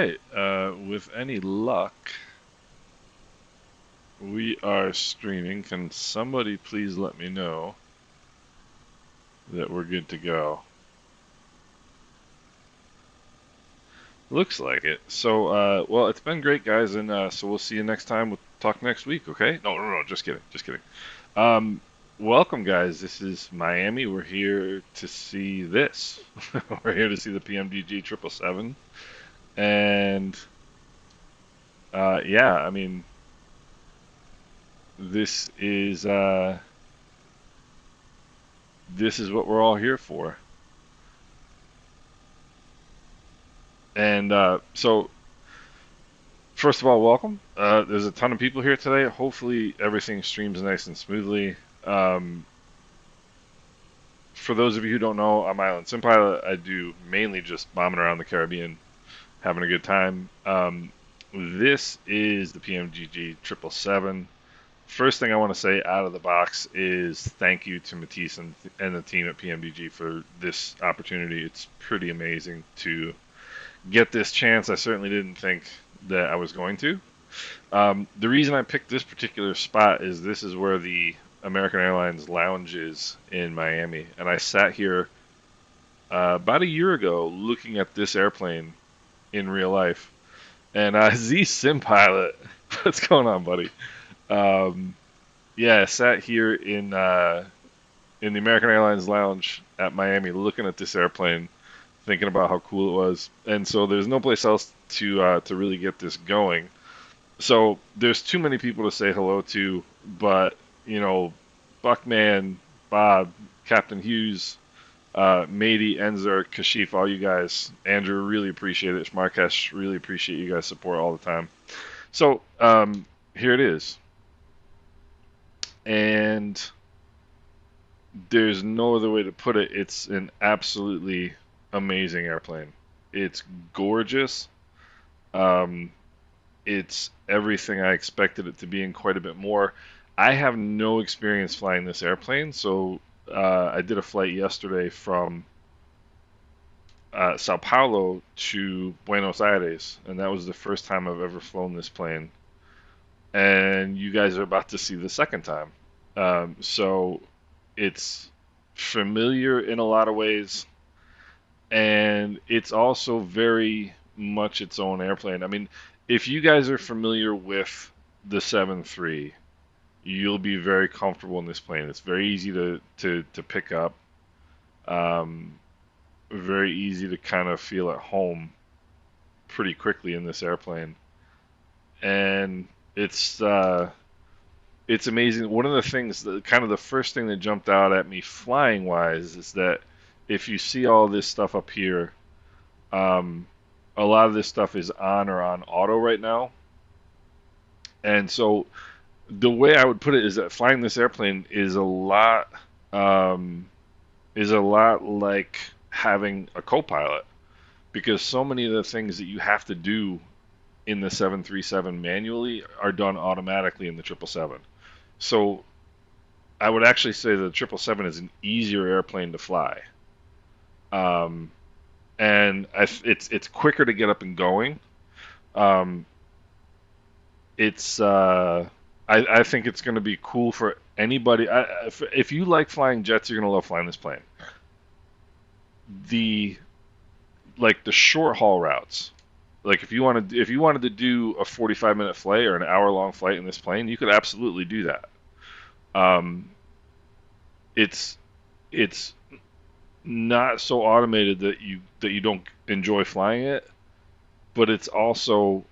right. With any luck, we are streaming. Can somebody please let me know that we're good to go? Looks like it. So, well, it's been great, guys, and so we'll see you next time. We'll talk next week, okay? No, just kidding, just kidding. Um, Welcome, guys. This is Miami. We're here to see this. We're here to see the PMDG 777, and yeah, I mean, this is uh, this is what we're all here for. And so, first of all, welcome. There's a ton of people here today. Hopefully, everything streams nice and smoothly. Um, for those of you who don't know, I'm Island Sim Pilot. I do mainly just bombing around the Caribbean, having a good time. This is the PMGG 777. First thing I want to say out of the box is thank you to Matisse and the team at PMDG for this opportunity. It's pretty amazing to get this chance. I certainly didn't think that I was going to. The reason I picked this particular spot is this is where the American Airlines lounge is in Miami, and I sat here about a year ago looking at this airplane in real life. And Z Sim Pilot, what's going on, buddy? Um, yeah, I sat here in the American Airlines lounge at Miami looking at this airplane thinking about how cool it was. And so there's no place else to really get this going. So there's too many people to say hello to, but you know, Buckman, Bob, Captain Hughes, Mady, Enzer, Kashif, all you guys, Andrew, really appreciate it. Markesh, really appreciate you guys' support all the time. So here it is, and there's no other way to put it. It's an absolutely amazing airplane. It's gorgeous. Um, it's everything I expected it to be and quite a bit more. I have no experience flying this airplane, so I did a flight yesterday from Sao Paulo to Buenos Aires, and that was the first time I've ever flown this plane. And you guys are about to see the second time. So it's familiar in a lot of ways, and it's also very much its own airplane. I mean, if you guys are familiar with the 7.3, you'll be very comfortable in this plane. It's very easy to pick up, um, very easy to kind of feel at home pretty quickly in this airplane, and it's amazing. One of the things, that, kind of the first thing that jumped out at me flying wise, is that if you see all this stuff up here, um, a lot of this stuff is on or on auto right now. And so the way I would put it is that flying this airplane um, is a lot like having a co-pilot because so many of the things that you have to do in the 737 manually are done automatically in the 777. So I would actually say the 777 is an easier airplane to fly. Um, and it's quicker to get up and going. Um, it's I think it's going to be cool for anybody. If you like flying jets, you're going to love flying this plane. The like the short haul routes. Like if you wanted to do a 45-minute flight or an hour-long flight in this plane, you could absolutely do that. Um, it's it's not so automated that you don't enjoy flying it, but it's also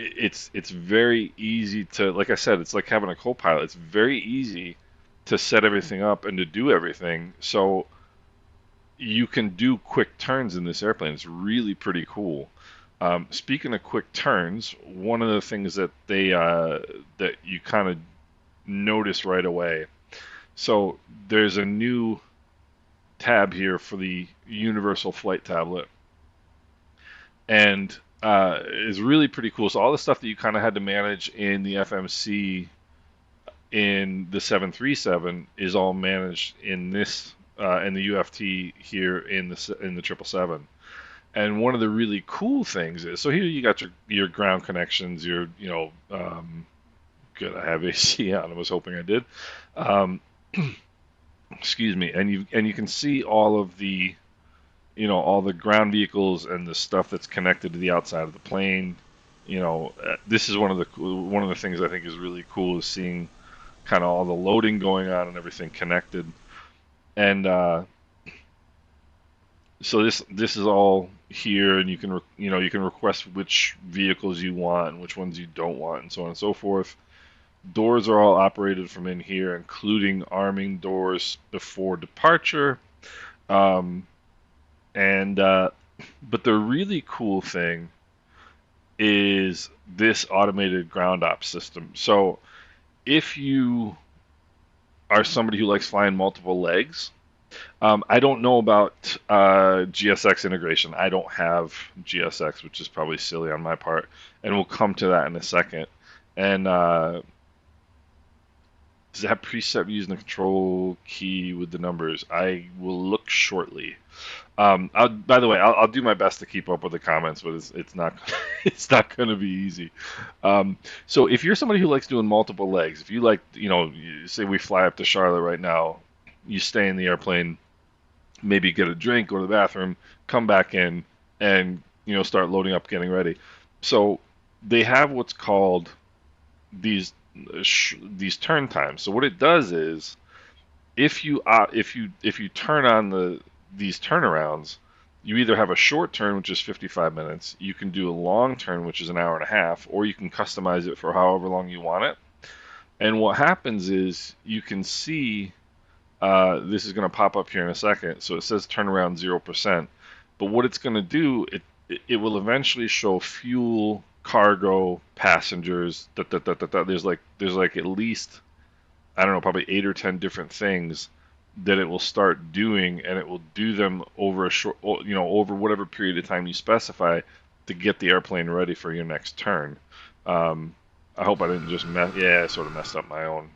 it's very easy to, like I said, it's like having a co-pilot. It's very easy to set everything up and to do everything. So you can do quick turns in this airplane. It's really pretty cool. Speaking of quick turns, one of the things that that you kind of notice right away. So there's a new tab here for the Universal Flight Tablet, and is really pretty cool. So all the stuff that you kind of had to manage in the FMC in the 737 is all managed in this in the UFT here in the 777. And one of the really cool things is, so here you got your ground connections, good, I have AC on. I was hoping I did. Um, excuse me. And you can see all of the, all the ground vehicles and the stuff that's connected to the outside of the plane. This is one of the things I think is really cool, is seeing kind of all the loading going on and everything connected. And so this is all here, and you can request which vehicles you want and which ones you don't want, and so on and so forth. Doors are all operated from in here, including arming doors before departure. Um, and But the really cool thing is this automated ground ops system. So if you are somebody who likes flying multiple legs, I don't know about GSX integration. I don't have GSX, which is probably silly on my part, and we'll come to that in a second. And does it have preset using the control key with the numbers? I will look shortly. By the way, I'll do my best to keep up with the comments, but it's not it's not going to be easy. So if you're somebody who likes doing multiple legs, if you like, say we fly up to Charlotte right now, you stay in the airplane, maybe get a drink, go to the bathroom, come back in, and start loading up, getting ready. So they have what's called these these turn times. So what it does is, if you turn on these turnarounds, you either have a short turn, which is 55 minutes, you can do a long turn, which is an hour and a half, or you can customize it for however long you want it. And what happens is, you can see, this is going to pop up here in a second. So it says turnaround 0%, but what it's going to do, it will eventually show fuel, cargo, passengers. There's like at least, I don't know, probably 8 or 10 different things that it will start doing, and it will do them over over whatever period of time you specify to get the airplane ready for your next turn. I hope I didn't just I sort of messed up my own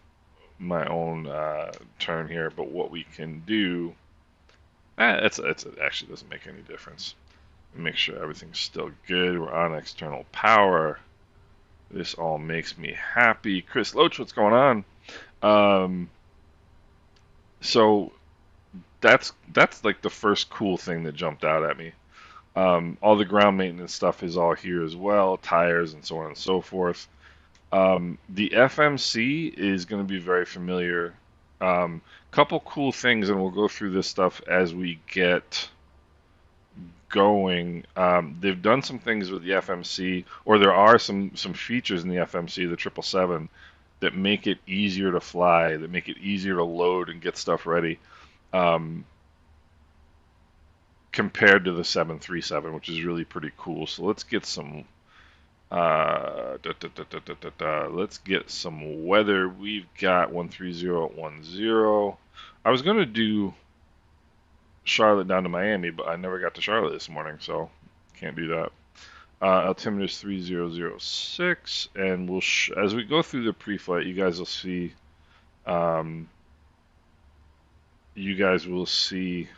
turn here. But what we can do, it actually doesn't make any difference. Make sure everything's still good. We're on external power. This all makes me happy. Chris Loach, what's going on? Um, so that's like the first cool thing that jumped out at me. All the ground maintenance stuff is all here as well, tires and so on and so forth. The FMC is going to be very familiar. Couple cool things, and we'll go through this stuff as we get going. They've done some things with the FMC, or there are some features in the FMC, the 777, that make it easier to fly, that make it easier to load and get stuff ready, um, compared to the 737, which is really pretty cool. So let's get some. Let's get some weather. We've got 130 at 10. I was gonna do Charlotte down to Miami, but I never got to Charlotte this morning, so can't do that. Altimeter is 3006, and as we go through the pre-flight, you guys will see. Um, you guys will see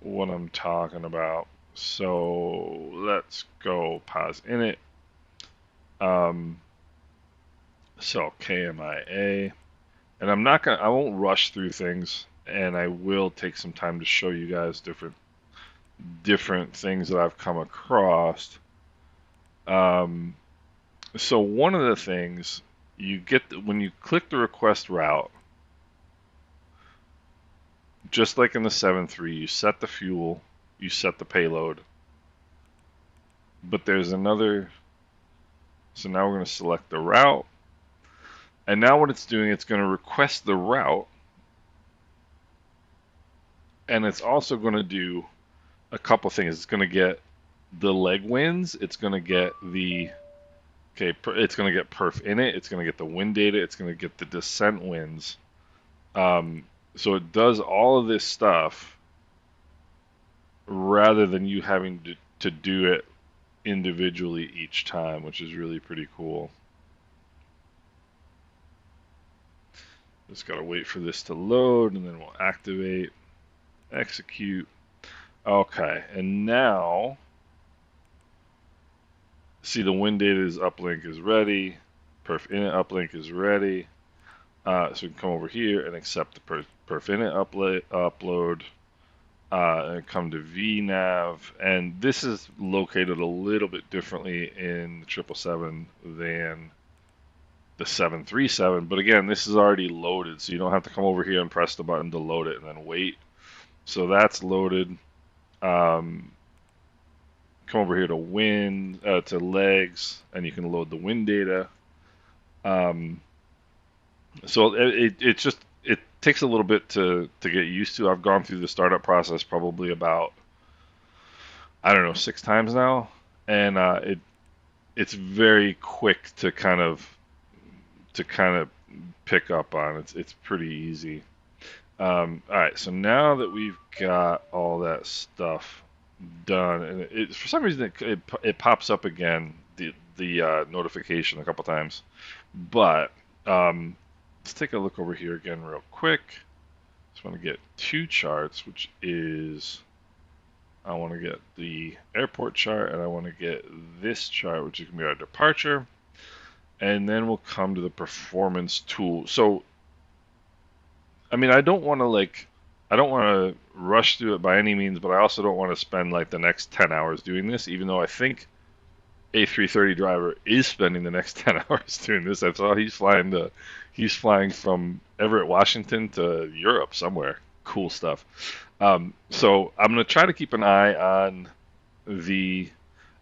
what I'm talking about. So let's go pause in it. So KMIA, and I won't rush through things, and I will take some time to show you guys different things that I've come across. So one of the things you get when you click the request route, just like in the 7.3, you set the fuel, you set the payload, but there's another. So now we're going to select the route, and now what it's doing, it's going to request the route, and it's also going to do a couple things. It's going to get the leg winds. It's going to get it's going to get perf in it. It's going to get the wind data. It's going to get the descent winds. So it does all of this stuff rather than you having to do it individually each time, which is really pretty cool. Just got to wait for this to load, and then we'll activate, execute. Okay, and now see the wind data is uplink is ready. Perf init uplink is ready. So we can come over here and accept the perf init upload. And come to VNav, and this is located a little bit differently in the 777 than the 737, but again, this is already loaded, so you don't have to come over here and press the button to load it and then wait. So that's loaded. Um, Come over here to wind, to legs, and you can load the wind data. Um, so it just it takes a little bit to get used to. I've gone through the startup process probably about, I don't know, 6 times now, and it's very quick to kind of pick up on. It's pretty easy. All right, so now that we've got all that stuff done, and for some reason it pops up again, the notification a couple times, but let's take a look over here again real quick. Just want to get two charts, which is, I want to get the airport chart and I want to get this chart, which is going to be our departure, and then we'll come to the performance tool. So I mean, I don't want to rush through it by any means, but I also don't want to spend like the next 10 hours doing this, even though I think A330 driver is spending the next 10 hours doing this. I saw he's flying from Everett, Washington to Europe somewhere. Cool stuff. So I'm going to try to keep an eye on the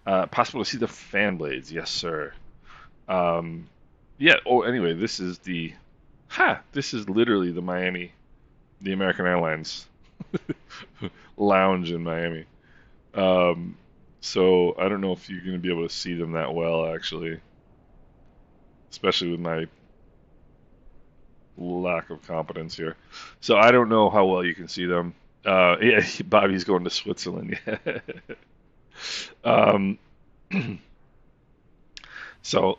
possible to see the fan blades. Yes, sir. Um, yeah. Oh, anyway, this is literally the American Airlines lounge in Miami. Um, so I don't know if you're going to be able to see them that well, actually, especially with my lack of competence here. So I don't know how well you can see them. Yeah, Bobby's going to Switzerland. Yeah. um, so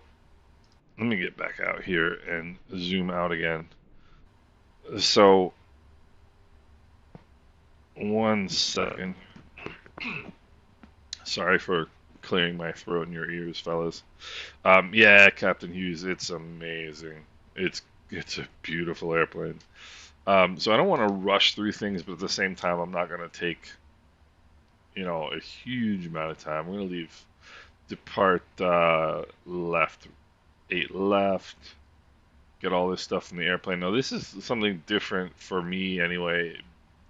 let me get back out here and zoom out again. So 1 second. Sorry for clearing my throat in your ears, fellas. Yeah, Captain Hughes, it's amazing. It's a beautiful airplane. So I don't want to rush through things, but at the same time, I'm not going to take, a huge amount of time. I'm going to leave depart left, 8 left, get all this stuff from the airplane. Now this is something different for me anyway,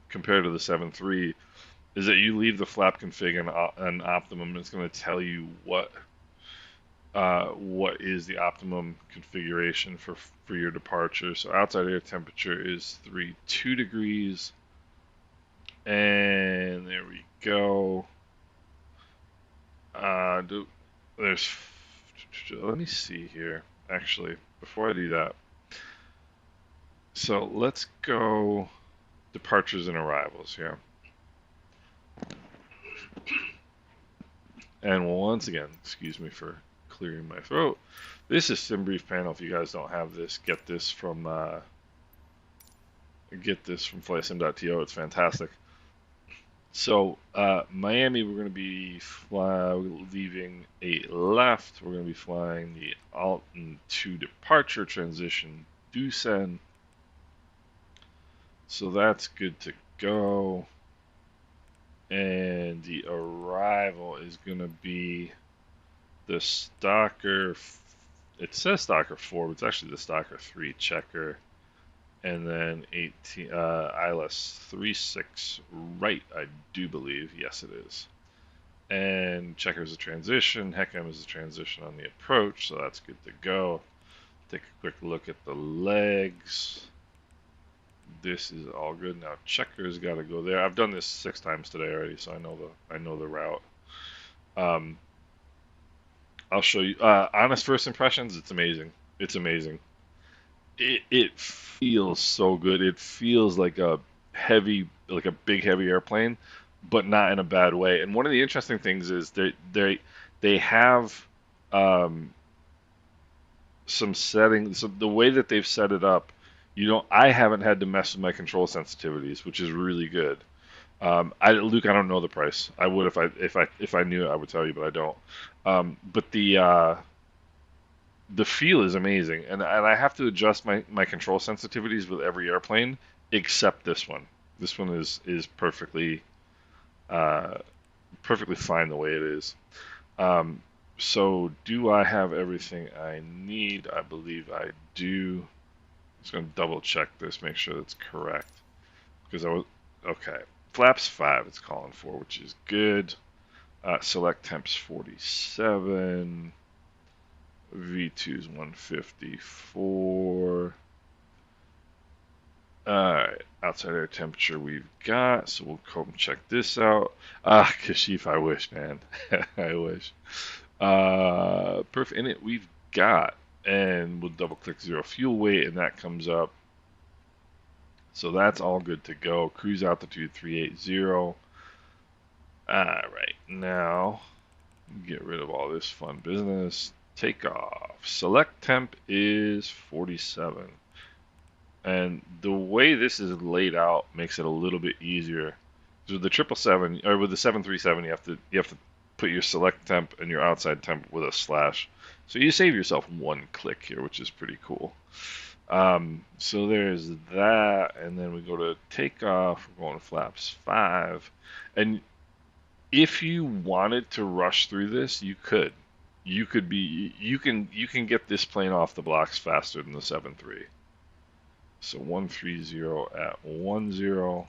compared to the 7.3, is that you leave the flap config and optimum, and it's going to tell you what is the optimum configuration for your departure. So outside air temperature is 32 degrees, and there we go. There's Let me see here. Actually, before I do that, so let's go departures and arrivals here. And once again, excuse me for clearing my throat. This is SimBrief panel. If you guys don't have this, get this from flightsim.to. It's fantastic. So Miami, we're going to be leaving 8 left. We're going to be flying the Alton 2 departure transition Dusen. So that's good to go. And the arrival is going to be the Stalker. It says Stalker 4, but it's actually the Stalker 3 checker. And then 18 ILS 36 right, I do believe. Yes, it is. And checker is a transition. HECM is a transition on the approach, so that's good to go. Take a quick look at the legs. This is all good. Now checker's got to go there. I've done this 6 times today already, so I know the route. I'll show you. Honest first impressions. It's amazing. It's amazing. It feels so good. It feels like a big heavy airplane, but not in a bad way. And one of the interesting things is they have some settings. So the way that they've set it up, I haven't had to mess with my control sensitivities, which is really good. Luke, I don't know the price. I would if I knew it, I would tell you, but I don't. But the feel is amazing, and I have to adjust my control sensitivities with every airplane except this one. This one is uh, perfectly fine the way it is. Um, so do I have everything I need? I believe I do. I'm just gonna double check this, make sure that's correct. Because I was okay. Flaps 5 it's calling for, which is good. Select temps 47. V2 is 154. Alright, outside air temperature we've got, so we'll come check this out. Kashif, I wish, man. I wish. Perf init we've got, and we'll double click zero fuel weight, and that comes up. So that's all good to go. Cruise altitude 380. Alright, now get rid of all this fun business. Takeoff. Select temp is 47. And the way this is laid out makes it a little bit easier. So with the 777 or with the 737, you have to put your select temp and your outside temp with a slash. So you save yourself one click here, which is pretty cool. So there's that, and then we go to takeoff. We're going to flaps 5, and if you wanted to rush through this, you could. You can get this plane off the blocks faster than the 7.3. So 130 at 10.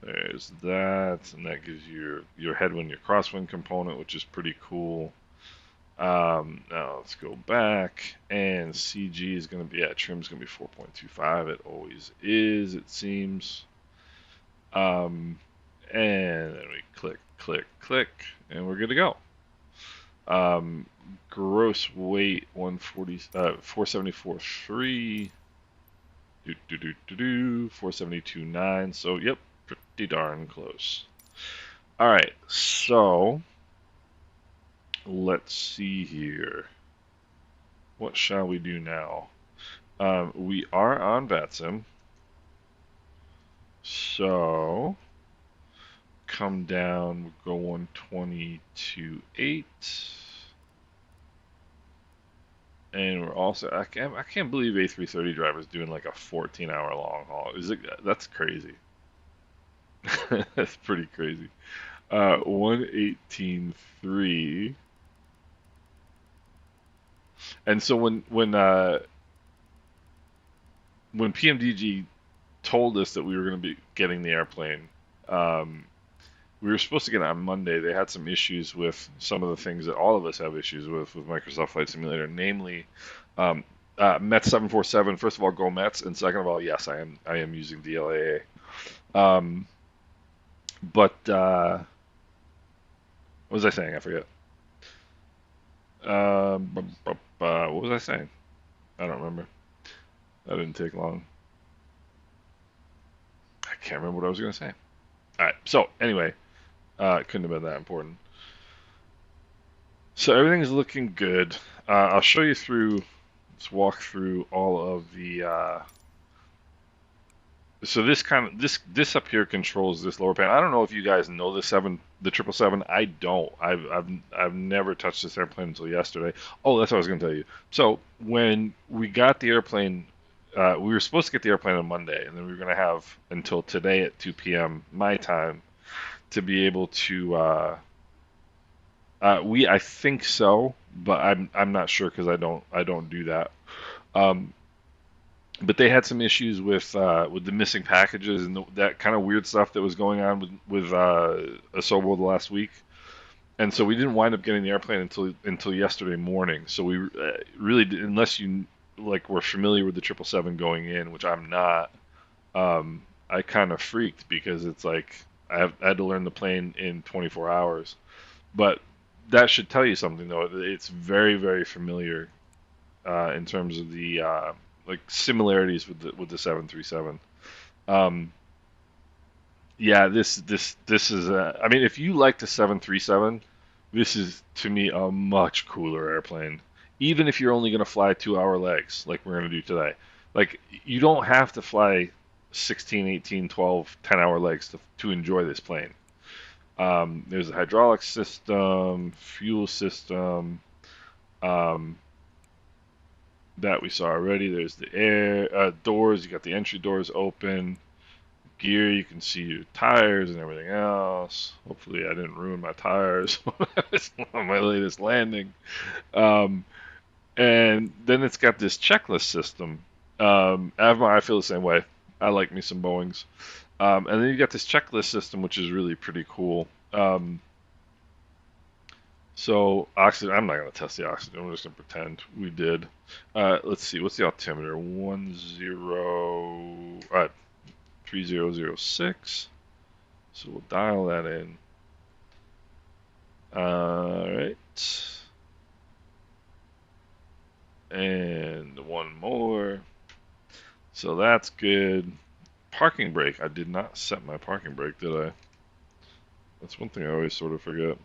There's that, and that gives you your headwind, your crosswind component, which is pretty cool. Now let's go back, and CG is going to be trim's going to be 4.25. It always is, it seems. And then we click, and we're good to go. Gross weight 474.3. 472.9. So yep, pretty darn close. All right, so let's see here. What shall we do now? We are on VATSIM, so come down, we'll go 122.8. And we're also, I can't believe A330 drivers doing like a 14-hour long haul. That's crazy. That's pretty crazy. 118.3. And so when PMDG told us that we were going to be getting the airplane, we were supposed to get it on Monday. They had some issues with some of the things that all of us have issues with Microsoft Flight Simulator, namely Mets 747. First of all, go Mets, and second of all, yes, I am using DLAA. But what was I saying? I forget. What was I saying? I don't remember. That didn't take long. I can't remember what I was going to say. All right. So anyway, it couldn't have been that important. So everything's looking good. I'll show you through. Let's walk through all of the. So this up here controls this lower panel. I don't know if you guys know the 777. I don't. I've never touched this airplane until yesterday. Oh, that's what I was going to tell you. So when we got the airplane, we were supposed to get the airplane on Monday, and then we were going to have until today at 2 p.m. my time to be able to. I think so, but I'm not sure because I don't do that. But they had some issues with the missing packages and that kind of weird stuff that was going on with Asobo the last week, and so we didn't wind up getting the airplane until yesterday morning. So we really did, unless you like were familiar with the 777 going in, which I'm not. I kind of freaked because it's like I had to learn the plane in 24 hours, but that should tell you something though. It's very very familiar in terms of the like similarities with the 737. Yeah, this is I mean, if you like the 737, this is to me a much cooler airplane. Even if you're only going to fly 2-hour legs like we're going to do today. Like you don't have to fly 16, 18, 12, 10-hour legs to enjoy this plane. There's a hydraulic system, fuel system um, that we saw already. There's the air doors. You got the entry doors open. Gear, you can see your tires and everything else. Hopefully, I didn't ruin my tires on my latest landing. Um, and then it's got this checklist system. I feel the same way. I like me some Boeings. And then you got this checklist system, which is really pretty cool. So oxygen, I'm not going to test the oxygen. I'm just going to pretend we did. Let's see, what's the altimeter? 3006. So we'll dial that in. All right. And one more. So that's good. Parking brake. I did not set my parking brake, did I? That's one thing I always sort of forget.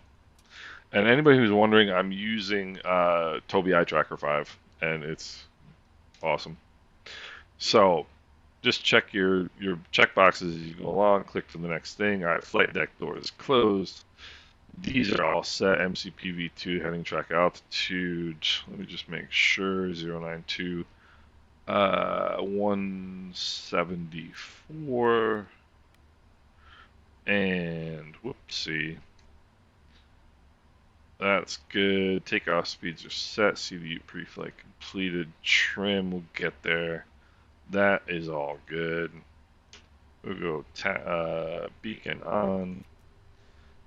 And anybody who's wondering, I'm using Tobii Eye Tracker 5, and it's awesome. So just check your check boxes as you go along. Click to the next thing. All right, flight deck door is closed. These are all set. MCPV2 heading track altitude. Let me just make sure. 092. 174. And whoopsie. That's good. Takeoff speeds are set. CVU preflight completed. Trim will get there. That is all good. We'll go beacon on.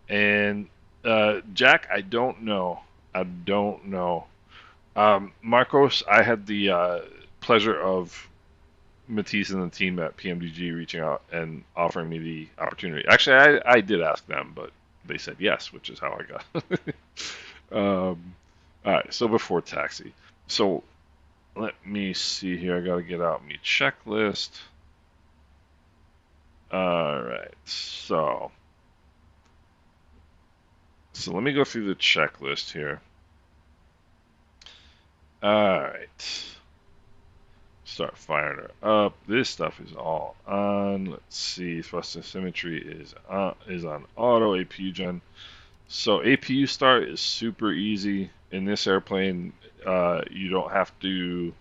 And Jack, I don't know. I don't know. Marcos, I had the pleasure of Matisse and the team at PMDG reaching out and offering me the opportunity. Actually, I did ask them, but they said yes, which is how I got. All right, so before taxi. So let me see here. I got to get out my checklist. All right, so let me go through the checklist here. All right. Start firing her up. This stuff is all on. Let's see. Thrust and symmetry is on auto. APU gen. So APU start is super easy in this airplane. You don't have to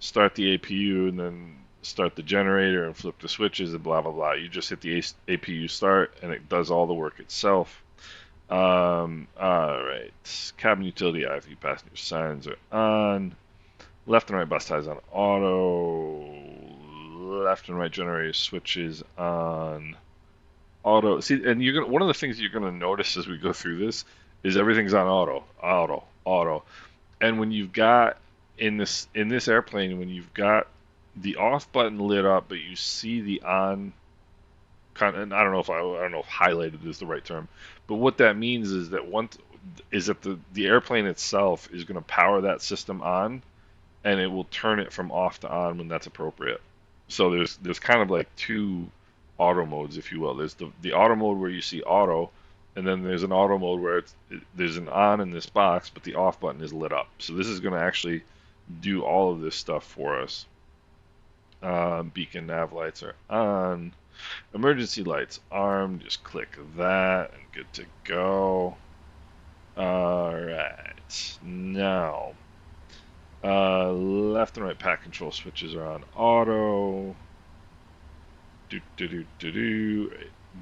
start the APU and then start the generator and flip the switches and blah blah blah. You just hit the APU start and it does all the work itself. All right. Cabin utility IV passenger signs are on. Left and right bus ties on auto. Left and right generator switches on auto. See, and you're gonna one of the things you're gonna notice as we go through this is everything's on auto. And when you've got in this airplane, when you've got the off button lit up, but you see the on kind of, and I don't know if highlighted is the right term, but what that means is that the airplane itself is going to power that system on, and it will turn it from off to on when that's appropriate. So there's kind of like two auto modes, if you will. There's the auto mode where you see auto, and then there's an auto mode where there's an on in this box, but the off button is lit up. So this is going to actually do all of this stuff for us. Beacon nav lights are on. Emergency lights armed. Just click that and good to go. All right. Now, left and right pack control switches are on auto.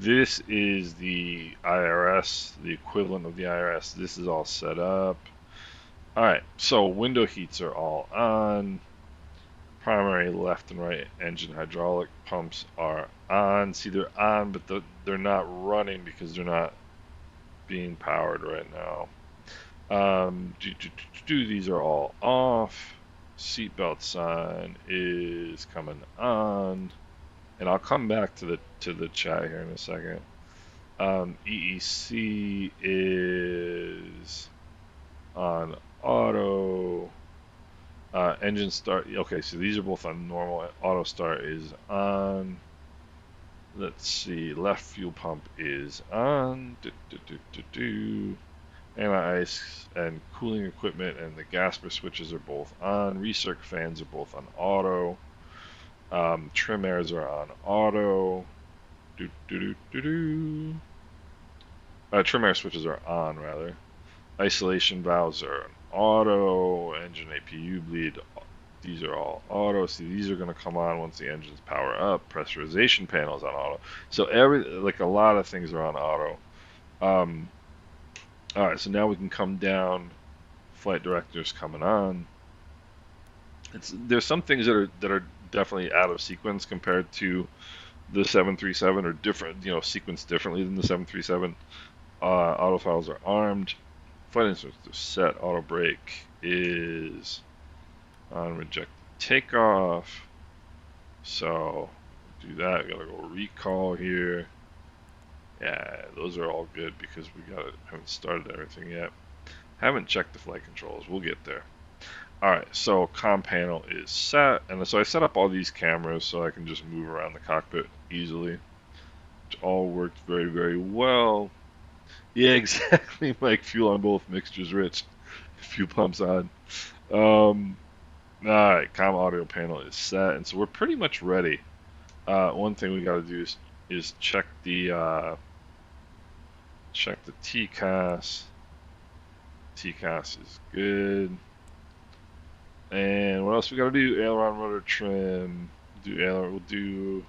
This is the IRS, the equivalent of the IRS. This is all set up. All right, so window heats are all on. Primary left and right engine hydraulic pumps are on. See, they're on, but they're not running because they're not being powered right now. These are all off. Seatbelt sign is coming on, and I'll come back to the chat here in a second. EEC is on auto. Engine start. Okay, so these are both on normal. Auto start is on. Let's see. Left fuel pump is on. Anti-ice and cooling equipment and the gasper switches are both on. Recirc fans are both on auto. Trim airs are on auto. Trim air switches are on, rather. Isolation valves are on auto. Engine APU bleed. These are all auto. See, these are going to come on once the engines power up. Pressurization panels on auto. So like a lot of things are on auto. Um, all right, so now we can come down. Flight director's coming on. There's some things that are definitely out of sequence compared to the 737, or different, sequenced differently than the 737. Auto files are armed. Flight instructions are set. Auto brake is on. Reject takeoff. So do that. Gotta go recall here. Yeah, those are all good because haven't started everything yet. Haven't checked the flight controls. We'll get there. Alright, so comm panel is set, and so I set up all these cameras so I can just move around the cockpit easily, which all worked very, very well. Yeah, exactly, Mike. Fuel on both, mixtures rich. Few pumps on. Alright, comm audio panel is set, and so we're pretty much ready. One thing we gotta do is check the TCAS. TCAS is good. And what else we gotta do? Aileron rotor trim. We'll do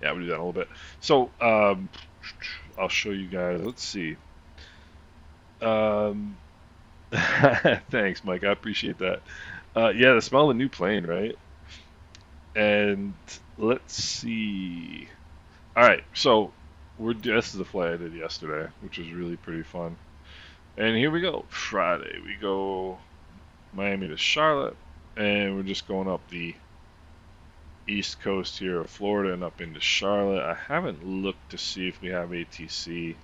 that a little bit. So I'll show you guys. Let's see. Thanks, Mike. I appreciate that. Yeah, the smell of a new plane, right? And let's see. All right, so this is the flight I did yesterday, which was really pretty fun. And here we go. Friday, we go Miami to Charlotte, and we're just going up the east coast here of Florida and up into Charlotte. I haven't looked to see if we have ATC,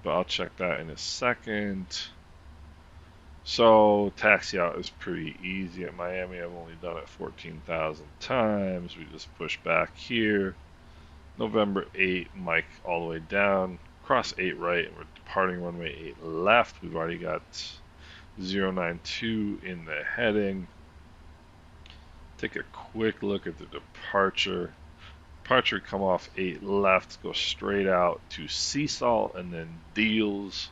but I'll check that in a second. So taxi out is pretty easy at Miami. I've only done it 14,000 times. We just push back here. November 8, Mike all the way down. Cross 8 right, and we're departing runway 8 left. We've already got 092 in the heading. Take a quick look at the departure. Departure, come off 8 left, go straight out to Sea Salt, and then Deals,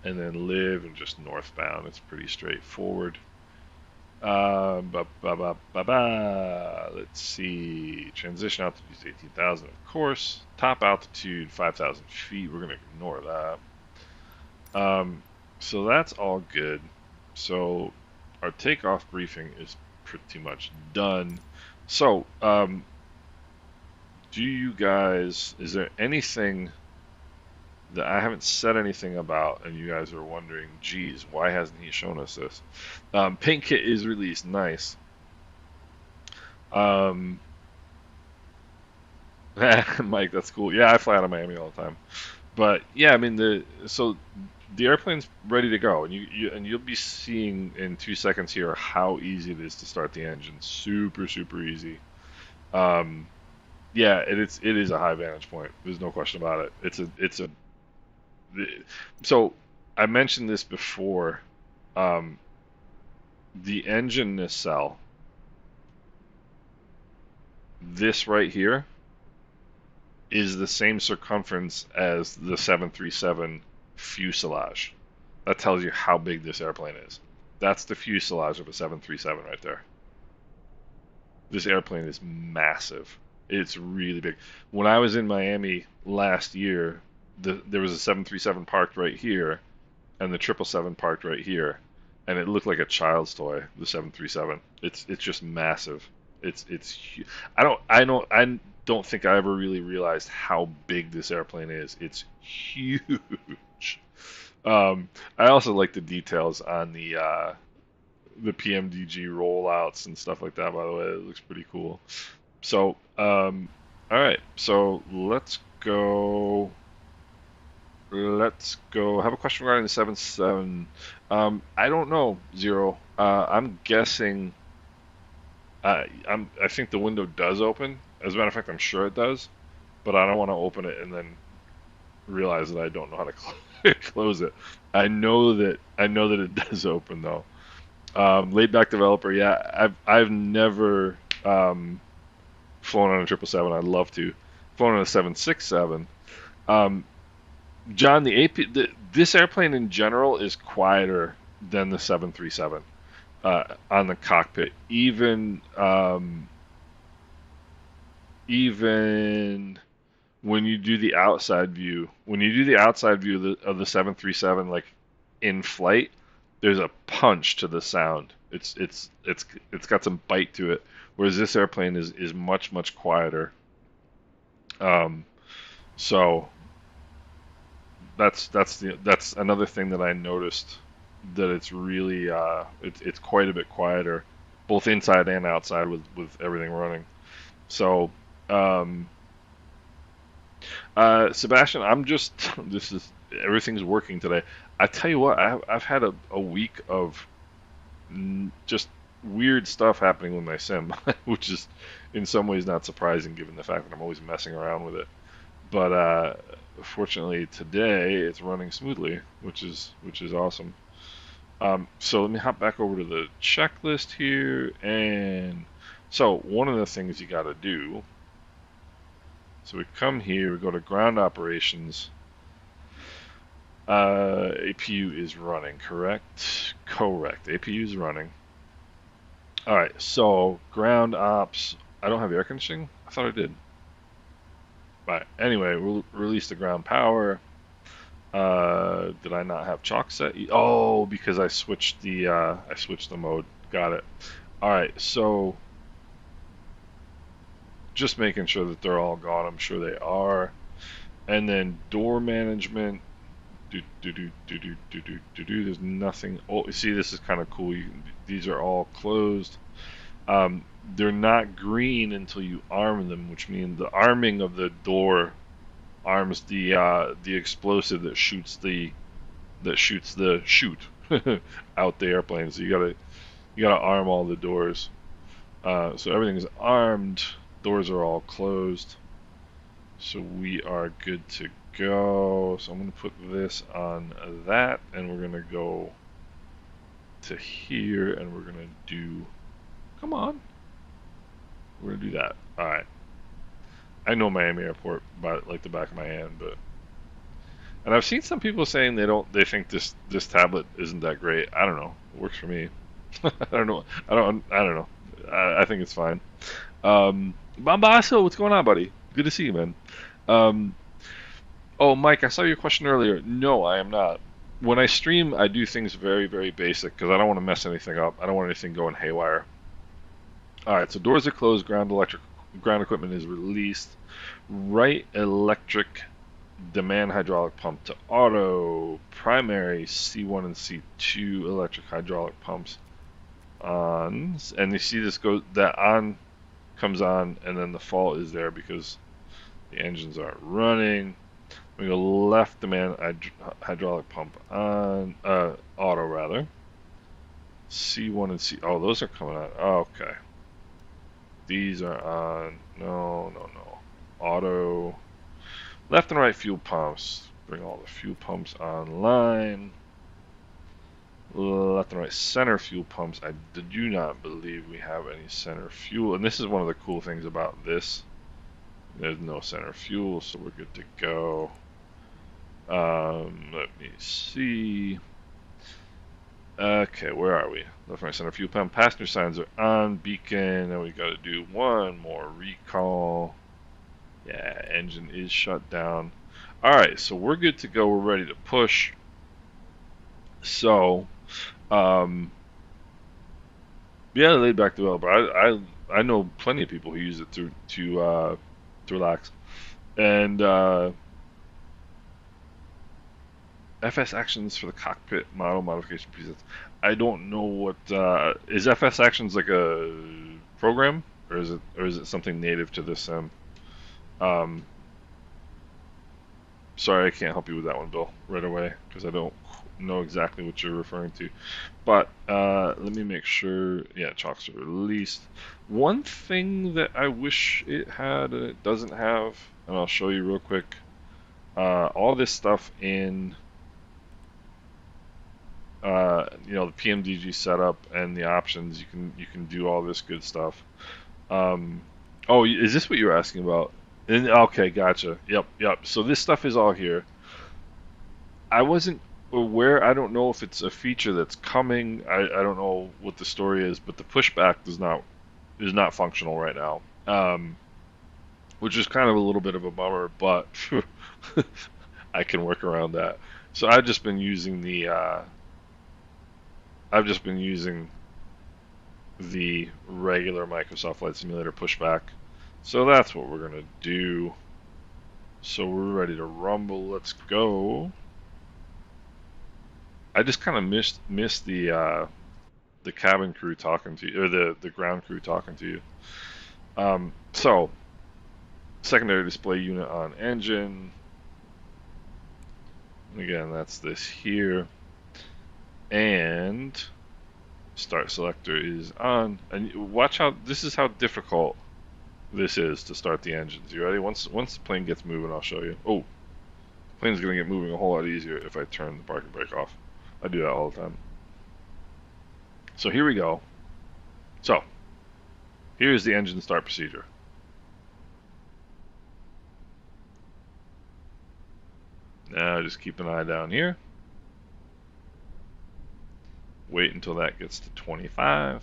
and then Live, and just northbound. It's pretty straightforward. Let's see. Transition altitude is 18,000, of course. Top altitude 5,000 feet. We're gonna ignore that. So that's all good. So our takeoff briefing is pretty much done. So, do you guys? Is there anything that I haven't said anything about, and you guys are wondering, geez, why hasn't he shown us this? Paint kit is released, nice. Mike, that's cool. Yeah, I fly out of Miami all the time. But yeah, I mean the airplane's ready to go, and you'll be seeing in 2 seconds here how easy it is to start the engine. Super, super easy. Yeah, it is a high vantage point. There's no question about it. So I mentioned this before. The engine nacelle, this right here, is the same circumference as the 737 fuselage. That tells you how big this airplane is. That's the fuselage of a 737 right there. This airplane is massive. It's really big. When I was in Miami last year, there was a 737 parked right here, and the 777 parked right here, and it looked like a child's toy. The 737. It's just massive. It's I don't think I ever really realized how big this airplane is. It's huge. I also like the details on the PMDG rollouts and stuff like that. By the way, it looks pretty cool. So, all right. So let's go. Let's go. I have a question regarding the 7.7. I don't know, Zero. I'm guessing. I think the window does open. As a matter of fact, I'm sure it does, but I don't want to open it and then realize that I don't know how to close it. I know that it does open though. Laid back developer, yeah. I've never flown on a 777. I'd love to. Flown on a 767. Um, John, this airplane in general is quieter than the 737 on the cockpit. Even when you do the outside view, of the 737, like in flight, there's a punch to the sound. It's got some bite to it, whereas this airplane is much quieter. Um, so that's another thing that I noticed, that it's really it's quite a bit quieter, both inside and outside with everything running. So um, Sebastian, I'm just this is everything's working today. I tell you what, I've had a week of just weird stuff happening with my sim, which is in some ways not surprising given the fact that I'm always messing around with it. But fortunately today it's running smoothly, which is awesome. So let me hop back over to the checklist here, and so one of the things you got to do. So we come here, we go to ground operations. APU is running, correct? Correct. APU is running. All right. So ground ops. I don't have air conditioning. I thought I did. But anyway, we'll release the ground power. Did I not have chalk set? Oh, because I switched the mode. Got it. All right. So just making sure that they're all gone. I'm sure they are. And then door management. There's nothing. Oh, see, this is kind of cool. These are all closed. They're not green until you arm them, which means the arming of the door arms the explosive that shoots the chute out the airplane. So you gotta arm all the doors. So everything's armed. Doors are all closed. So we are good to go. So I'm going to put this on that, and we're going to go to here, and we're going to do, come on, we're going to do that. All right. I know Miami Airport by like the back of my hand, and I've seen some people saying they think this tablet isn't that great. I don't know. It works for me. I don't know. I don't know. I think it's fine. Bombasso, what's going on, buddy? Good to see you, man. Um, oh, Mike, I saw your question earlier. No, I am not. When I stream, I do things very basic because I don't want to mess anything up. I don't want anything going haywire. All right, so doors are closed. Ground equipment is released. Right electric demand hydraulic pump to auto. Primary C1 and C2 electric hydraulic pumps on, and you see this goes that on comes on, and then the fault is there because the engines aren't running. We go left demand hydraulic pump on, auto rather. C1 and C. Oh, those are coming on. Oh, okay. These are on. No. Auto. Left and right fuel pumps. Bring all the fuel pumps online. Left and right center fuel pumps. I do not believe we have any center fuel. And this is one of the cool things about this. There's no center fuel, so we're good to go. Let me see. Okay, where are we? Left and right center fuel pump. Passenger signs are on. Beacon. And we got to do one more recall. Yeah, engine is shut down. All right, so we're good to go. We're ready to push. So, yeah, laid back developer. I know plenty of people who use it to relax. And FS actions for the cockpit model modification presets. I don't know what is FS actions, like a program, or is it something native to this sim? Sorry, I can't help you with that one, Bill, right away, because I don't know exactly what you're referring to. But let me make sure. Yeah, chalks are released. One thing that I wish it had and it doesn't have, and I'll show you real quick. All this stuff in the PMDG setup and the options. You can do all this good stuff. Oh, is this what you were asking about? And, okay, gotcha. Yep, yep. So this stuff is all here. I wasn't aware. I don't know if it's a feature that's coming. I don't know what the story is, but the pushback is not functional right now. Which is kind of a little bit of a bummer, but I can work around that. So I've just been using the regular Microsoft Flight Simulator pushback. So that's what we're gonna do. So we're ready to rumble. Let's go. I just kind of missed the cabin crew talking to you, or the ground crew talking to you. So secondary display unit on engine. Again, that's this here, and start selector is on. And watch how this is how difficult this is to start the engines. You ready? Once the plane gets moving, I'll show you. Oh, the plane's gonna get moving a whole lot easier if I turn the parking brake off. I do that all the time. So here we go. So here's the engine start procedure. Now just keep an eye down here. Wait until that gets to 25.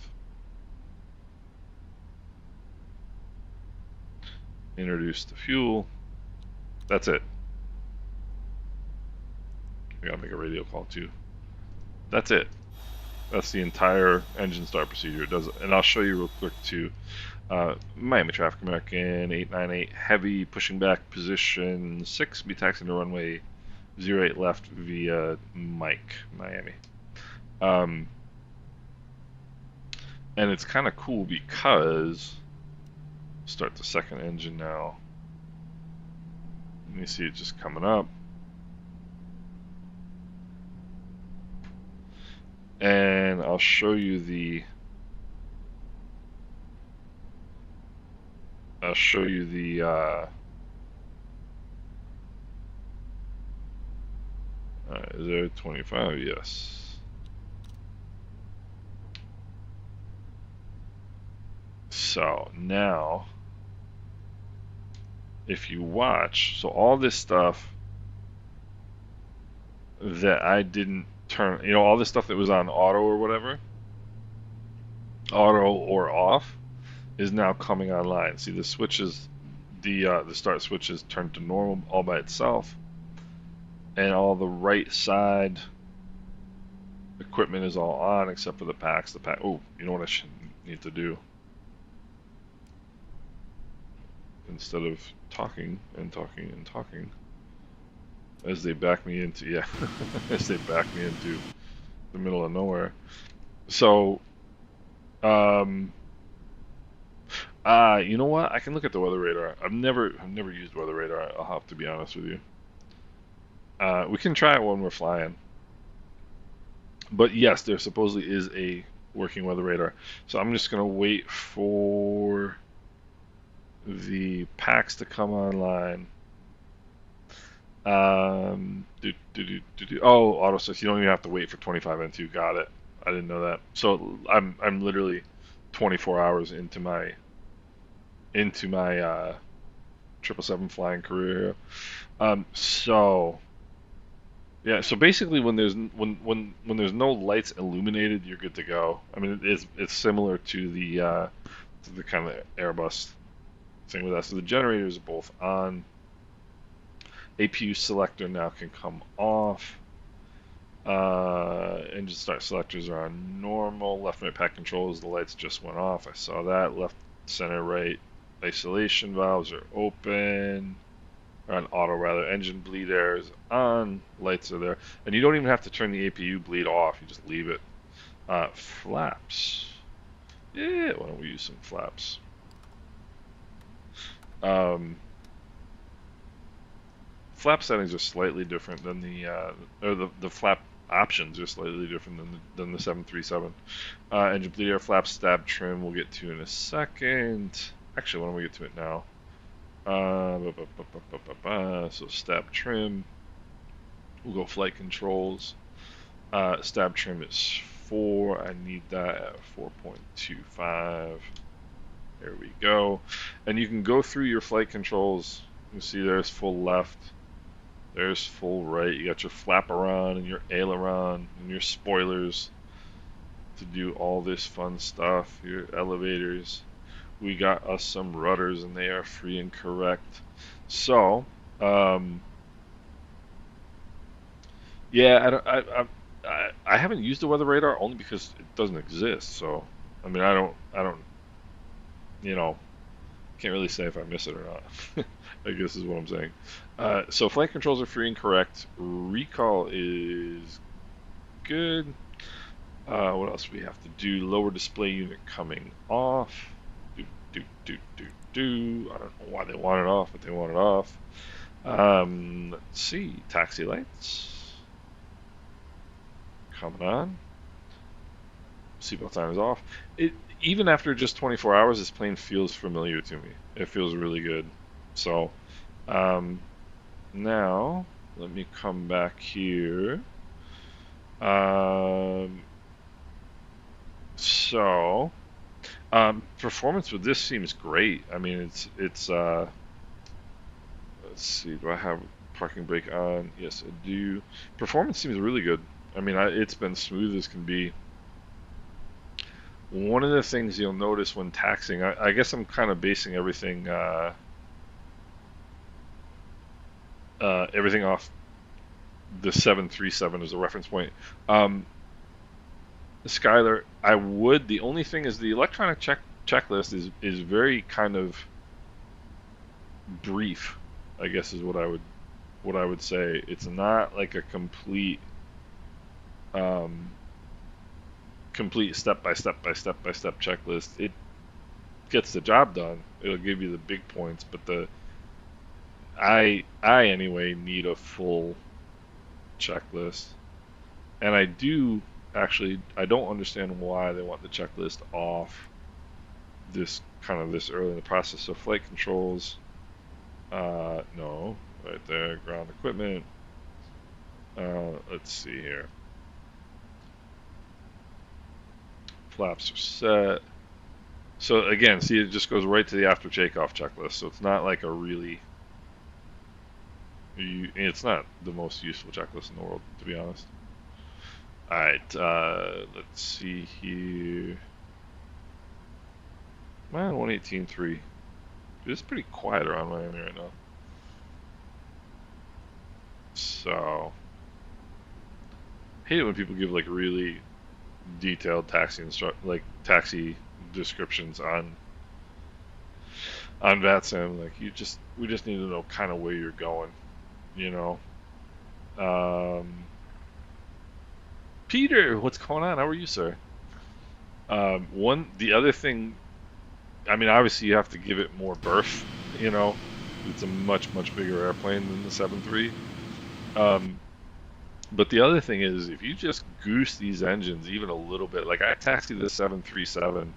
Introduce the fuel. That's it. I gotta make a radio call too. That's it. That's the entire engine start procedure. It does, and I'll show you real quick too. Miami Traffic American 898 heavy pushing back position 6. Be taxiing to runway 08 left via Mike Miami. And it's kind of cool because start the second engine now. And you see it just coming up. And I'll show you the is there 25? Yes. So now if you watch, so all this stuff that I didn't turn, all this stuff that was on auto or whatever, auto or off, is now coming online. See the switches, the start switch is turned to normal all by itself, and all the right side equipment is all on except for the packs. Oh, you know what I should need to do? Instead of talking and talking and talking, as they back me into as they back me into the middle of nowhere. So, you know what? I can look at the weather radar. I've never used weather radar. I'll have to be honest with you. We can try it when we're flying. But yes, there supposedly is a working weather radar. So I'm just gonna wait for the packs to come online. Oh, auto switch. You don't even have to wait for 25 N2. Got it. I didn't know that. So I'm literally 24 hours into my 777 flying career. So yeah. So basically, when there's no lights illuminated, you're good to go. I mean, it's similar to the kind of Airbus thing with us. So the generators are both on. APU selector now can come off. Engine start selectors are on normal. Left and right pack controls, the lights just went off. I saw that. Left, center, right isolation valves are open. Or on auto rather. Engine bleed air is on. Lights are there. And you don't even have to turn the APU bleed off. You just leave it. Flaps. Yeah, why don't we use some flaps? Flap settings are slightly different than the flap options are slightly different than the 737. Engine bleed air flap stab trim we'll get to in a second. Actually, why don't we get to it now? So stab trim. We'll go flight controls. Stab trim is 4. I need that at 4.25. There we go. And you can go through your flight controls. You see there's full left, there's full right. You got your flaperon and your aileron and your spoilers to do all this fun stuff. Your elevators. We got us some rudders and they are free and correct. So, um, yeah, I haven't used the weather radar only because it doesn't exist. So, I mean, I don't, you know, can't really say if I miss it or not. I guess is what I'm saying. So flight controls are free and correct. Recall is good. What else do we have to do? Lower display unit coming off. Do, do. I don't know why they want it off, but they want it off. Let's see. Taxi lights coming on. Seatbelt sign is off. Even after just 24 hours, this plane feels familiar to me. It feels really good. So, um, now let me come back here. Um, so, performance with this seems great. I mean, it's. Let's see. Do I have parking brake on? Yes, I do. Performance seems really good. I mean, it's been smooth as can be. One of the things you'll notice when taxing, I guess I'm kind of basing everything off the 737 as a reference point. Um, Skylar, the only thing is the electronic checklist is very kind of brief, I guess is what I would say. It's not like a um, complete step by step checklist. It gets the job done. It'll give you the big points, but I anyway need a full checklist. And I don't understand why they want the checklist off this early in the process. So flight controls, no, right there, ground equipment. Let's see here. Flaps are set. So again, see, it just goes right to the after takeoff checklist. So it's not like it's not the most useful checklist in the world, to be honest. All right, let's see here. Man, 118.3. It's pretty quiet around Miami right now. So, hate it when people give like really detailed taxi descriptions on VATSIM. Like we just need to know kind of where you're going, you know. Um, Peter, what's going on? How are you, sir? The other thing, I mean, obviously you have to give it more berth, you know. It's a much bigger airplane than the 7.3. Um, but the other thing is, if you just goose these engines even a little bit, like I taxied the 737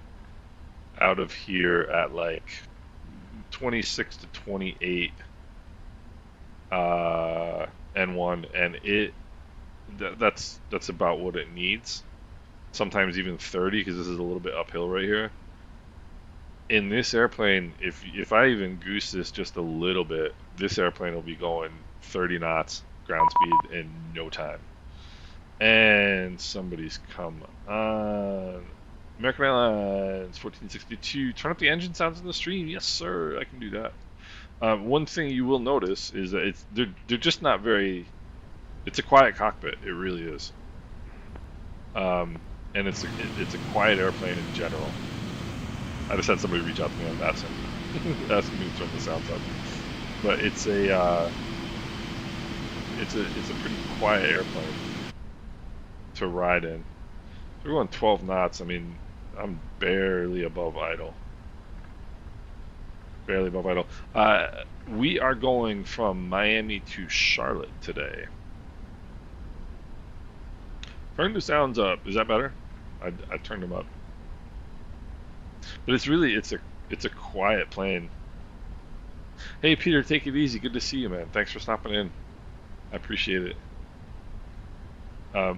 out of here at like 26 to 28 N1, and that's about what it needs. Sometimes even 30, because this is a little bit uphill right here. In this airplane, if I even goose this just a little bit, this airplane will be going 30 knots ground speed in no time. And somebody's come on. American Airlines 1462. Turn up the engine sounds in the stream. Yes, sir. I can do that. One thing you will notice is that they're just not very. It's a quiet cockpit. It really is. And it's a quiet airplane in general. I just had somebody reach out to me on that side, asking me to turn the sounds up. But it's a pretty quiet airplane to ride in. We're going 12 knots. I mean, I'm barely above idle. Barely above idle. We are going from Miami to Charlotte today. Turn the sounds up. Is that better? I turned them up. But it's a quiet plane. Hey Peter, take it easy. Good to see you, man. Thanks for stopping in. I appreciate it.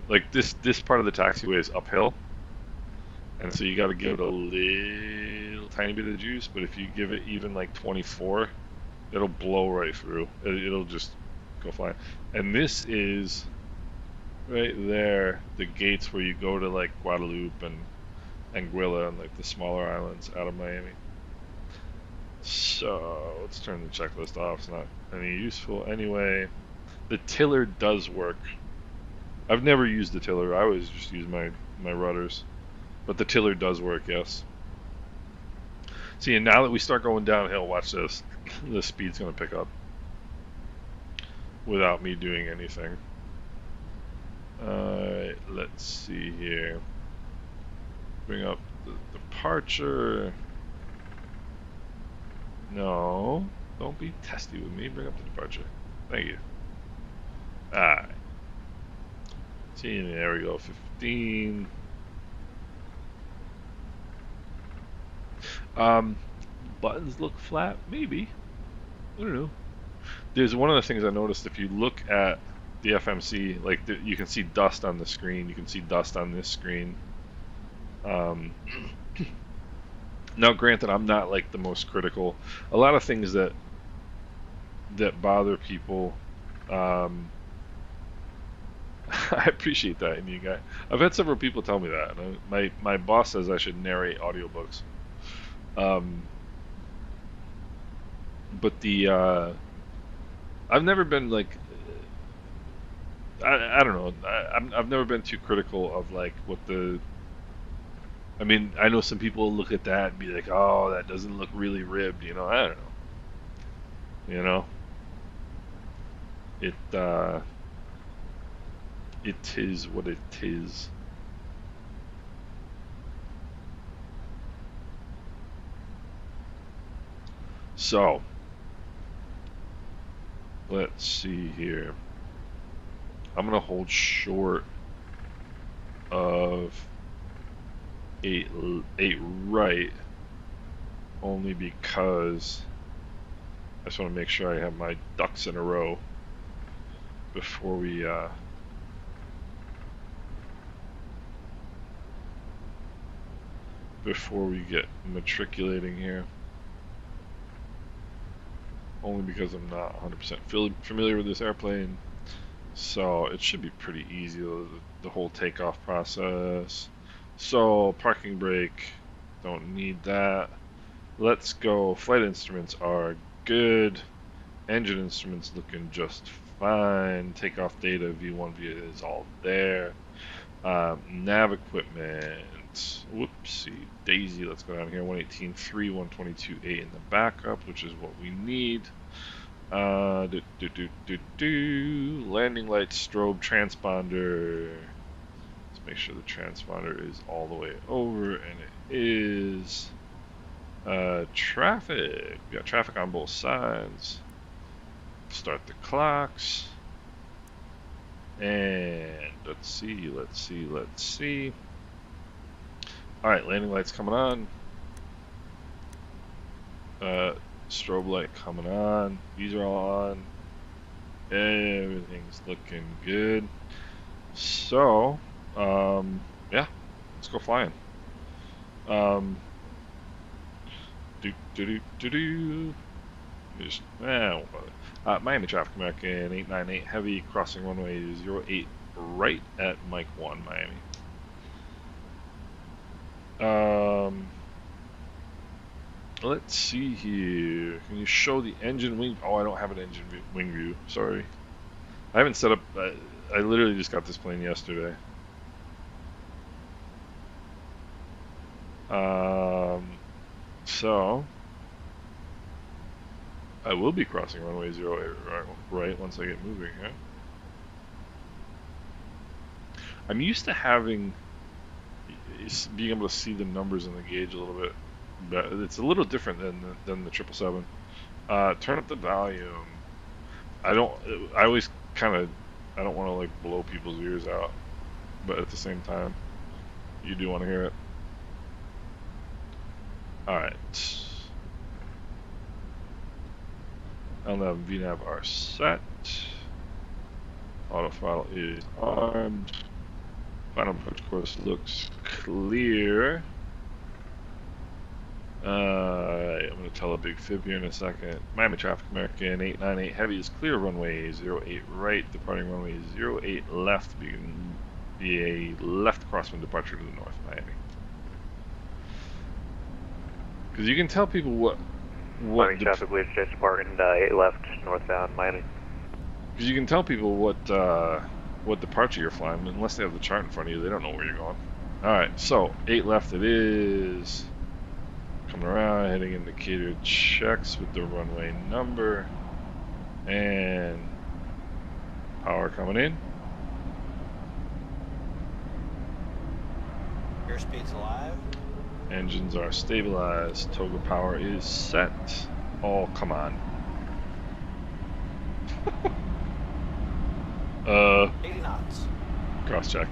Like this part of the taxiway is uphill, and so you got to give it a little tiny bit of juice, but if you give it even like 24, it'll blow right through. It'll just go flying. And this is right there, the gates where you go to like Guadalupe and Anguilla and like the smaller islands out of Miami. So let's turn the checklist off. It's not any useful anyway. The tiller does work. I've never used the tiller. I always just use my rudders. But the tiller does work, yes. See, and now that we start going downhill, watch this. The speed's going to pick up without me doing anything. Alright, let's see here. Bring up the departure. No, don't be testy with me. Bring up the departure. Thank you. Alright. See, there we go. 15. Buttons look flat? Maybe. I don't know. There's one of the things I noticed. If you look at the FMC, like you can see dust on the screen. You can see dust on this screen. Now, granted, I'm not like the most critical. A lot of things that bother people. I appreciate that in you guys. I've had several people tell me that. And my boss says I should narrate audiobooks. But I've never been like, I don't know. I've never been too critical of like what the. I mean, I know some people look at that and be like, "Oh, that doesn't look really ribbed," you know. I don't know. You know, it is what it is. So, let's see here. I'm gonna hold short of 8 right, only because I just want to make sure I have my ducks in a row before we get matriculating here. Only because I'm not 100% familiar with this airplane, so it should be pretty easy, the whole takeoff process. So parking brake, don't need that. Let's go. Flight instruments are good. Engine instruments looking just fine. Takeoff data, V1 is all there. Nav equipment. Whoopsie daisy. Let's go down here. 118.3, 122.8 in the backup, which is what we need. Landing light, strobe, transponder. Let's make sure the transponder is all the way over, and it is. Traffic. We got traffic on both sides. Start the clocks. And let's see. Alright, landing lights coming on. Strobe light coming on. These are all on. Everything's looking good. So, yeah, let's go flying. Miami traffic, American 898 heavy, crossing runway 08 right at Mike 1, Miami. Let's see here. Can you show the engine wing? Oh, I don't have an engine wing view. Sorry. I haven't set up. I literally just got this plane yesterday. So I will be crossing runway 08 right once I get moving here. I'm used to being able to see the numbers in the gauge a little bit, but it's a little different than the 777. Turn up the volume. I don't want to like blow people's ears out, but at the same time, you do want to hear it. Alright. LNAV and VNAV are set. Auto throttle is armed. Final approach course looks clear. I'm going to tell a big fib here in a second. Miami traffic, American 898 heavy is clear, runway 08 right, departing runway 08 left, be a left crosswind departure to the north, Miami. Because you can tell people what Miami traffic, we just departing 8 left, northbound, Miami. Because you can tell people what departure you're flying, unless they have the chart in front of you, they don't know where you're going. Alright, so 8 left it is. Coming around, heading indicator checks with the runway number. And power coming in. Airspeed's alive. Engines are stabilized. Toga power is set. Oh, come on. 80 knots. Cross-checked.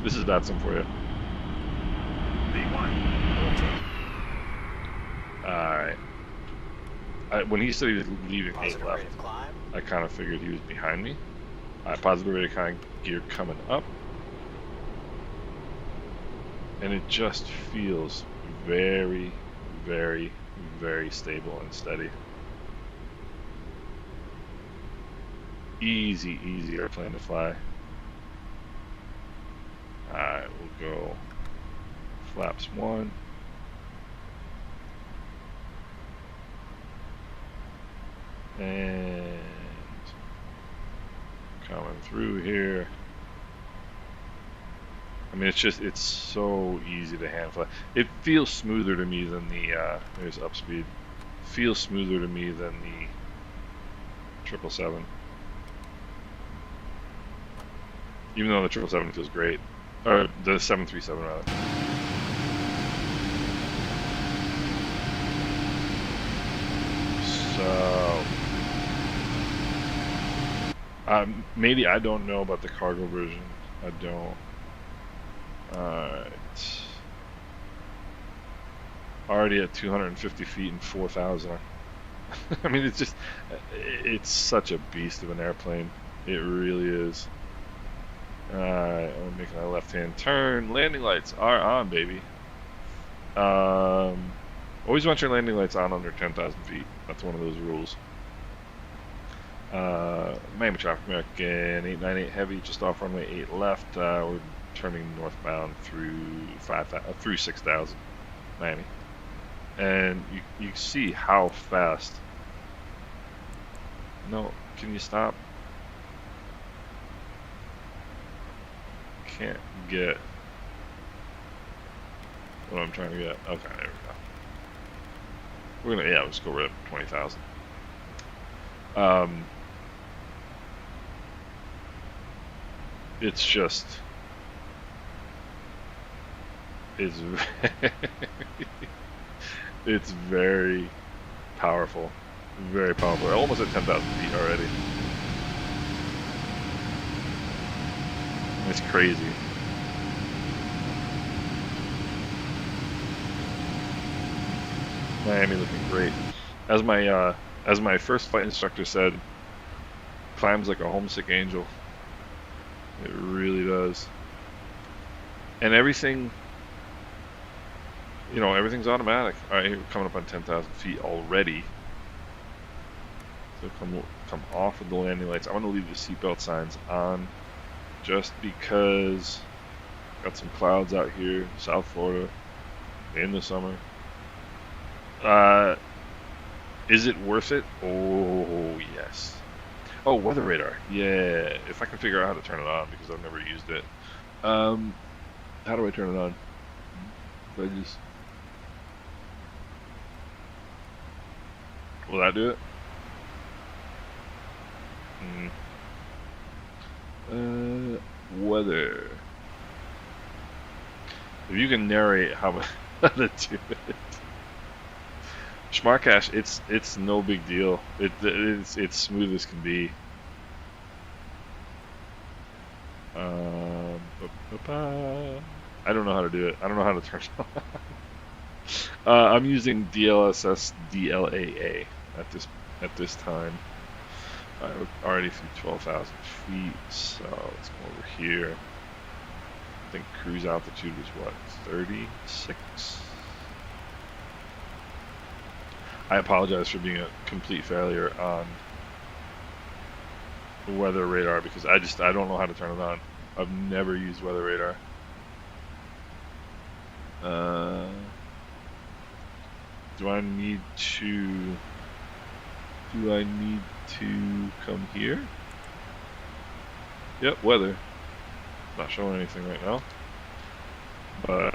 This is Datsun for you. B1. Alright. When he said he was leaving 8 left, I kind of figured he was behind me. Positive rate of climb gear coming up. And it just feels very, very, very stable and steady. Easy airplane to fly. Alright, we'll go flaps 1. And coming through here. I mean, it's so easy to hand fly. It feels smoother to me than the, there's upspeed. Feels smoother to me than the 777. Even though the 777 feels great. Or the 737 rather. So maybe I don't know about the cargo version. I don't. Alright. Already at 250 feet and 4,000. I mean, it's just, it's such a beast of an airplane. It really is. Alright, I'm making a left-hand turn. Landing lights are on, baby. Always want your landing lights on under 10,000 feet. That's one of those rules. Miami traffic, American 898 heavy, just off runway 8 left. We're turning northbound through 6,000, Miami. And you see how fast. No, can you stop? Can't get what I'm trying to get. Okay, there we go. We're gonna, yeah, let's go right up to 20,000. It's just, it's it's very powerful, very powerful. We're almost at 10,000 feet already. It's crazy. Miami looking great. As my first flight instructor said, climbs like a homesick angel. It really does. And everything, you know, everything's automatic. Alright, we're coming up on 10,000 feet already. So come off with the landing lights. I'm going to leave the seatbelt signs on just because got some clouds out here, South Florida, in the summer. Is it worth it? Oh, yes. Oh, weather radar. Yeah, if I can figure out how to turn it on, because I've never used it. How do I turn it on? If I just... Will that do it? Weather. If you can narrate how to do it. Schmarkash, it's no big deal. It's smooth as can be. I don't know how to do it. I don't know how to turn it on. I'm using DLSS DLAA at this time. We're already through 12,000 feet, so let's go over here. I think cruise altitude was what, 36? I apologize for being a complete failure on weather radar because I don't know how to turn it on. I've never used weather radar. Do I need to come here? Yep, weather. Not showing anything right now. But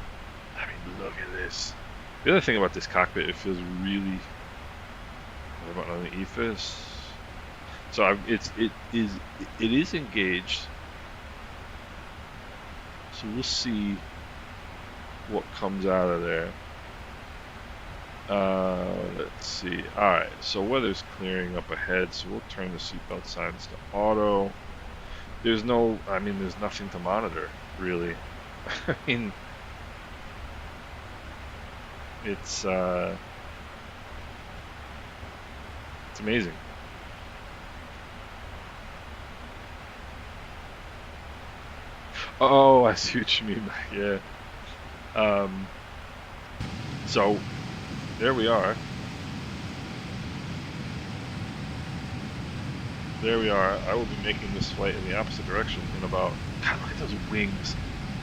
I mean, look at this. The other thing about this cockpit, it feels really. What about underneath this? So it is engaged. So we'll see what comes out of there. Let's see. Alright, so weather's clearing up ahead, so we'll turn the seatbelt signs to auto. There's nothing to monitor, really. I mean, it's amazing. Oh, I see what you mean. Yeah. So there we are. There we are. I will be making this flight in the opposite direction in about. God, look at those wings.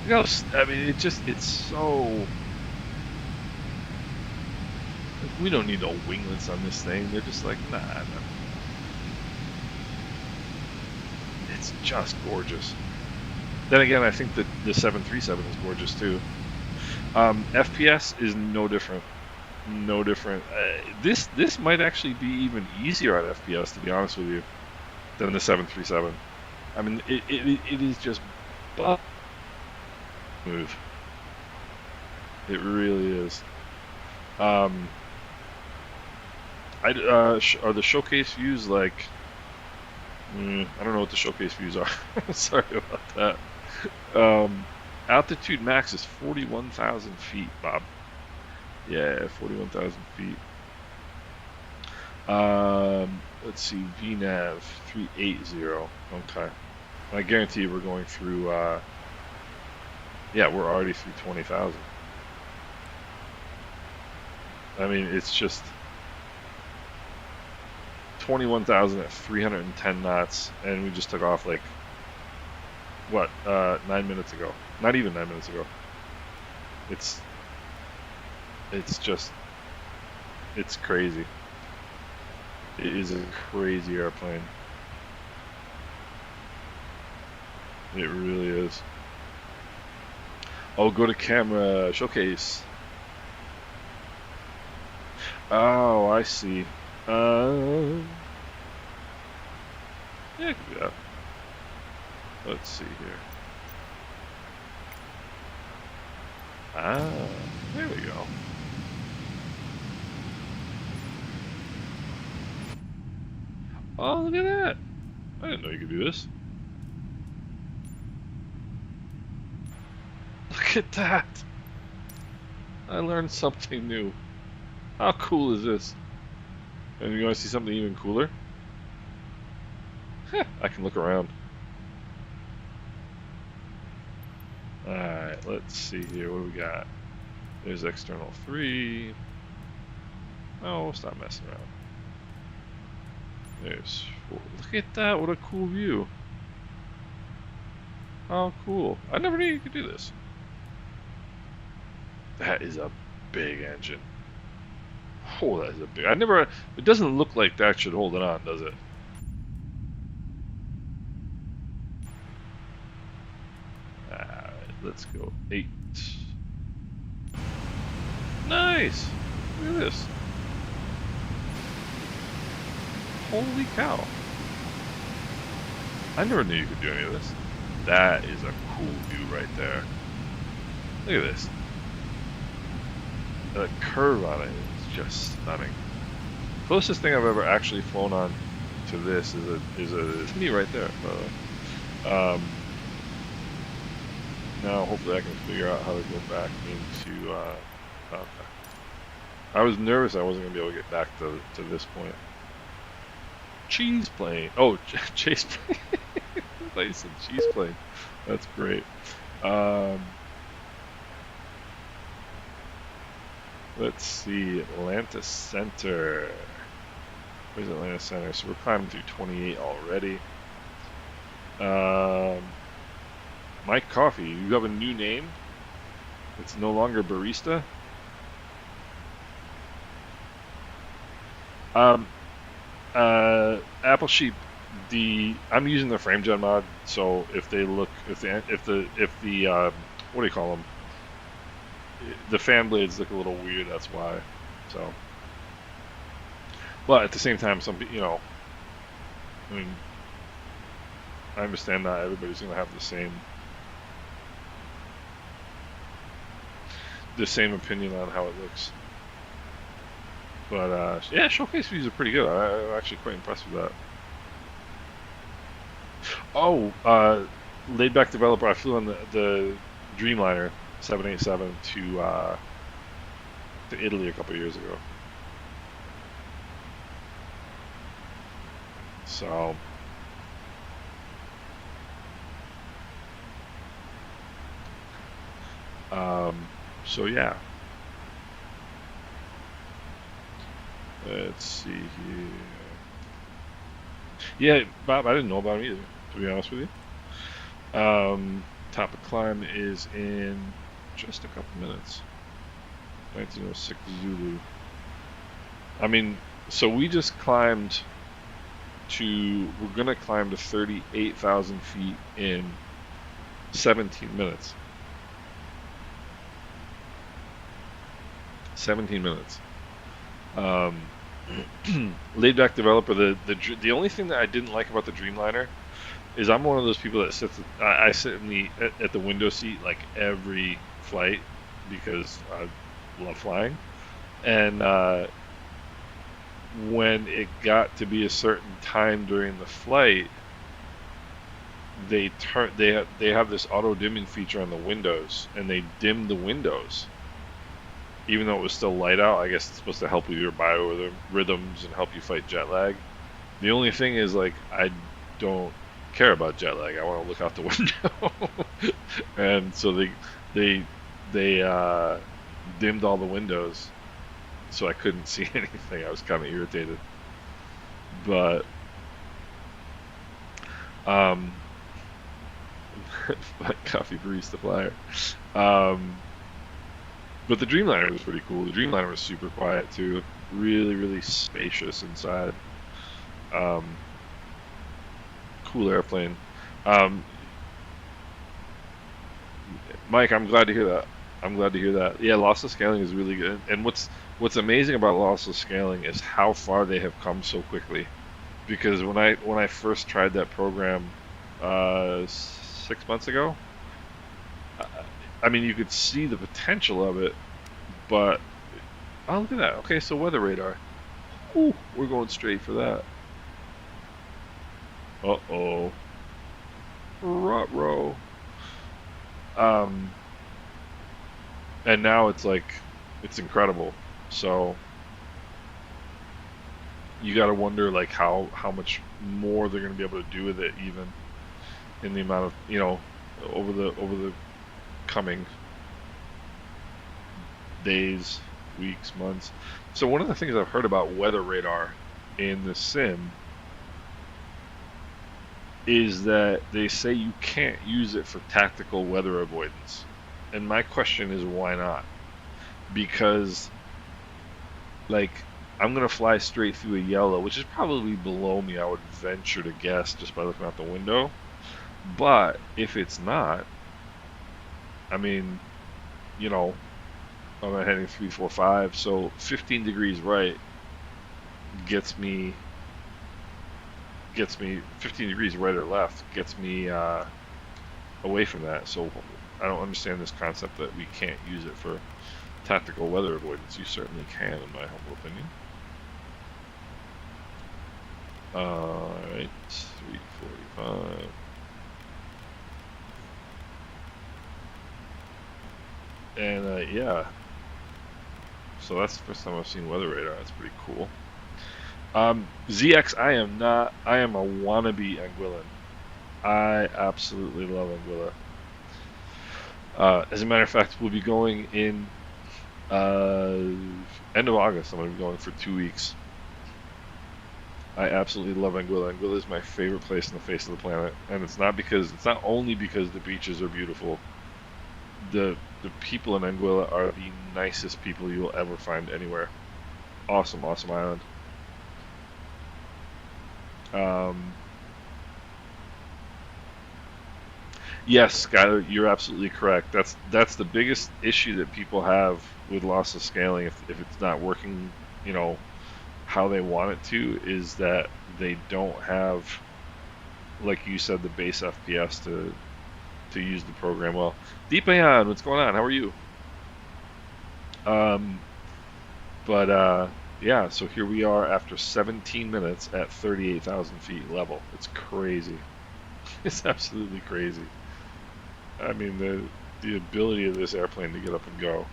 Look how, I mean, it's so. We don't need no winglets on this thing. They're just like, nah. It's just gorgeous. Then again, I think that the 737 is gorgeous too. FPS is no different. No different. This might actually be even easier at FPS, to be honest with you, than the 737. I mean, it is just smooth. It really is. Are the showcase views like? I don't know what the showcase views are. Sorry about that. Altitude max is 41,000 feet, Bob. Yeah, 41,000 feet. Let's see, VNAV 380. Okay. I guarantee we're going through. Yeah, we're already through 20,000. I mean, it's just 21,000 at 310 knots, and we just took off like what 9 minutes ago. Not even 9 minutes ago. It's crazy. It is a crazy airplane. It really is. Oh, go to camera showcase. Oh, I see. Yeah, I can do that. Let's see here. Ah, there we go. Oh, look at that. I didn't know you could do this. Look at that. I learned something new. How cool is this? And you want to see something even cooler? I can look around. Alright, let's see here. What do we got? There's external 3. Oh, stop messing around. There's 4. Look at that. What a cool view. How cool. I never knew you could do this. That is a big engine. Oh, that is a big. It doesn't look like that should hold it on, does it? Alright, let's go. 8. Nice! Look at this. Holy cow. I never knew you could do any of this. That is a cool view right there. Look at this. The curve on it is just stunning. Closest thing I've ever actually flown on to this is me right there, by the way. Now hopefully I can figure out how to go back into okay. I was nervous I wasn't gonna be able to get back to this point. Cheese plane. Oh, chase plane. I thought you said cheese plane. That's great. Let's see, Atlanta Center. Where's Atlanta Center? So we're climbing through 28 already. Mike Coffee, you have a new name? It's no longer barista? Apple Sheep, I'm using the FrameGen mod, so if the what do you call them? The fan blades look a little weird, that's why. So, but at the same time, I mean, I understand not everybody's gonna have the same opinion on how it looks. But yeah, showcase views are pretty good. I'm actually quite impressed with that. Oh, laid back developer. I flew on the Dreamliner 787 to Italy a couple years ago. So so yeah. Let's see here. Yeah, Bob, I didn't know about him either, to be honest with you. Top of climb is in just a couple minutes. 1906 Zulu. I mean, so we just climbed we're gonna climb to 38,000 feet in 17 minutes. 17 minutes. Laid back developer. The only thing that I didn't like about the Dreamliner is I'm one of those people that sits. I sit at the window seat like every flight because I love flying, and when it got to be a certain time during the flight, they have this auto dimming feature on the windows, and they dimmed the windows. Even though it was still light out, I guess it's supposed to help with your biorhythms and help you fight jet lag. The only thing is, like, I don't care about jet lag. I want to look out the window, and so they dimmed all the windows, so I couldn't see anything. I was kind of irritated, but coffee barista flyer. But the Dreamliner was pretty cool. The Dreamliner was super quiet too. Really, really spacious inside. Cool airplane. Mike, I'm glad to hear that. I'm glad to hear that. Yeah, lossless scaling is really good. And what's amazing about lossless scaling is how far they have come so quickly. Because when I first tried that program 6 months ago, I mean, you could see the potential of it, but oh, look at that. Okay, so weather radar. Ooh, we're going straight for that. Uh-oh. Ruh-roh. And now it's like, it's incredible. So you got to wonder like how much more they're going to be able to do with it, even in the amount of, over the coming days, weeks, months. So one of the things I've heard about weather radar in the sim is that they say you can't use it for tactical weather avoidance. And my question is, why not? Because, like, I'm going to fly straight through a yellow, which is probably below me, I would venture to guess, just by looking out the window. But if it's not, I mean, I'm heading 345, so 15 degrees right gets me 15 degrees right or left gets me away from that. So I don't understand this concept that we can't use it for tactical weather avoidance. You certainly can, in my humble opinion. Alright, 345. And yeah, so that's the first time I've seen weather radar. That's pretty cool. ZX, I am a wannabe Anguillan. I absolutely love Anguilla. As a matter of fact, we'll be going in end of August. I'm going to be going for 2 weeks. I absolutely love Anguilla. Anguilla is my favorite place on the face of the planet, and it's not only because the beaches are beautiful. The people in Anguilla are the nicest people you will ever find anywhere. Awesome, awesome island. Um, yes, Skylar, you're absolutely correct. That's the biggest issue that people have with lossless scaling if it's not working, you know, how they want it to, is that they don't have, like you said, the base FPS to use the program well. Deepayan, what's going on? How are you? Um, but yeah, so here we are after 17 minutes at 38,000 feet level. It's crazy. It's absolutely crazy. I mean, the ability of this airplane to get up and go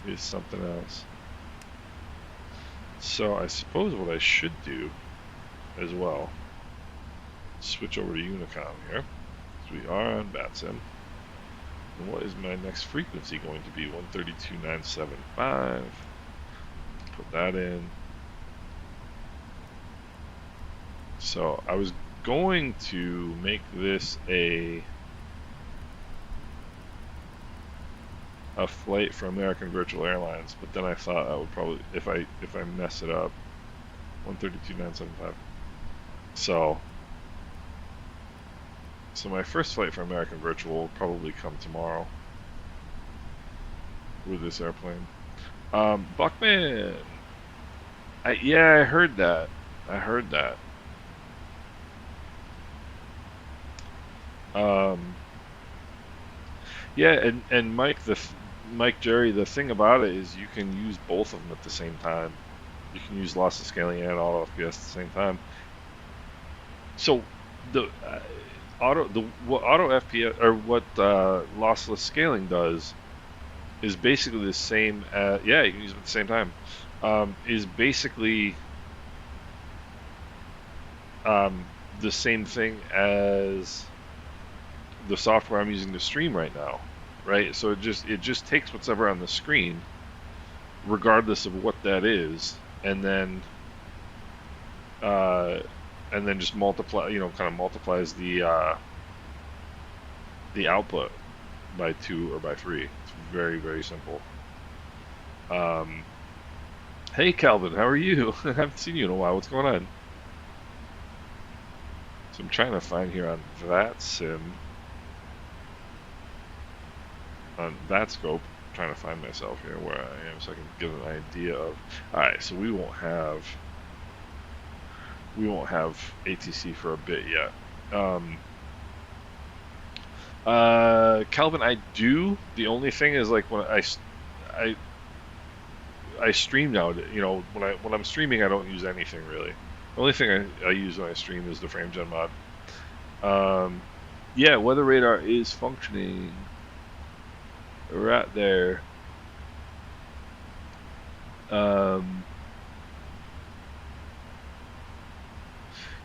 is something else. So I suppose what I should do as well, switch over to Unicom here. So we are on BATSIM. And what is my next frequency going to be? 132.975. Put that in. So I was going to make this a flight for American Virtual Airlines, but then I thought I would probably, if I mess it up, 132.975. So my first flight for American Virtual will probably come tomorrow with this airplane. Buckman, yeah, I heard that. I heard that. Yeah, and Mike Jerry, the thing about it is you can use both of them at the same time. You can use lossless scaling and auto FPS at the same time. So the what auto FPS or what lossless scaling does is basically the same as, yeah, you can use them at the same time. Is basically the same thing as the software I'm using to stream right now, right? So it just takes whatever on the screen, regardless of what that is, and then just multiply, kind of multiplies the output by 2 or by 3. It's very, very simple. Hey Calvin, how are you? I haven't seen you in a while. What's going on? So I'm trying to find here on that sim, on that scope, I'm trying to find myself here where I am so I can get an idea of. All right, so we won't have ATC for a bit yet. Calvin, I do. The only thing is, like, when I stream now. When I'm streaming, I don't use anything really. The only thing I use when I stream is the FrameGen mod. Yeah, weather radar is functioning right there.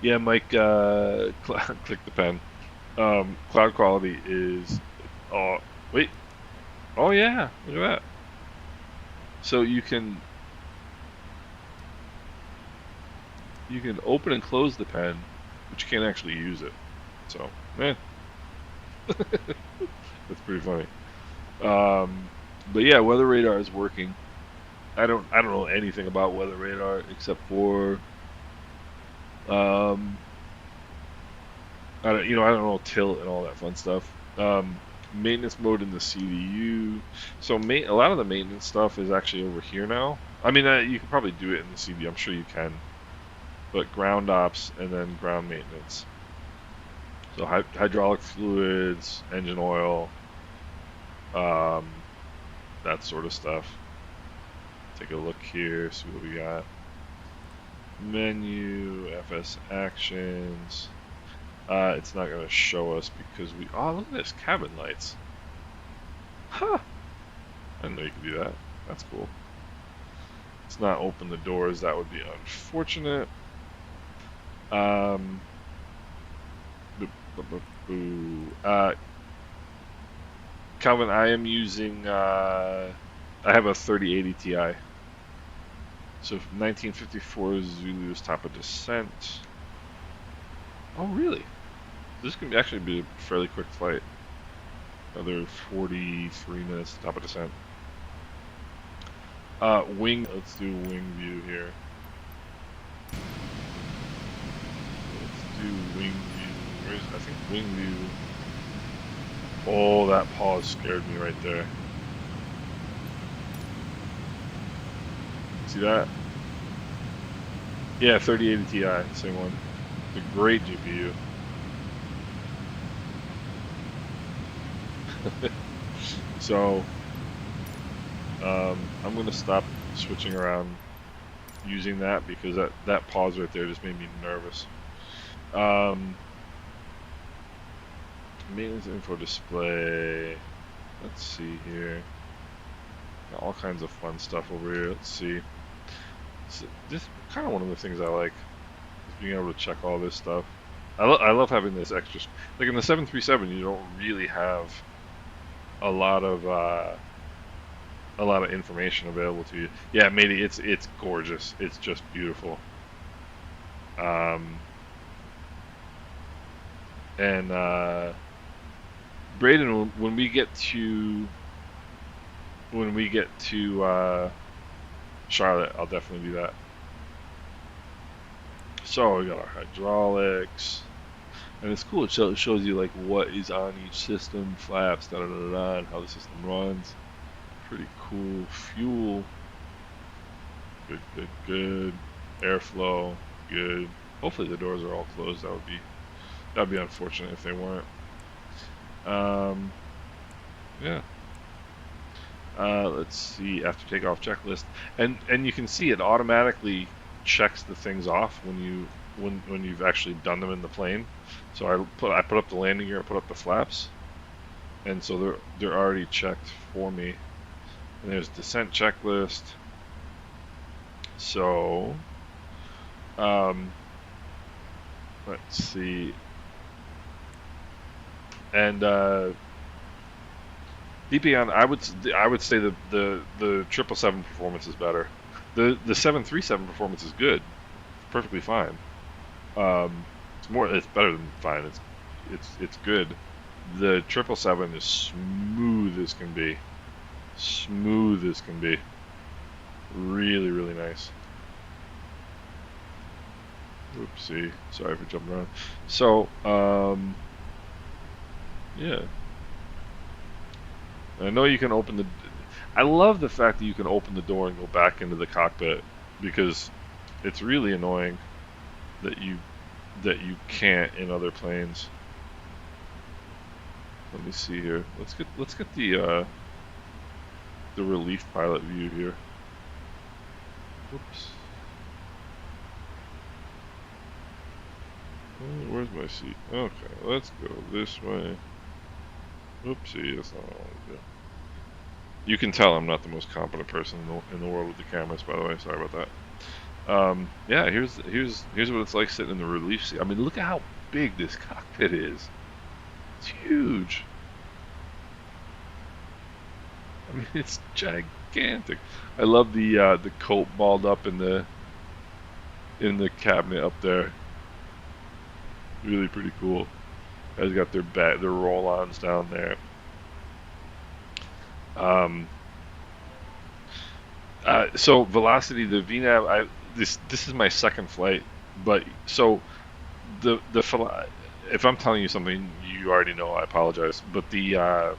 Yeah, Mike, click the pen. Cloud quality is. Oh, wait. Oh yeah, look at that. So you can open and close the pen, but you can't actually use it. So, that's pretty funny. But yeah, weather radar is working. I don't know anything about weather radar except for I don't know tilt and all that fun stuff. Maintenance mode in the CDU. So a lot of the maintenance stuff is actually over here now. I mean, you can probably do it in the CDU. I'm sure you can. But ground ops and then ground maintenance. So hydraulic fluids, engine oil, that sort of stuff. Take a look here, see what we got. Menu, FS actions. It's not going to show us because oh, look at this, cabin lights. Huh. I didn't know you could do that. That's cool. It's not open the doors. That would be unfortunate. Calvin, I am using. I have a 3080 Ti. So 1954 Zulu's top of descent. Oh, really? This can actually be a fairly quick flight. Another 43 minutes top of descent. Wing. Let's do wing view here. Let's do wing view. I think wing view. Oh, that pause scared me right there. See that? Yeah, 3080 Ti, same one. It's a great GPU. So, I'm gonna stop switching around using that because that pause right there just made me nervous. Maintenance info display. Let's see here. Got all kinds of fun stuff over here. Let's see. So this is kind of one of the things I like, is being able to check all this stuff. I love having this extra. Like in the 737, you don't really have a lot of information available to you. Yeah, matey, it's gorgeous. It's just beautiful. And Braden, when we get to Charlotte, I'll definitely do that. So we got our hydraulics, and it's cool. It shows you like what is on each system, flaps, da da da da, and how the system runs. Pretty cool. Fuel, good, good, good. Airflow, good. Hopefully the doors are all closed. That'd be unfortunate if they weren't. Yeah. Let's see, after takeoff checklist, and you can see it automatically checks the things off when you've actually done them in the plane. So I put up the landing gear, I put up the flaps, and so they're already checked for me. And there's descent checklist. So let's see, and DPN, I would say the 777 performance is better. The 737 performance is good, perfectly fine. It's better than fine. It's good. The 777 is smooth as can be. Smooth as can be. Really, really nice. Oopsie. Sorry for jumping around. So, yeah. I know you can open the. I love the fact that you can open the door and go back into the cockpit, because it's really annoying that you can't in other planes. Let me see here. Let's get the relief pilot view here. Oops. Oh, where's my seat? Okay, let's go this way. Oopsie, that's not what I want to do. You can tell I'm not the most competent person in the world with the cameras, by the way. Sorry about that. Yeah, here's what it's like sitting in the relief seat. I mean, look at how big this cockpit is. It's huge. I mean, it's gigantic. I love the coat balled up in the cabinet up there. Really pretty cool. Guys got their roll-ons down there. So velocity, the VNAV. This is my second flight, but so if I'm telling you something you already know, I apologize. But the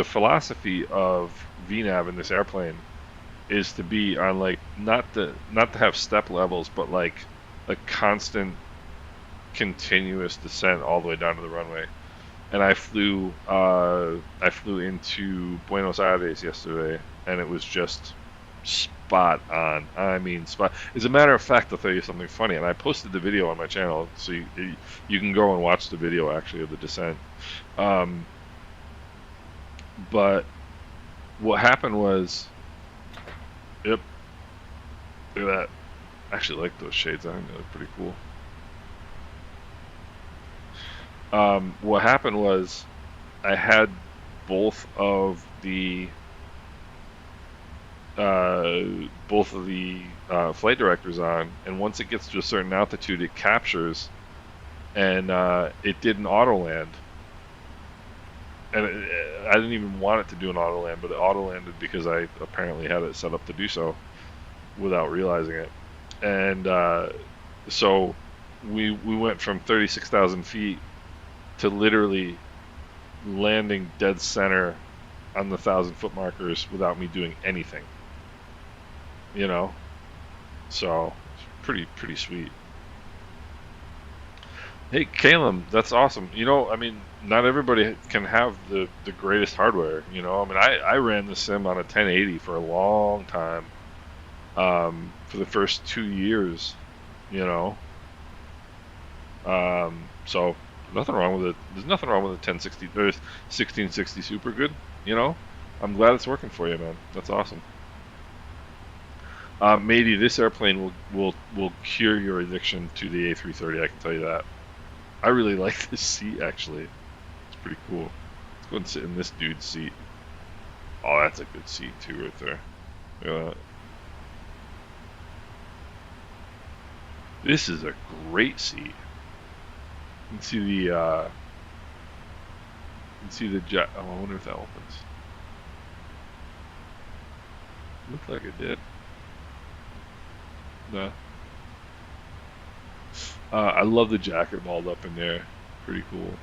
philosophy of VNAV in this airplane is to be on like not to have step levels, but like a constant, continuous descent all the way down to the runway. And I flew into Buenos Aires yesterday, and it was just spot on. I mean, spot. As a matter of fact, I'll tell you something funny, and I posted the video on my channel, so you can go and watch the video actually of the descent. But what happened was, yep, look at that. I actually like those shades on. They look pretty cool. What happened was, I had both of the flight directors on, and once it gets to a certain altitude, it captures, and it did an auto land. And I didn't even want it to do an auto land, but it auto landed because I apparently had it set up to do so without realizing it. And so we went from 36,000 feet to literally landing dead center on the 1,000-foot markers without me doing anything. You know, so it's pretty sweet. Hey, Caleb, that's awesome. You know, I mean, not everybody can have the greatest hardware. You know, I mean, I ran the sim on a 1080 for a long time, for the first 2 years. You know, so nothing wrong with it. There's nothing wrong with a 1060 or 1660 Super good. You know, I'm glad it's working for you, man. That's awesome. Matey, this airplane will cure your addiction to the A330. I can tell you that. I really like this seat, actually. It's pretty cool. Let's go and sit in this dude's seat. Oh, that's a good seat, too, right there. Look at that. This is a great seat. You can see the jet. Oh, I wonder if that opens. Looked like it did. No. I love the jacket balled up in there. Pretty cool.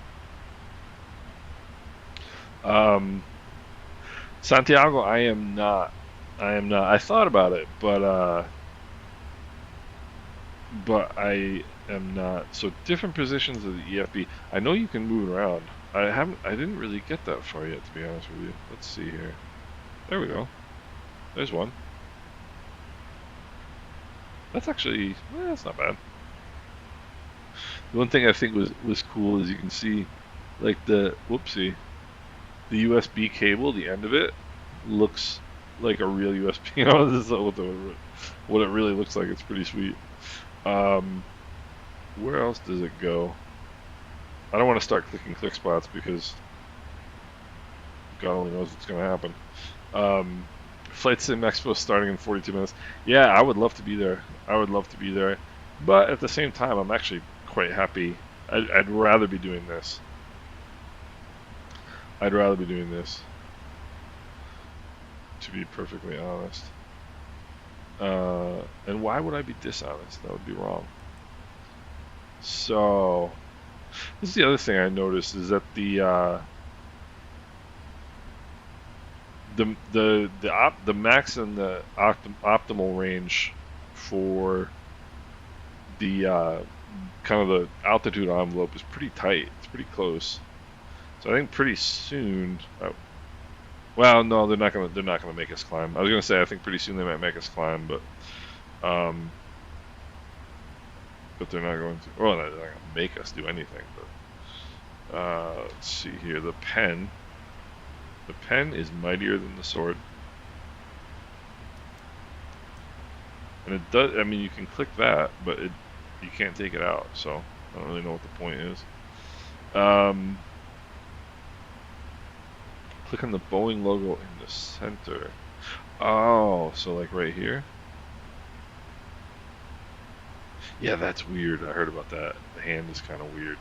Santiago, I am not. I thought about it, but I am not. So different positions of the EFB. I know you can move it around. I didn't really get that far yet, to be honest with you. Let's see here. There we go. There's one. That's actually, that's not bad. The one thing I think was cool is you can see, like the the USB cable, the end of it looks like a real USB. You know, this is what it really looks like. It's pretty sweet. Where else does it go? I don't want to start clicking click spots because God only knows what's going to happen. Flight Sim Expo starting in 42 minutes. Yeah, I would love to be there. I would love to be there. But at the same time, I'm actually quite happy. I'd rather be doing this. I'd rather be doing this, to be perfectly honest. And why would I be dishonest? That would be wrong. So, this is the other thing I noticed is that the max and the optimal range for the kind of the altitude envelope is pretty tight. It's pretty close. So I think pretty soon. Well, no, they're not gonna make us climb. I was gonna say I think pretty soon they might make us climb, but they're not going to. Well, they're not gonna make us do anything. But let's see here. The pen is mightier than the sword, and it does. I mean, you can click that, but you can't take it out. So I don't really know what the point is. Click on the Boeing logo in the center. Oh, so like right here? Yeah, that's weird. I heard about that. The hand is kind of weird.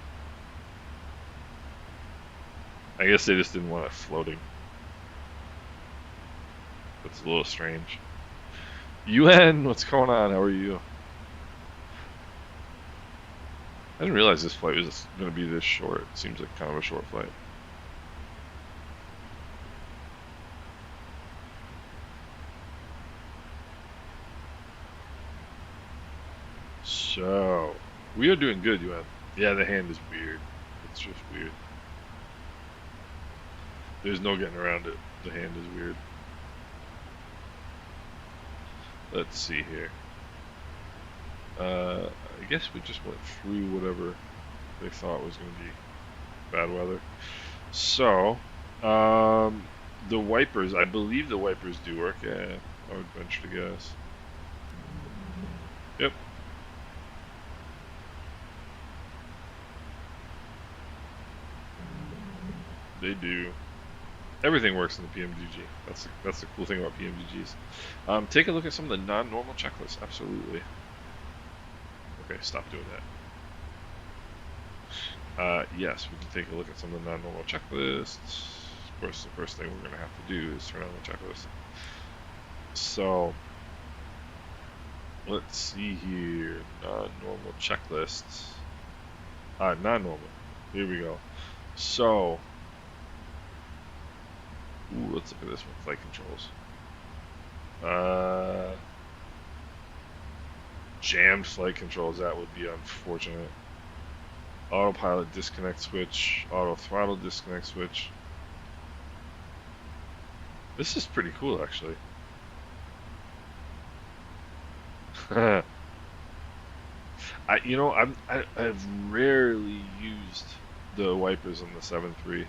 I guess they just didn't want it floating. That's a little strange. UN, what's going on? How are you? I didn't realize this flight was going to be this short. It seems like kind of a short flight. So, we are doing good, UN. Yeah, the hand is weird. It's just weird. There's no getting around it. The hand is weird. Let's see here. I guess we just went through whatever they thought was going to be bad weather. So, the wipers, I believe the wipers do work. Yeah, I would venture to guess. Yep. They do. Everything works in the PMDG. That's the cool thing about PMDGs. Take a look at some of the non-normal checklists. Absolutely. Okay, stop doing that. Yes, we can take a look at some of the non-normal checklists. Of course, the first thing we're going to have to do is turn on the checklist. So, let's see here. Non-normal checklists. Non-normal. Here we go. So, ooh, let's look at this one. Flight controls. Jammed flight controls. That would be unfortunate. Autopilot disconnect switch. Auto throttle disconnect switch. This is pretty cool, actually. I've rarely used the wipers on the 7.3.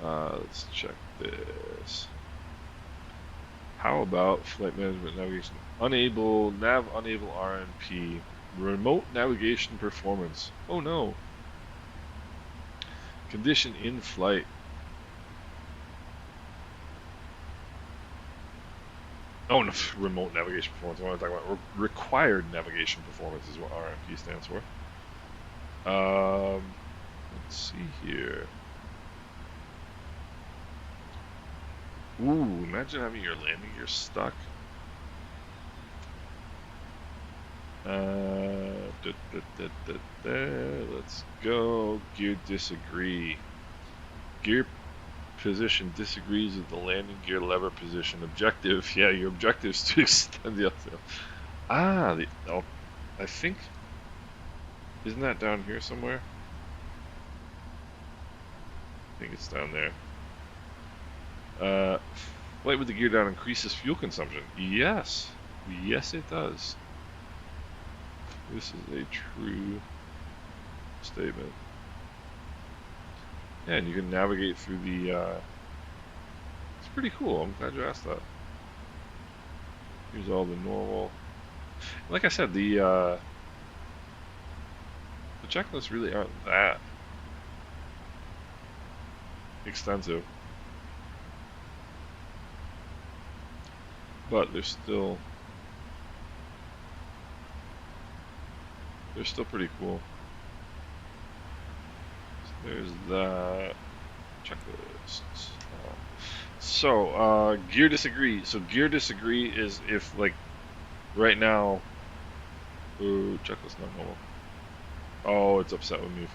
Let's check this. How about flight management navigation? Unable RNP. Remote navigation performance. Oh no. Condition in flight. Oh no, remote navigation performance. What am I talking about? Required navigation performance is what RNP stands for. Let's see here. Ooh, imagine having your landing gear stuck. Let's go. Gear disagree. Gear position disagrees with the landing gear lever position. Objective, yeah, your objective is to extend the uphill. I think, isn't that down here somewhere? I think it's down there. Flight with the gear down increases fuel consumption. Yes, yes it does. This is a true statement. Yeah, and you can navigate through the, it's pretty cool. I'm glad you asked that. Here's all the normal. Like I said, the checklists really aren't that extensive. But they're still pretty cool. So there's that checklist. Gear disagree. So gear disagree is if, like, right now, checklist not normal. Oh, it's upset with me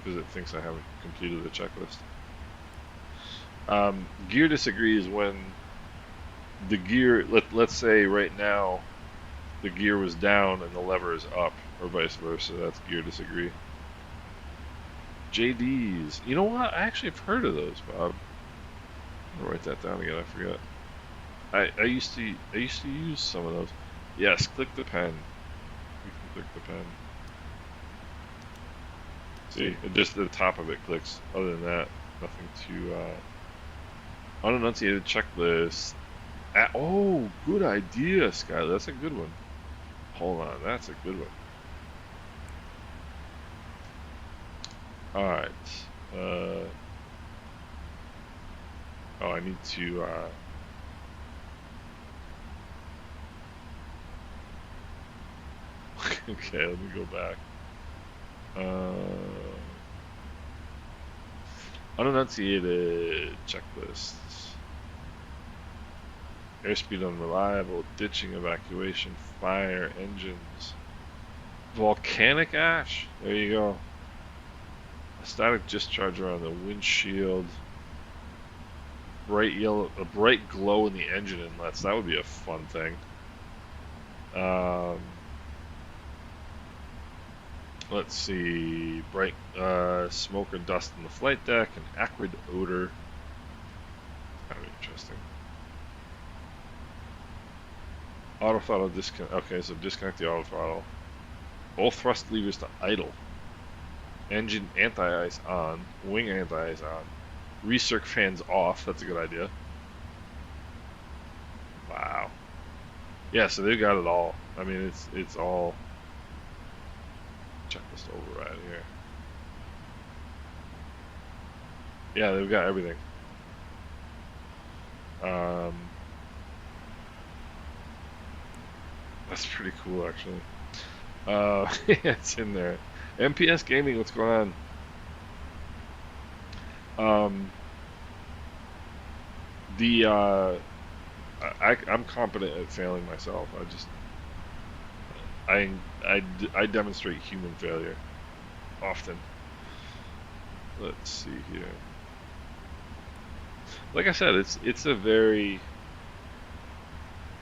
because it thinks I haven't completed the checklist. Gear disagree is when the gear, let's say right now, the gear was down and the lever is up, or vice versa. That's gear disagree. JDs. You know what? I actually have heard of those, Bob. I'm gonna write that down again. I forgot. I used to use some of those. Yes, click the pen. You can click the pen. See, just the top of it clicks. Other than that, nothing too. Unenunciated checklist. Oh, good idea, Skyler. That's a good one. Hold on, that's a good one. Alright. I need to, okay, let me go back. Unenunciated checklists. Airspeed unreliable, ditching, evacuation, fire, engines. Volcanic ash. There you go. A static discharge around the windshield. Bright yellow, a bright glow in the engine inlets. That would be a fun thing. Let's see. Bright smoke or dust in the flight deck. An acrid odor. Kind of interesting. Auto throttle disconnect. Okay, so disconnect the auto throttle. Both thrust levers to idle. Engine anti-ice on. Wing anti-ice on. Recirc fans off. That's a good idea. Wow. Yeah, so they've got it all. I mean, it's all. Checklist override here. Yeah, they've got everything. Um, that's pretty cool, actually. Yeah, it's in there. MPS Gaming, what's going on? The I'm competent at failing myself. I I demonstrate human failure often. Let's see here. Like I said, it's a very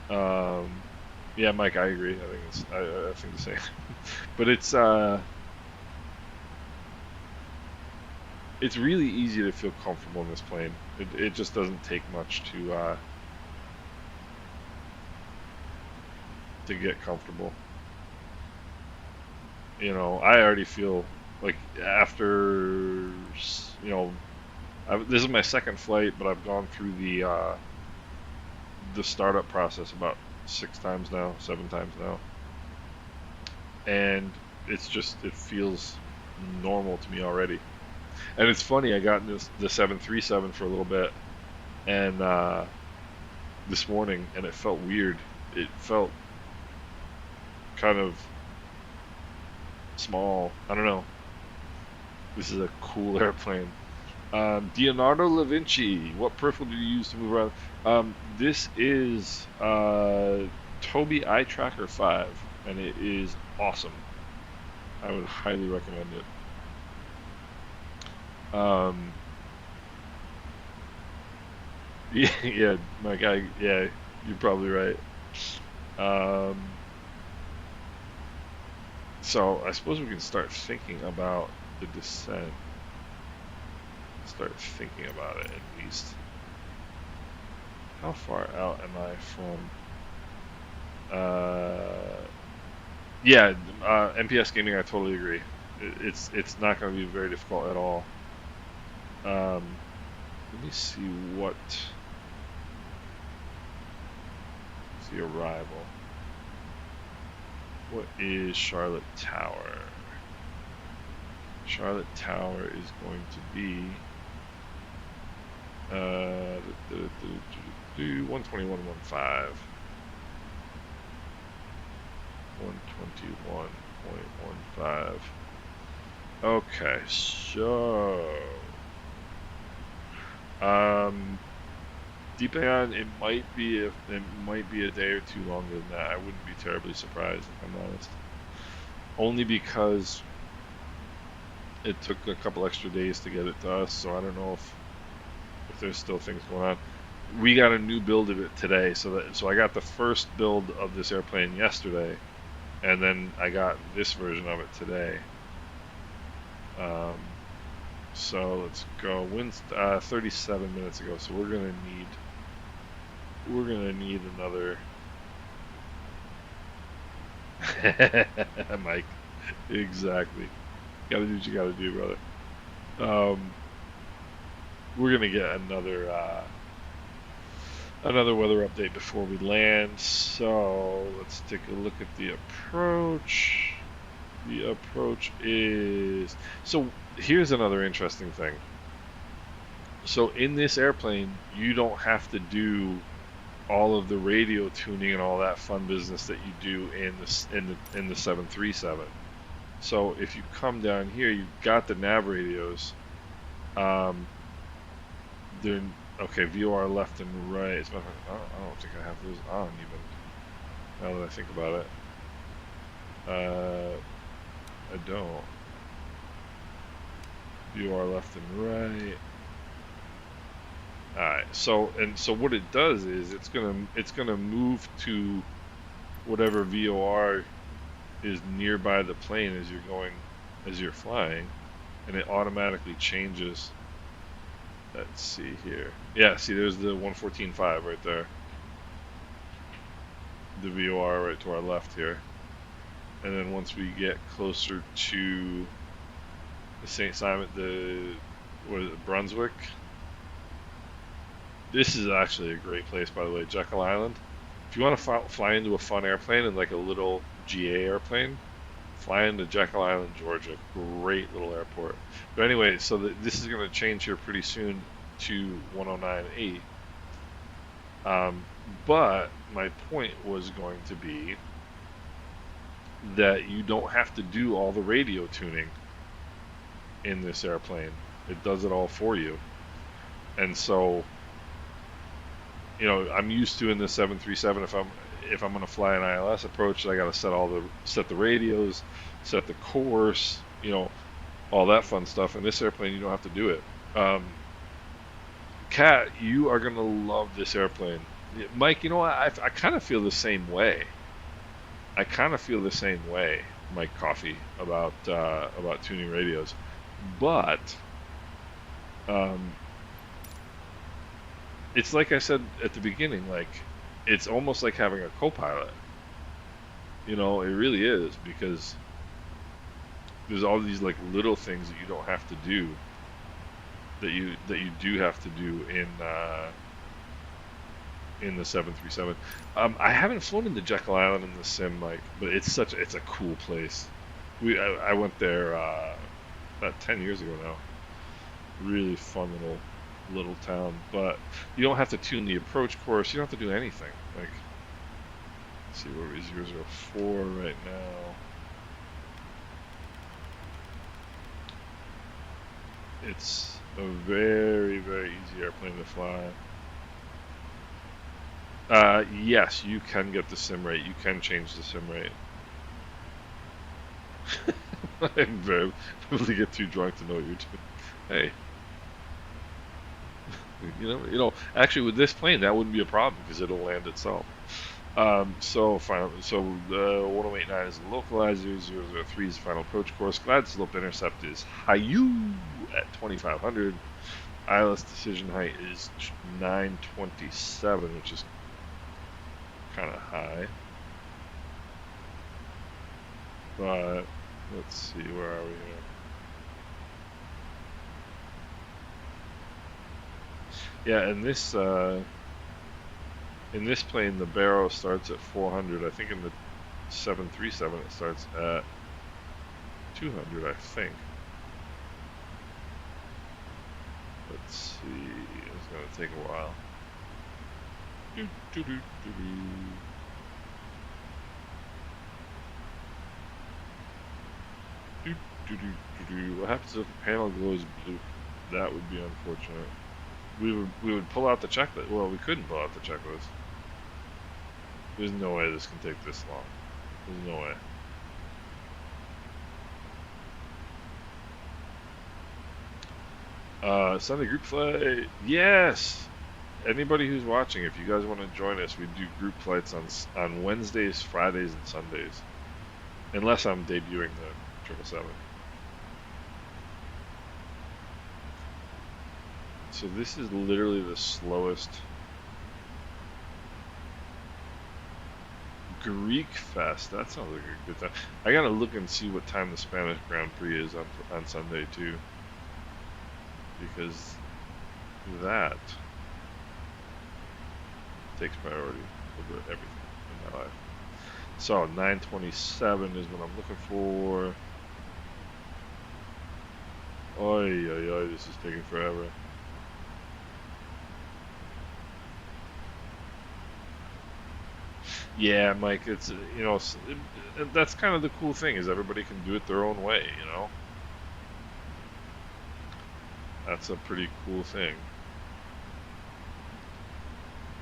yeah, Mike, I agree. I think I think the same. But it's really easy to feel comfortable in this plane. It just doesn't take much to get comfortable. You know, I already feel like after you know, this is my second flight, but I've gone through the startup process about 6 times now, 7 times now, and it feels normal to me already. And it's funny, I got in the 737 for a little bit, and this morning, and it felt weird. It felt kind of small. I don't know. This is a cool airplane. Leonardo da Vinci, what peripheral do you use to move around? This is Tobii Eye Tracker 5, and it is awesome. I would highly recommend it. Yeah, yeah, my guy, yeah, you're probably right. Um, so I suppose we can start thinking about the descent. Start thinking about it at least. How far out am I from? Yeah, MPS Gaming, I totally agree. It's not going to be very difficult at all. Let me see what the arrival. What is Charlotte Tower? Charlotte Tower is going to be 121.15. 121.15. Okay, so depending on it might be a day or two longer than that. I wouldn't be terribly surprised if I'm honest. Only because it took a couple extra days to get it to us, so I don't know if there's still things going on. We got a new build of it today, so I got the first build of this airplane yesterday, and then I got this version of it today. So let's go. 37 minutes ago, so we're gonna need another. Mike, exactly. Gotta do what you gotta do, brother. We're gonna get another weather update before we land. So let's take a look at the approach. The approach is so. Here's another interesting thing. So in this airplane, you don't have to do all of the radio tuning and all that fun business that you do in the 737. So if you come down here, you've got the nav radios. They're okay. VOR left and right. I don't think I have those on even. Now that I think about it, I don't. VOR left and right. All right. So what it does is it's gonna move to whatever VOR is nearby the plane as you're flying, and it automatically changes. Let's see here. Yeah, see, there's the 114.5 right there. The VOR right to our left here. And then once we get closer to the St. Simon, what is it, Brunswick? This is actually a great place, by the way, Jekyll Island. If you want to fly into a fun airplane and like a little GA airplane, flying to Jekyll Island, Georgia. Great little airport. But anyway, so this is going to change here pretty soon to 109.8. But my point was going to be that you don't have to do all the radio tuning in this airplane. It does it all for you. And so, I'm used to in the 737, if I'm going to fly an ILS approach, I got to set the radios, set the course, all that fun stuff. In this airplane, you don't have to do it. Kat, you are going to love this airplane. Mike, I kind of feel the same way. Mike Coffey, about tuning radios, but it's like I said at the beginning, like it's almost like having a co-pilot. It really is, because there's all these like little things that you don't have to do that you do have to do in the 737. I haven't flown into Jekyll Island in the sim, Mike, but it's a cool place. I went there about 10 years ago now. Really fun little town, but you don't have to tune the approach course. You don't have to do anything. Like, let's see, where are we? 004 right now. It's a very, very easy airplane to fly. Yes, you can get the sim rate. You can change the sim rate. I'm very able to get too drunk to know what you're doing. Hey. Actually with this plane that wouldn't be a problem because it'll land itself. So 1089 is the localizer, 003 is the final approach course, glide slope intercept is Hayu at 2500, ILS decision height is 927, which is kind of high, but let's see, where are we here? Yeah, in this plane, the barrel starts at 400. I think in the 737 it starts at 200, I think. Let's see. It's going to take a while. What happens if the panel glows blue? That would be unfortunate. We would pull out the checklist. Well, we couldn't pull out the checklist. There's no way this can take this long. There's no way. Sunday group flight. Yes. Anybody who's watching, if you guys want to join us, we do group flights on Wednesdays, Fridays, and Sundays. Unless I'm debuting the 777. So this is literally the slowest. Greek Fest. That sounds like a good time. I gotta look and see what time the Spanish Grand Prix is on Sunday too, because that takes priority over everything in my life. So 927 is what I'm looking for. Oy, oy, oy, this is taking forever. Yeah, Mike, it's, that's kind of the cool thing, is everybody can do it their own way, That's a pretty cool thing.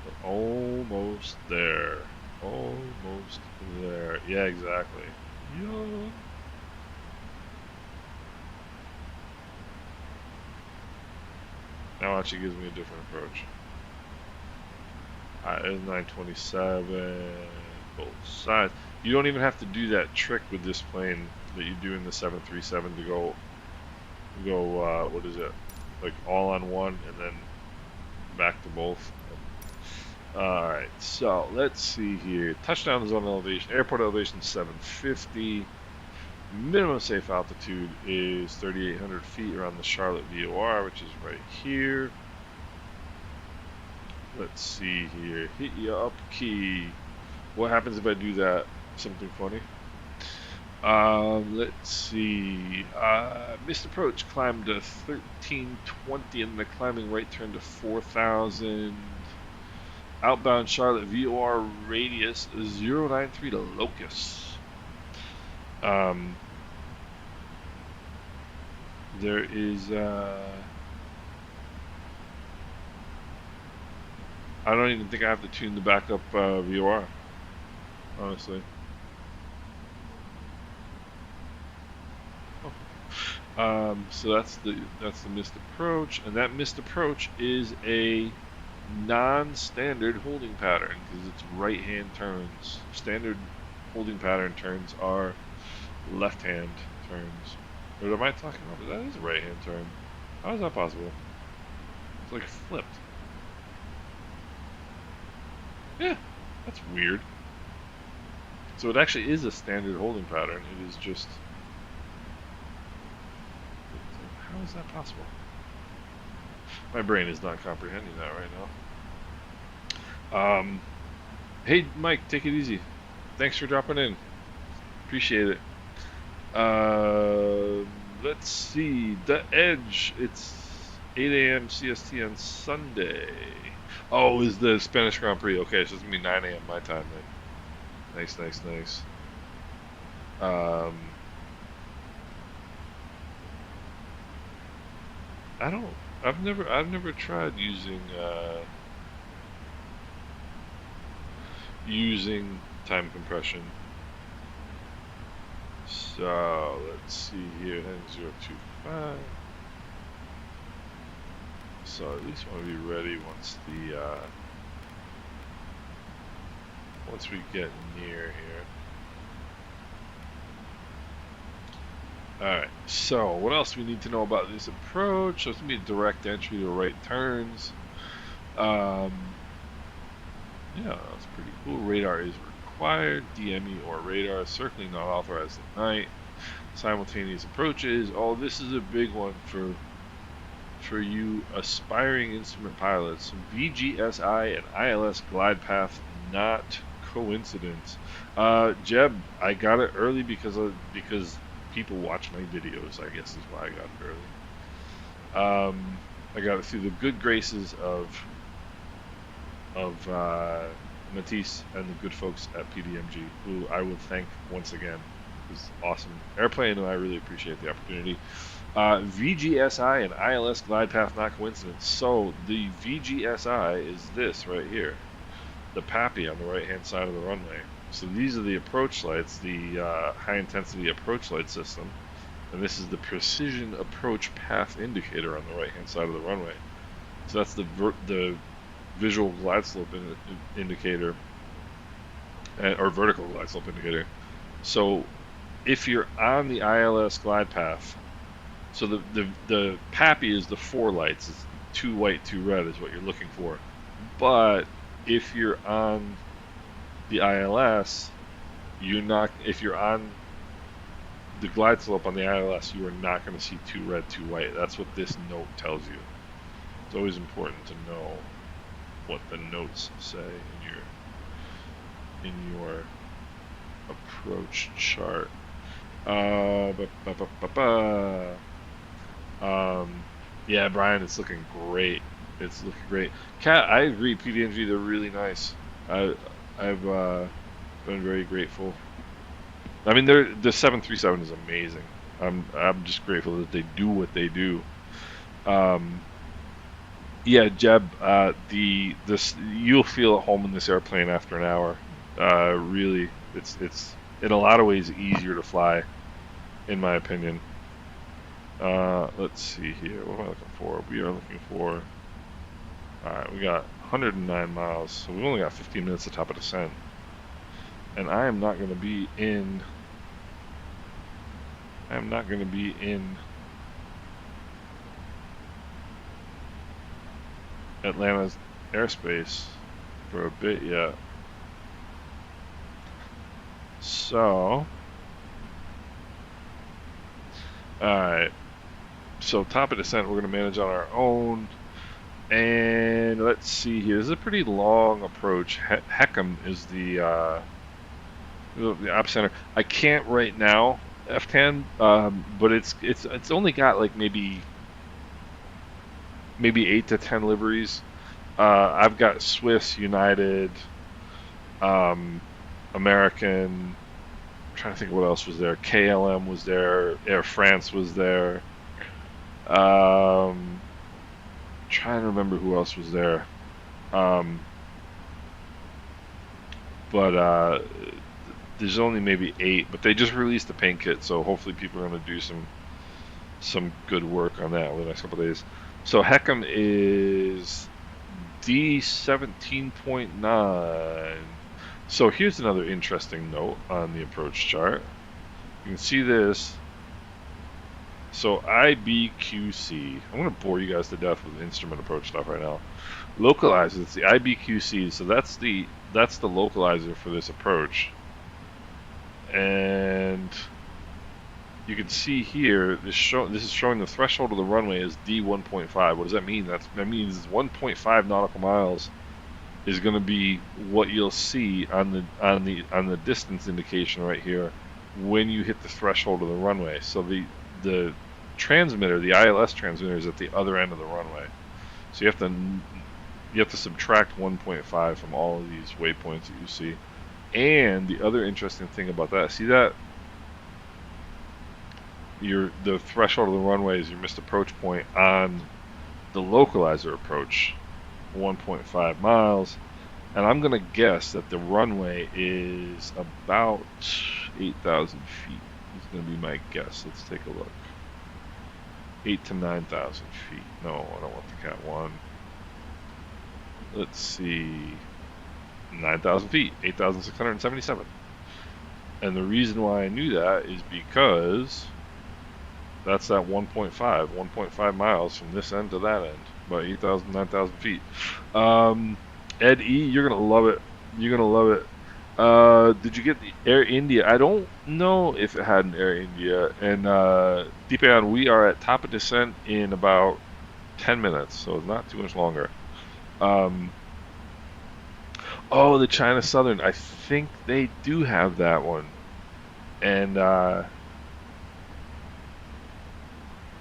But almost there. Almost there. Yeah, exactly. Yeah. Now it actually gives me a different approach. It's 927, both sides. You don't even have to do that trick with this plane that you do in the 737 to go, what is it? Like all on one and then back to both. Alright, so let's see here. Touchdown zone elevation, airport elevation 750. Minimum safe altitude is 3,800 feet around the Charlotte VOR, which is right here. Let's see here. Hit you up key. What happens if I do that? Something funny. Let's see. Missed approach climbed to 1320 and the climbing right turn to 4000. Outbound Charlotte VOR radius 093 to Locust. There is I don't even think I have to tune the backup VOR, honestly. So that's the missed approach, and that missed approach is a non-standard holding pattern because it's right-hand turns. Standard holding pattern turns are left-hand turns. What am I talking about? That is a right-hand turn. How is that possible? It's like flipped. Yeah, that's weird. So it actually is a standard holding pattern. It is just... How is that possible? My brain is not comprehending that right now. Hey, Mike, take it easy. Thanks for dropping in. Appreciate it. Let's see. The Edge. It's 8 a.m. CST on Sunday. Oh, is the Spanish Grand Prix. Okay, so it's going to be 9 a.m. my time then. Nice, nice, nice. I've never tried using time compression. So let's see here, N025. So at least want to be ready once once we get near here. Alright, so what else do we need to know about this approach? So it's going to be a direct entry to right turns. Yeah, that's pretty cool. Radar is required. DME or radar. Circling not authorized at night. Simultaneous approaches. Oh, this is a big one for you aspiring instrument pilots. VGSI and ILS glide path not coincidence. Jeb, I got it early because people watch my videos, I guess is why I got it early. I got it through the good graces of Matisse and the good folks at PDMG, who I would thank once again. It was awesome airplane, and I really appreciate the opportunity. VGSI and ILS glide path not coincidence. So the VGSI is this right here, the PAPI on the right hand side of the runway. So these are the approach lights, the high intensity approach light system, and this is the precision approach path indicator on the right hand side of the runway. So that's the visual glide slope indicator, or vertical glide slope indicator. So if you're on the ILS glide path, so the PAPI is the four lights, it's 2 white, 2 red is what you're looking for. But if you're on the ILS, if you're on the glide slope on the ILS, you are not going to see 2 red, 2 white. That's what this note tells you. It's always important to know what the notes say in your approach chart. Yeah, Brian, it's looking great. It's looking great. Kat, I agree. PDMG, they're really nice. I've been very grateful. I mean, the 737 is amazing. I'm just grateful that they do what they do. Yeah, Jeb, you'll feel at home in this airplane after an hour. Really, it's in a lot of ways easier to fly, in my opinion. Let's see here. What am I looking for? We are looking for. All right, we got 109 miles, so we've only got 15 minutes to top of descent, and I am not going to be in. Atlanta's airspace for a bit yet. So, alright. So top of descent we're going to manage on our own. And let's see here. This is a pretty long approach. Heckham is the the op center. I can't right now, F10, but it's only got like maybe 8 to 10 liveries. I've got Swiss, United, um, American. I'm trying to think of what else was there. KLM was there. Air France was there. Trying to remember who else was there. Um, but there's only maybe 8. But they just released the paint kit, so hopefully people are going to do some good work on that over the next couple of days. So Heckham is D17.9. So here's another interesting note on the approach chart. You can see this. So IBQC. I'm going to bore you guys to death with instrument approach stuff right now. Localizer. It's the IBQC. So that's the localizer for this approach. And you can see here, this is showing the threshold of the runway is D1.5. What does that mean? That means 1.5 nautical miles is going to be what you'll see on the distance indication right here when you hit the threshold of the runway. So the transmitter, the ILS transmitter, is at the other end of the runway. So you have to subtract 1.5 from all of these waypoints that you see. And the other interesting thing about that, see that the threshold of the runway is your missed approach point on the localizer approach, 1.5 miles, and I'm gonna guess that the runway is about 8,000 feet. It's gonna be my guess. Let's take a look. 8 to 9,000 feet. No, I don't want the Cat 1. Let's see. 9,000 feet. 8,677. And the reason why I knew that is because that's that 1.5 miles from this end to that end, about 8,000, 9,000 feet. Ed E, you're gonna love it. You're gonna love it. Did you get the Air India? I don't know if it had an Air India. And Deepan, we are at top of descent in about 10 minutes, so it's not too much longer. Oh, the China Southern. I think they do have that one. And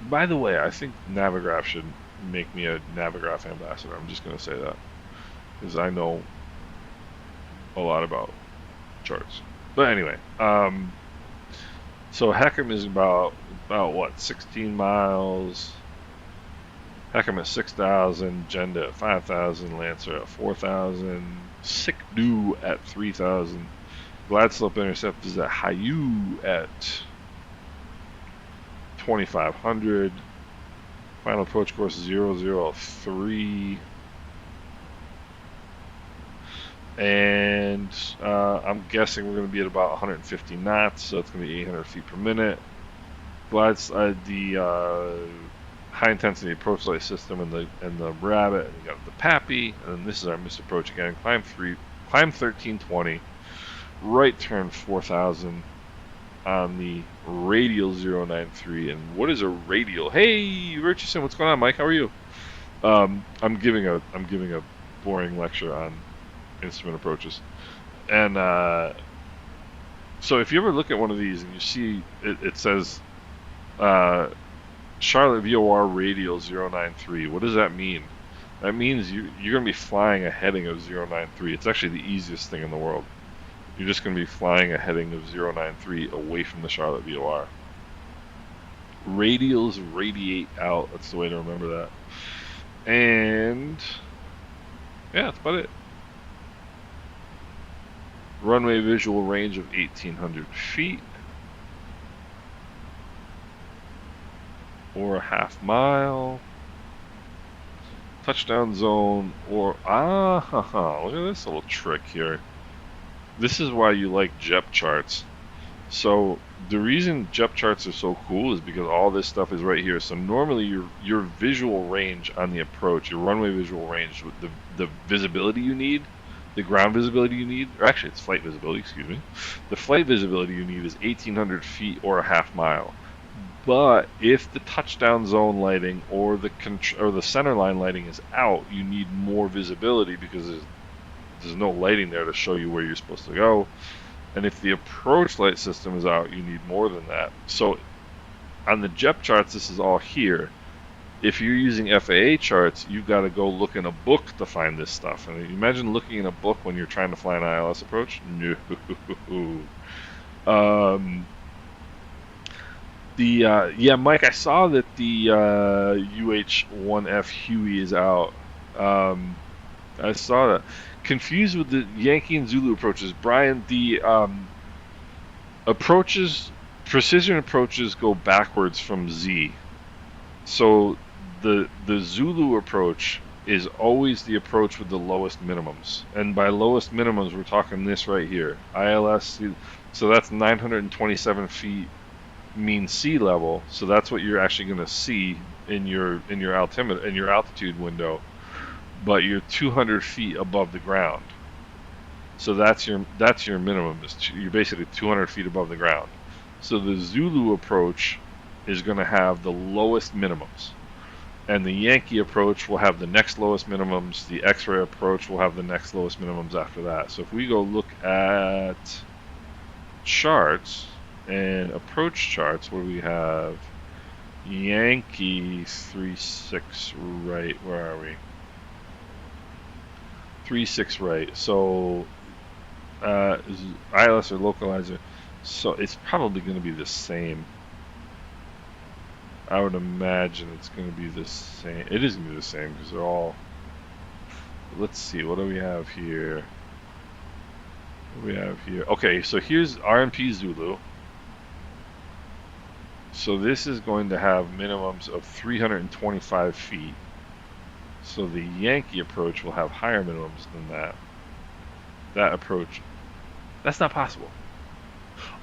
by the way, I think Navigraph should make me a Navigraph ambassador. I'm just going to say that because I know a lot about charts. But anyway, so Heckham is about what, 16 miles. Heckham at 6,000, Jenda at 5,000, Lancer at 4,000, Sikdu at 3,000, Glide Slope Intercept is at Hayu at 2,500, Final Approach Course 003, and I'm guessing we're going to be at about 150 knots, so it's going to be 800 feet per minute. The high intensity approach light system and the Rabbit, and we got the Pappy, and then this is our missed approach again. Climb 1320, right turn 4000 on the radial 093. And what is a radial? Hey, Richardson, what's going on, Mike? How are you? I'm giving a boring lecture on instrument approaches, and so if you ever look at one of these and you see it says Charlotte VOR radial 093. What does that mean? That means you're going to be flying a heading of 093. It's actually the easiest thing in the world. You're just going to be flying a heading of 093 away from the Charlotte VOR. Radials radiate out. That's the way to remember that. And yeah, that's about it. Runway visual range of 1,800 feet. Or a half mile. Touchdown zone, or look at this little trick here. This is why you like JEP charts. So the reason JEP charts are so cool is because all this stuff is right here. So normally your visual range on the approach, your runway visual range, the visibility you need, the ground visibility you need, or actually it's flight visibility, excuse me. The flight visibility you need is 1,800 feet or a half mile. But if the touchdown zone lighting or the center line lighting is out, you need more visibility because there's no lighting there to show you where you're supposed to go. And if the approach light system is out, you need more than that. So on the JEP charts, this is all here. If you're using FAA charts, you've got to go look in a book to find this stuff. And imagine looking in a book when you're trying to fly an ILS approach. No. Yeah, Mike, I saw that the UH-1F Huey is out. I saw that. Confused with the Yankee and Zulu approaches, Brian. The approaches, precision approaches, go backwards from Z. So the Zulu approach is always the approach with the lowest minimums, and by lowest minimums, we're talking this right here, ILS. So that's 927 feet mean sea level. So that's what you're actually going to see in your altimeter, in your altitude window. But you're 200 feet above the ground. So that's your minimum. You're basically 200 feet above the ground. So the Zulu approach is going to have the lowest minimums, and the Yankee approach will have the next lowest minimums. The X-ray approach will have the next lowest minimums after that. So if we go look at charts and approach charts, where we have Yankee 36 right, where are we? 36 right. So ILS or localizer. So it's probably going to be the same. I would imagine it's going to be the same. It is going to be the same because they're all. Let's see. What do we have here? What do we have here? Okay, so here's RMP Zulu. So this is going to have minimums of 325 feet. So the Yankee approach will have higher minimums than that. That approach. That's not possible.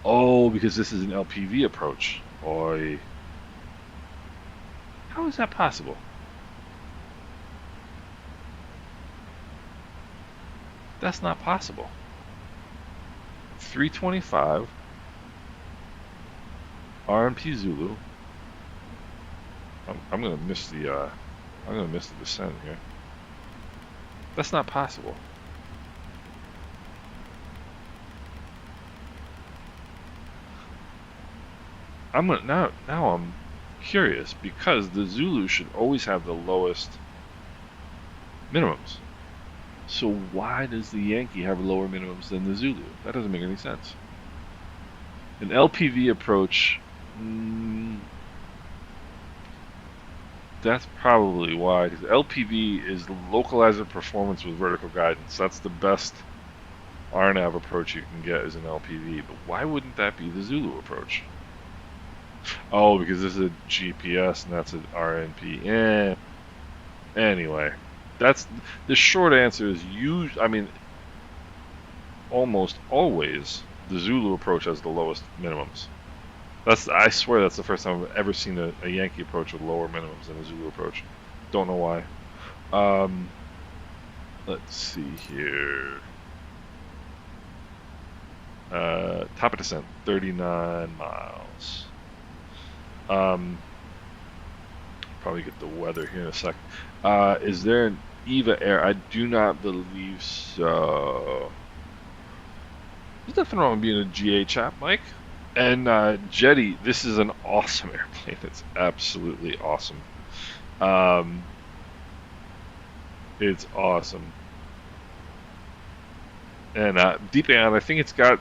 Oh, because this is an LPV approach. Oy. How is that possible? That's not possible. 325 RMP Zulu. I'm gonna miss the descent here. That's not possible. Now I'm curious, because the Zulu should always have the lowest minimums. So why does the Yankee have lower minimums than the Zulu? That doesn't make any sense. An LPV approach, that's probably why. Because LPV is the localizer performance with vertical guidance. That's the best RNAV approach you can get, is an LPV. But why wouldn't that be the Zulu approach? Oh, because this is a GPS and that's an RNP. Anyway, that's the short answer. Is almost always the Zulu approach has the lowest minimums. I swear that's the first time I've ever seen a Yankee approach with lower minimums than a Zulu approach. Don't know why. Let's see here. Top of descent, 39 miles. Probably get the weather here in a sec. Is there an EVA Air? I do not believe so. There's nothing wrong with being a GA chap, Mike. And Jetty, this is an awesome airplane. It's absolutely awesome. It's awesome. And deep down, I think it's got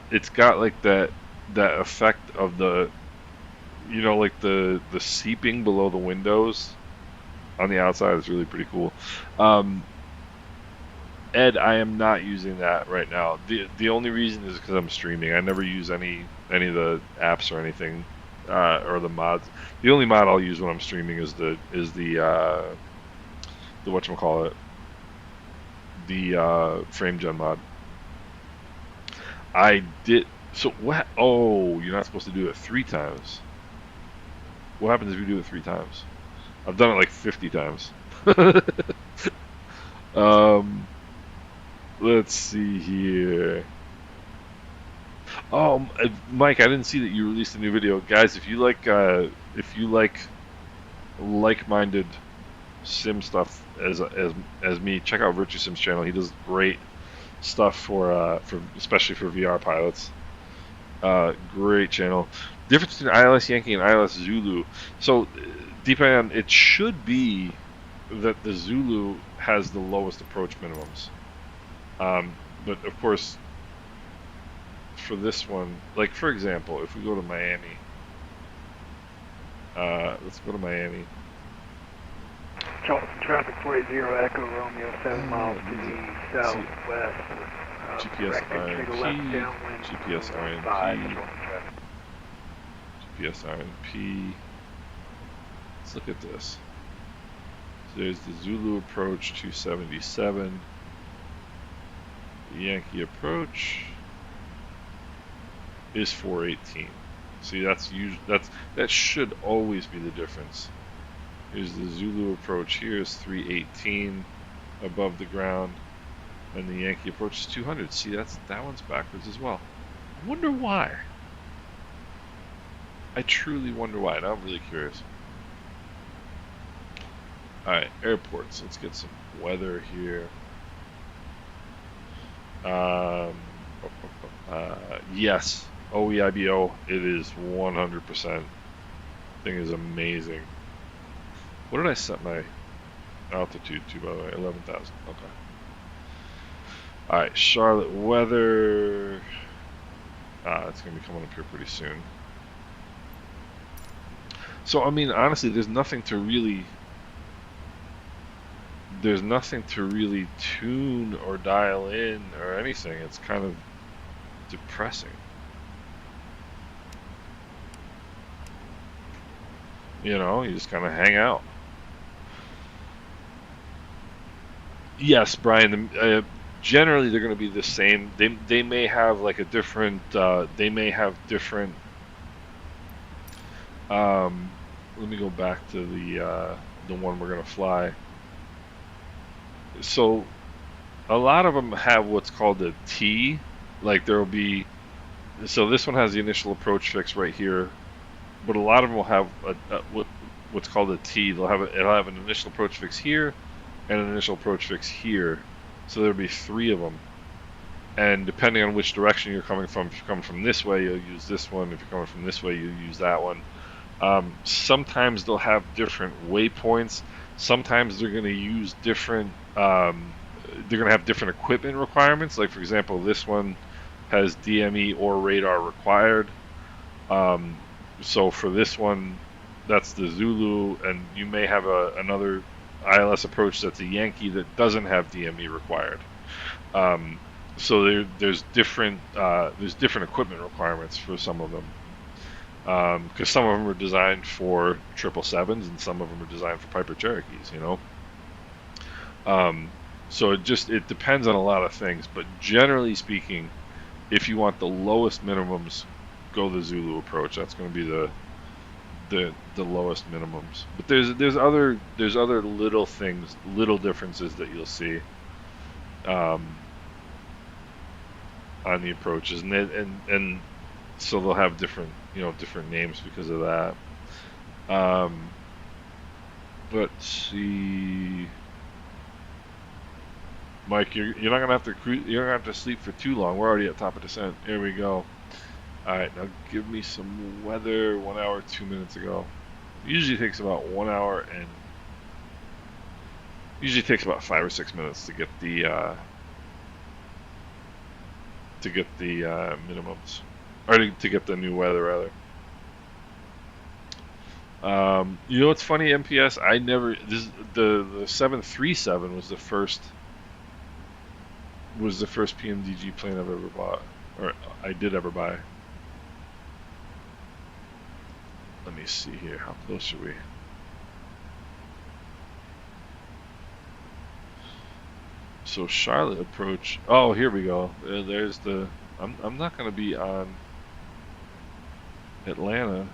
like that effect of the, like the seeping below the windows on the outside is really pretty cool. Ed, I am not using that right now. The only reason is because I'm streaming. I never use any of the apps or anything, or the mods. The only mod I'll use when I'm streaming is the whatchamacallit, the frame gen mod. I did. So what? Oh, you're not supposed to do it 3 times. What happens if you do it 3 times? I've done it like 50 times. Let's see here. Oh, Mike, I didn't see that you released a new video, guys. If you like like-minded sim stuff as me, check out Virtue Sim's channel. He does great stuff for especially for VR pilots. Great channel. Difference between ILS Yankee and ILS Zulu. So, depending on, it should be that the Zulu has the lowest approach minimums. But of course, for this one, like for example, if we go to Miami, let's go to Miami. Charleston traffic 40 Echo Romeo 7 miles to the southwest. GPS RNP, GPS RNP, GPS RNP. Let's look at this. So there's the Zulu approach 277, the Yankee approach is 418. See, that should always be the difference. Here's the Zulu approach here is 318 above the ground, and the Yankee approach is 200. See, that one's backwards as well. I wonder why. I truly wonder why. Now I'm really curious. Alright, airports. Let's get some weather here. Yes, OEIBO, it is 100%. Thing is amazing. What did I set my altitude to, by the way? 11,000. Okay. Alright, Charlotte weather. It's going to be coming up here pretty soon. So, I mean, honestly, there's nothing to really tune or dial in or anything. It's kind of depressing. You know, you just kind of hang out. Yes, Brian, generally they're going to be the same. They may have like a different, let me go back to the one we're going to fly. So a lot of them have what's called a T, like there will be, so this one has the initial approach fix right here, but a lot of them will have what's called a T. It'll have an initial approach fix here and an initial approach fix here, so there'll be 3 of them, and depending on which direction you're coming from, if you're coming from this way, you'll use this one. If you're coming from this way, you'll use that one. Sometimes they'll have different waypoints. Sometimes they're going to use different, they're going to have different equipment requirements. Like, for example, this one has DME or radar required. So for this one, that's the Zulu, and you may have another ILS approach that's a Yankee that doesn't have DME required. So there's different equipment requirements for some of them. Because some of them are designed for 777s and some of them are designed for Piper Cherokees, you know. So it depends on a lot of things, but generally speaking, if you want the lowest minimums, go the Zulu approach. That's going to be the lowest minimums. But there's other little things, little differences that you'll see on the approaches, and so they'll have different names because of that. Let's see, Mike, you're not gonna have to you're gonna have to sleep for too long. We're already at top of descent. Here we go. All right, now give me some weather. 1 hour 2 minutes ago. Usually takes about 1 hour and usually takes about 5 or 6 minutes to get the minimums, or to get the new weather rather. You know what's funny, MPS? The 737 was the first PMDG plane I've ever bought, or I did ever buy. Let me see here. How close are we? So Charlotte approach. Oh, here we go. There's the. I'm not going to be on Atlanta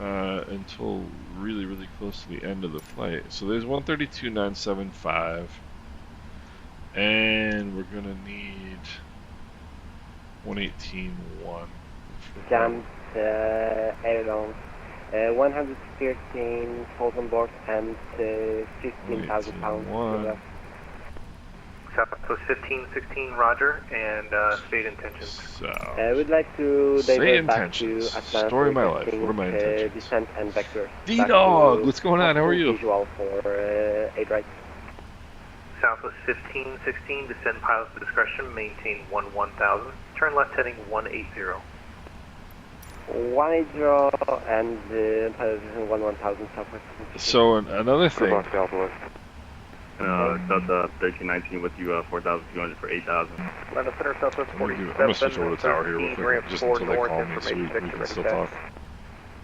until really, really close to the end of the flight. So there's 132.975, and we're gonna need 118.1. Jumped aileron 113 falls on board and 15,000 pounds. Southwest 1516, roger, and state intentions. So, I would like to say divert back to intentions. Atlanta. Story of my life. requesting, What are my intentions? Descent and vector. D-Dog, what's going on? How are you? Visual for 8 right. Southwest 1516, descend pilot's discretion, maintain 1000. Turn left heading 180. 180 and pilot position 1000 Southwest. So another thing. Southwest. Delta 1319 with you 4,200 for 8,000. Atlanta Center, Southwest I'm 47. gonna switch over to tower here real quick, ramp just 4 until they north, call me, so we information can vector still ready talk.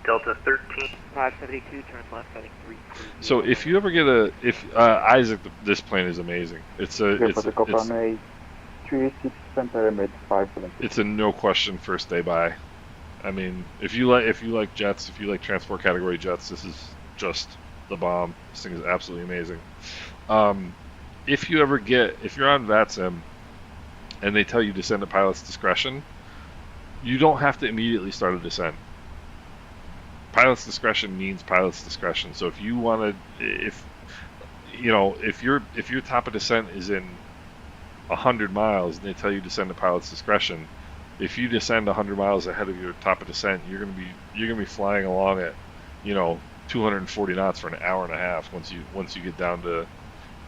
Delta 13. 572, turn left heading 3. So if you ever get Isaac, this plane is amazing. It's a runway 36 center limit 570. it's a no question first day buy. I mean, if you like jets, if you like transport category jets, this is just the bomb. This thing is absolutely amazing. If you're on VATSIM and they tell you descend at pilot's discretion, you don't have to immediately start a descent. Pilot's discretion means pilot's discretion. So if you want to, if your top of descent is in 100 miles and they tell you to descend at pilot's discretion, if you descend 100 miles ahead of your top of descent, you're gonna be flying along at 240 knots for an hour and a half once you get down to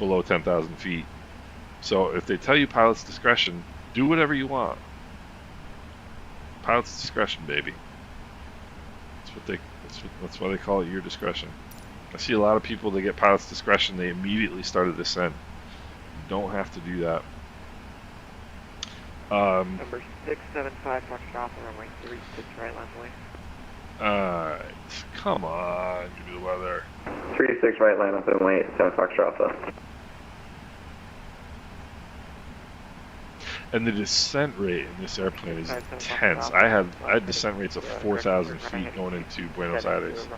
below 10,000 feet. So if they tell you pilot's discretion, do whatever you want. Pilot's discretion, baby. That's why they call it your discretion. I see a lot of people, they get pilot's discretion, they immediately start a descent. You don't have to do that. Number 675, Foxtrot Alpha, runway 36, right left way. Alright, come on, give me the weather. 36 right, line up and wait, 7 Foxtrot Alpha. And the descent rate in this airplane is intense. I had descent rates of 4,000 feet going into Buenos Aires.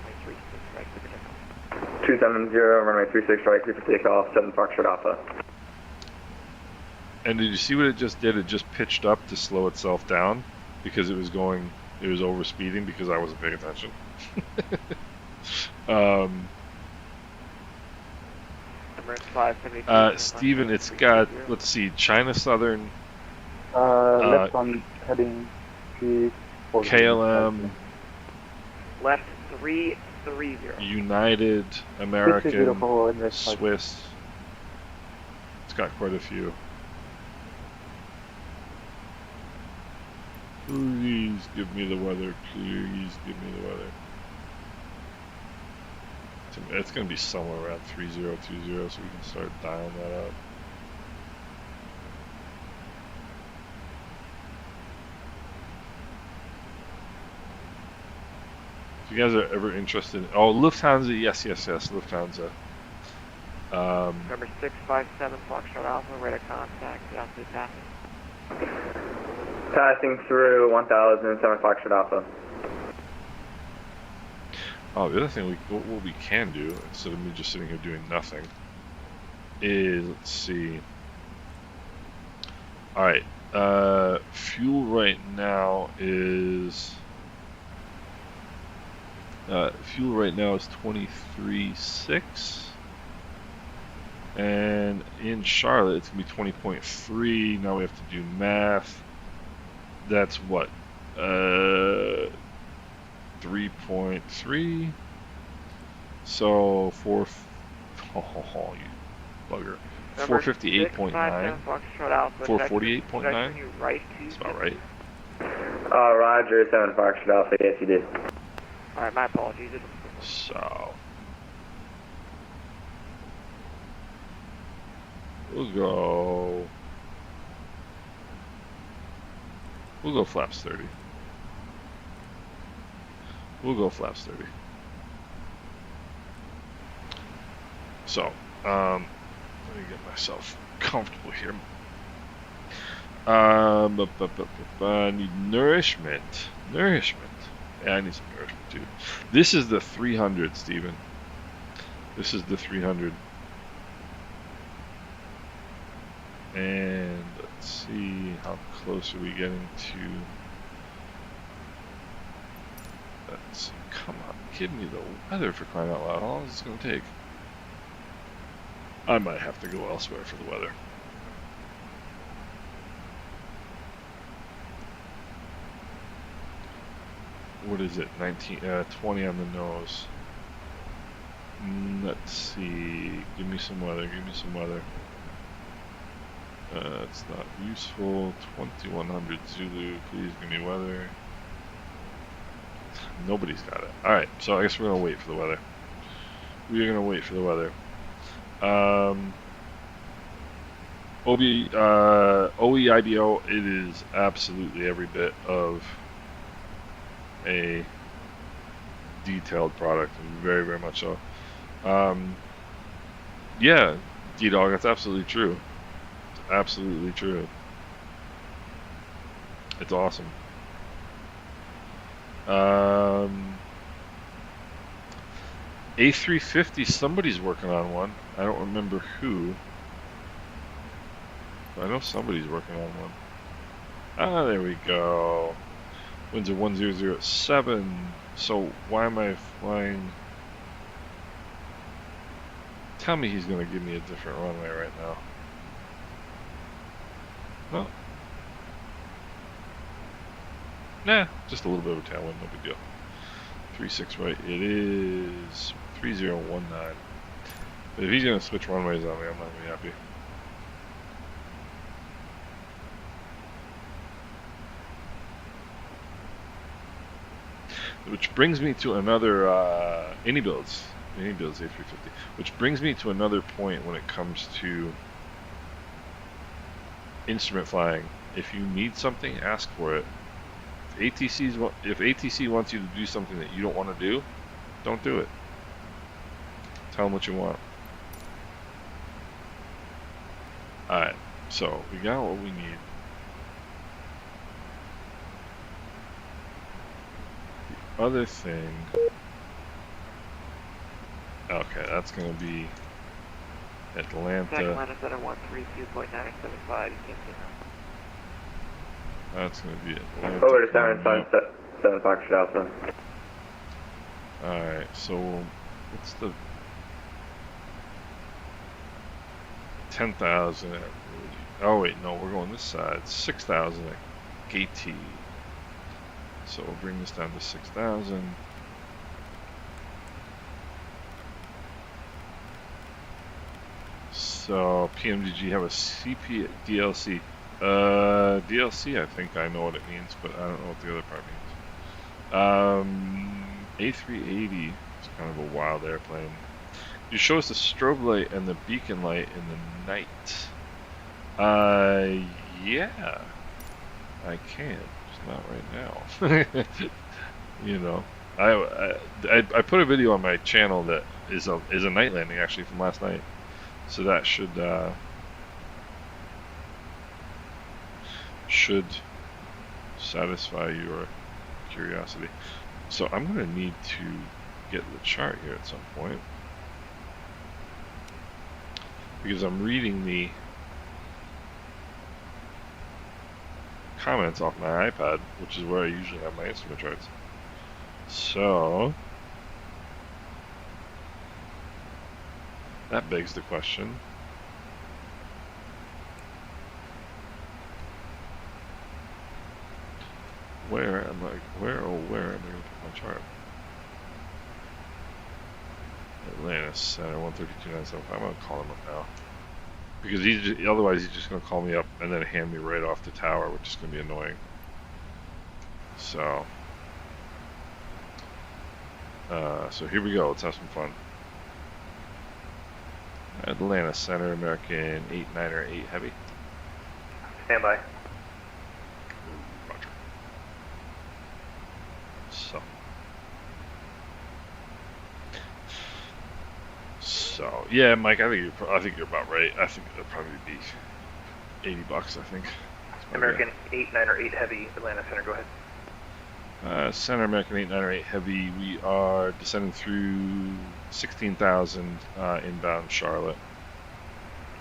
270, runway 36 right, clear for takeoff, 7 Foxtrot Alpha. And did you see what it just did? It just pitched up to slow itself down because it was over speeding because I wasn't paying attention. Steven, it's got, let's see, China Southern, left on heading 340. KLM, Left 330. United, American, 304 and rest Swiss. It's got quite a few. Please give me the weather. Please give me the weather. It's going to be somewhere around 3020, so we can start dialing that up. If you guys are ever interested, Lufthansa, yes, Lufthansa. Number 657, Foxtrot Alpha, radar contact, altitude passing. Passing through 1000, 7 Foxtrot Alpha. Oh, the other thing what we can do, instead of me just sitting here doing nothing, is, let's see. Alright, fuel right now is 23.6, and in Charlotte it's gonna be 20.3. Now we have to do math. That's what, 3.3. So you bugger. 458.9. 448.9. That's about right. Roger, 7 Foxtrot Alpha, yes you did. Alright, my apologies. So we'll go flaps 30. We'll go flaps 30. So, let me get myself comfortable here. I need nourishment. Yeah, I need some nourishment too. This is the 300, Steven. This is the 300. And let's see, how close are we getting to... Let's see, come on, give me the weather for crying out loud. How long is this going to take? I might have to go elsewhere for the weather. what is it? 20 on the nose. Let's see. Give me some weather. Give me some weather. It's not useful. 2100 Zulu. Please give me weather. Nobody's got it. All right. So I guess we're gonna wait for the weather. We are gonna wait for the weather. OEIDO, it is absolutely every bit of a detailed product, very, very much so. Yeah, D-Dog, that's absolutely true. It's absolutely true. It's awesome. A350, somebody's working on one. I don't remember who. I know somebody's working on one. Ah, there we go. Winds are 1007. So why am I flying? Tell me he's going to give me a different runway right now. No. Nah, just a little bit of a tailwind, no big deal. 36 right, it is 3019. But if he's going to switch runways on me, I'm not going to be happy. Which brings me to another any builds A350. Which brings me to another point when it comes to instrument flying. If you need something, ask for it. If ATC wants you to do something that you don't want to do, don't do it. Tell them what you want. All right, so we got what we need. Other thing, okay, that's going to be Atlanta. Atlanta Center 132.975. You can't see That's going to be Atlanta. Over to 7 Fox Alpha. Alright, so what's the 10,000 at, oh wait, no, we're going this side. 6,000 at KT. So we'll bring this down to 6,000. So PMDG have a CP DLC. DLC, I think I know what it means, but I don't know what the other part means. A380 is kind of a wild airplane. You show us the strobe light and the beacon light in the night. Yeah, I can. Not right now. You know, I put a video on my channel that is a night landing actually from last night, so that should satisfy your curiosity. So I'm gonna need to get the chart here at some point because I'm reading the comments off my iPad, which is where I usually have my instrument charts. So that begs the question, where am I going to put my chart? Atlanta Center 132.975. I'm going to call him up now. Because otherwise he's just going to call me up and then hand me right off the tower, which is going to be annoying. So, so here we go. Let's have some fun. Atlanta Center, American 898 Heavy. Stand by. Roger. So yeah, Mike, I think you're about right. I think it'll probably be $80. I think. American 898 Heavy, Atlanta Center. Go ahead. Center American 898 Heavy. We are descending through 16,000 inbound Charlotte.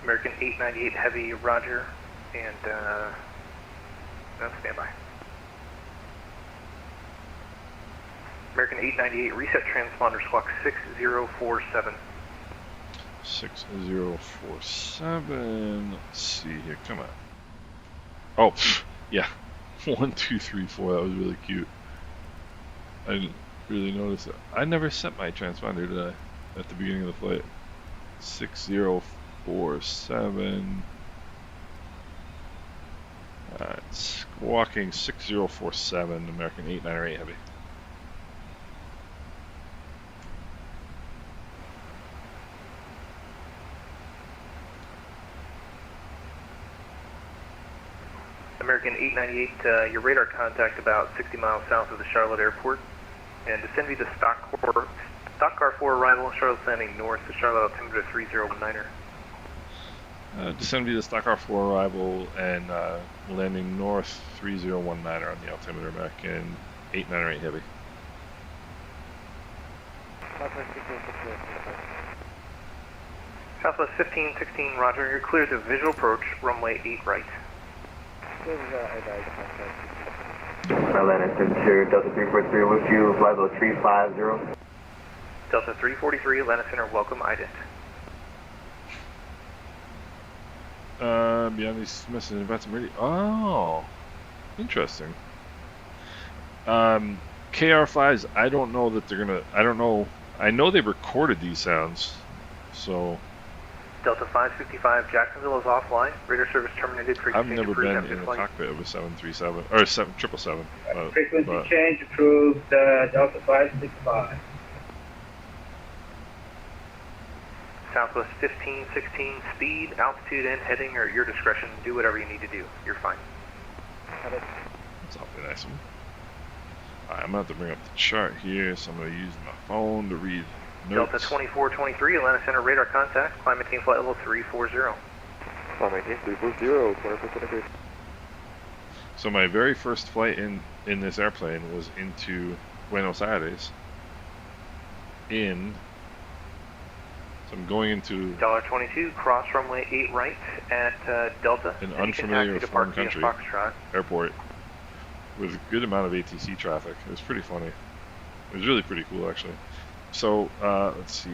American 898 Heavy, Roger, and no, stand by. American 898 reset transponder squawk 6047. 6047. Let's see here. Come on. Oh, yeah. 1, 2, 3, 4. That was really cute. I didn't really notice it. I never set my transponder, did I? At the beginning of the flight. 6047. Squawking 6047, American 898 Heavy. American 898, your radar contact about 60 miles south of the Charlotte Airport. And descend via the stock car 4 arrival, Charlotte landing north to Charlotte altimeter 3019er. Descend via the stock car 4 arrival and landing north 3019er on the altimeter, American 898 Heavy. Southwest 1516, roger. You're clear to visual approach, runway 8 right. Atlanta Center, Delta 343 with you, flight level 350. Delta 343, Atlanta Center, welcome, ident. Beyond these messages about some radio. Oh, interesting. KR5s, I don't know that they're gonna. I don't know. I know they recorded these sounds, so. Delta 555, Jacksonville is offline. Radar service terminated. I've never been in the cockpit of a 737 or 777. Frequency change approved. Delta 565. Southwest 1516, speed, altitude, and heading are at your discretion. Do whatever you need to do. You're fine. That's awfully nice of them. Alright, I'm going to have to bring up the chart here, so I'm going to use my phone to read notes. Delta 2423, Atlanta Center, radar contact. Climb maintain flight level 340. Climb maintain 340, 20% increase. So my very first flight in this airplane was into Buenos Aires. So I'm going into $22, cross runway 8 right at Delta. an unfamiliar foreign country Foxtrot. airport with a good amount of ATC traffic. It was pretty funny. It was really pretty cool, actually. So, let's see.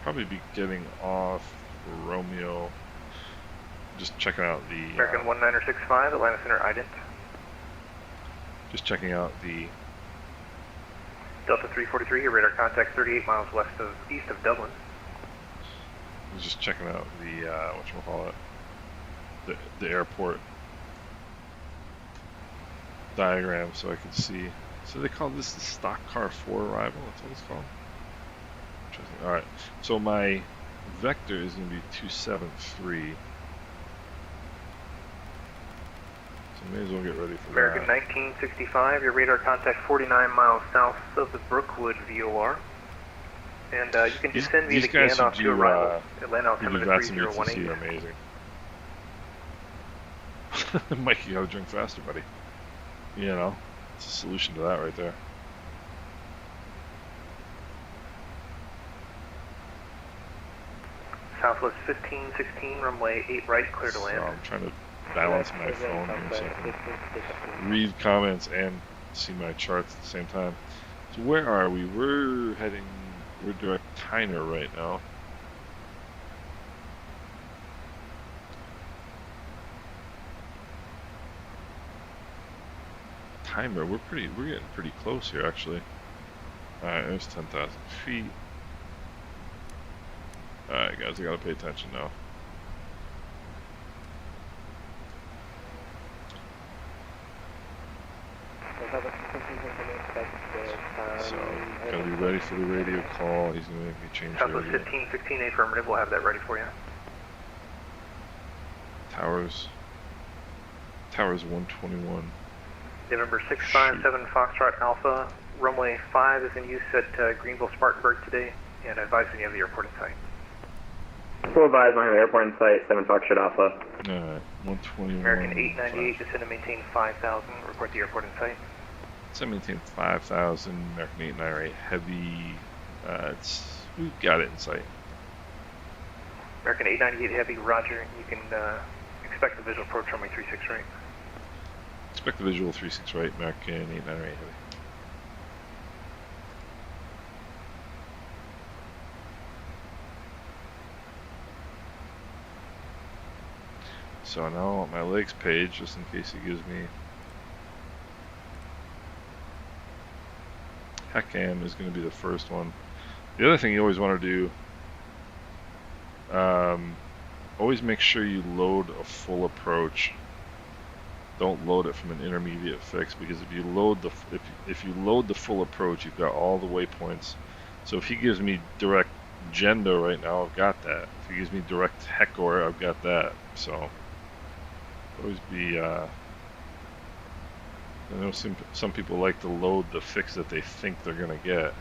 Probably be getting off Romeo. Just checking out the... American 1965, Atlanta Center, ident. Just checking out the... Delta 343, your radar contact 38 miles east of Dublin. I was just checking out the, whatchamacallit, the airport diagram so I could see. So they call this the stock car 4 arrival, that's what it's called. Interesting. Alright, so my vector is going to be 273. So may as well get ready for American that. 1965, your radar contact 49 miles south of the Brookwood VOR. And you can descend via the Gandalf to arrival. Atlanta altimeter 3018. Are amazing. Mike, you gotta drink faster, buddy. You know, it's a solution to that right there. Southwest 1516, runway 8 right, clear to land. So I'm trying to balance my phone here so I can read comments and see my charts at the same time. So where are we? We're direct Tyner right now. Timer, we're getting pretty close here actually. Alright, there's 10,000 feet. Alright guys, I gotta pay attention now. So, gotta be ready for the radio call. He's gonna make me change Southwest radio. 1516, affirmative, we'll have that ready for you. Towers 121. November 657 Foxtrot Alpha, runway 5 is in use at Greenville Spartanburg today, and I advise when you have the airport in sight. Full advise on the airport in sight, 7 Foxtrot Alpha. Alright, 121. American 898, descend and maintain 5000, report the airport in sight. So maintain 5,000, American 898 heavy. We've got it in sight. American 898 heavy, roger. You can expect the visual approach runway 36 right. Expect the visual 36 right, American 898 heavy. So now on my legs page, just in case it gives me TechAm is going to be the first one. The other thing you always want to do, always make sure you load a full approach. Don't load it from an intermediate fix, because if you load the full approach, you've got all the waypoints. So if he gives me direct Gendo right now, I've got that. If he gives me direct Hector, I've got that. So always be. I know some people like to load the fix that they think they're gonna get.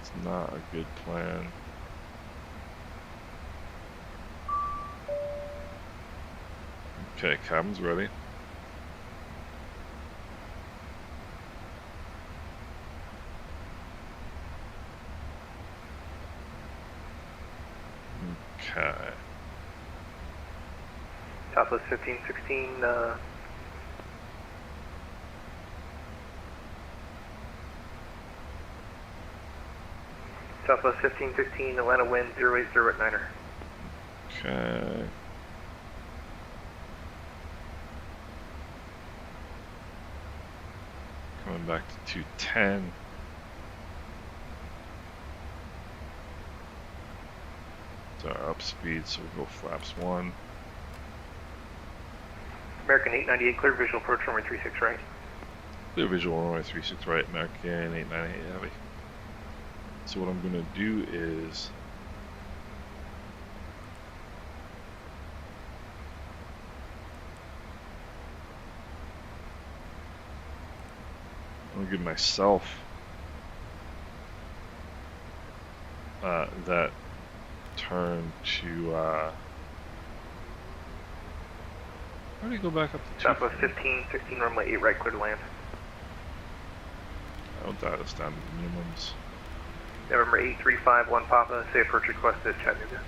It's not a good plan. Okay, cabin's ready. Okay. Southwest 1516, Southwest 1516, Atlanta wind 080 at Niner. Okay. Coming back to 210. It's our up speed, so we'll go flaps 1. American 898, clear visual approach runway 36 right. Clear visual runway 36 right, American 898 heavy. So what I'm going to do is I'm going to give myself that turn to how do you go back up to Southwest 1516, runway 8 right, clear to land. I'll dial us down to the minimums. November 8351 Papa, say approach request at Chattanooga.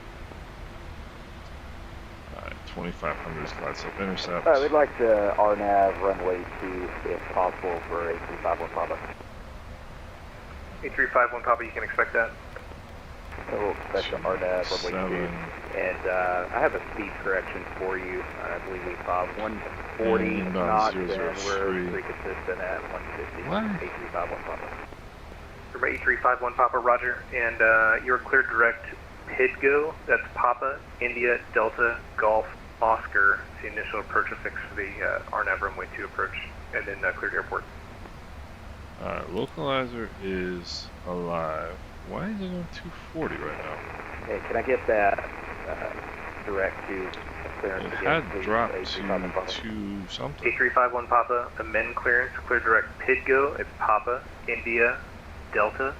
Alright, 2500 is glide slope intercept. We'd like to RNAV runway 2 if possible for 8351 Papa. 8351 Papa, you can expect that. So we'll expect the RNAV runway 2. And I have a speed correction for you. I believe we saw 140 knots, and we're pretty consistent at 150. What? 8351 Papa. Number 8351 Papa, roger. And you're cleared direct PIDGO, that's Papa, India, Delta, Golf, Oscar, the initial approach affix for the RNAV runway 2 approach, and then cleared airport. Alright, localizer is alive. Why is it on 240 right now? Hey, can I get that direct to clearance It again, had please? dropped 8351 Papa. to something. 8351 Papa, amend clearance, clear direct PIDGO, it's Papa, India, Delta.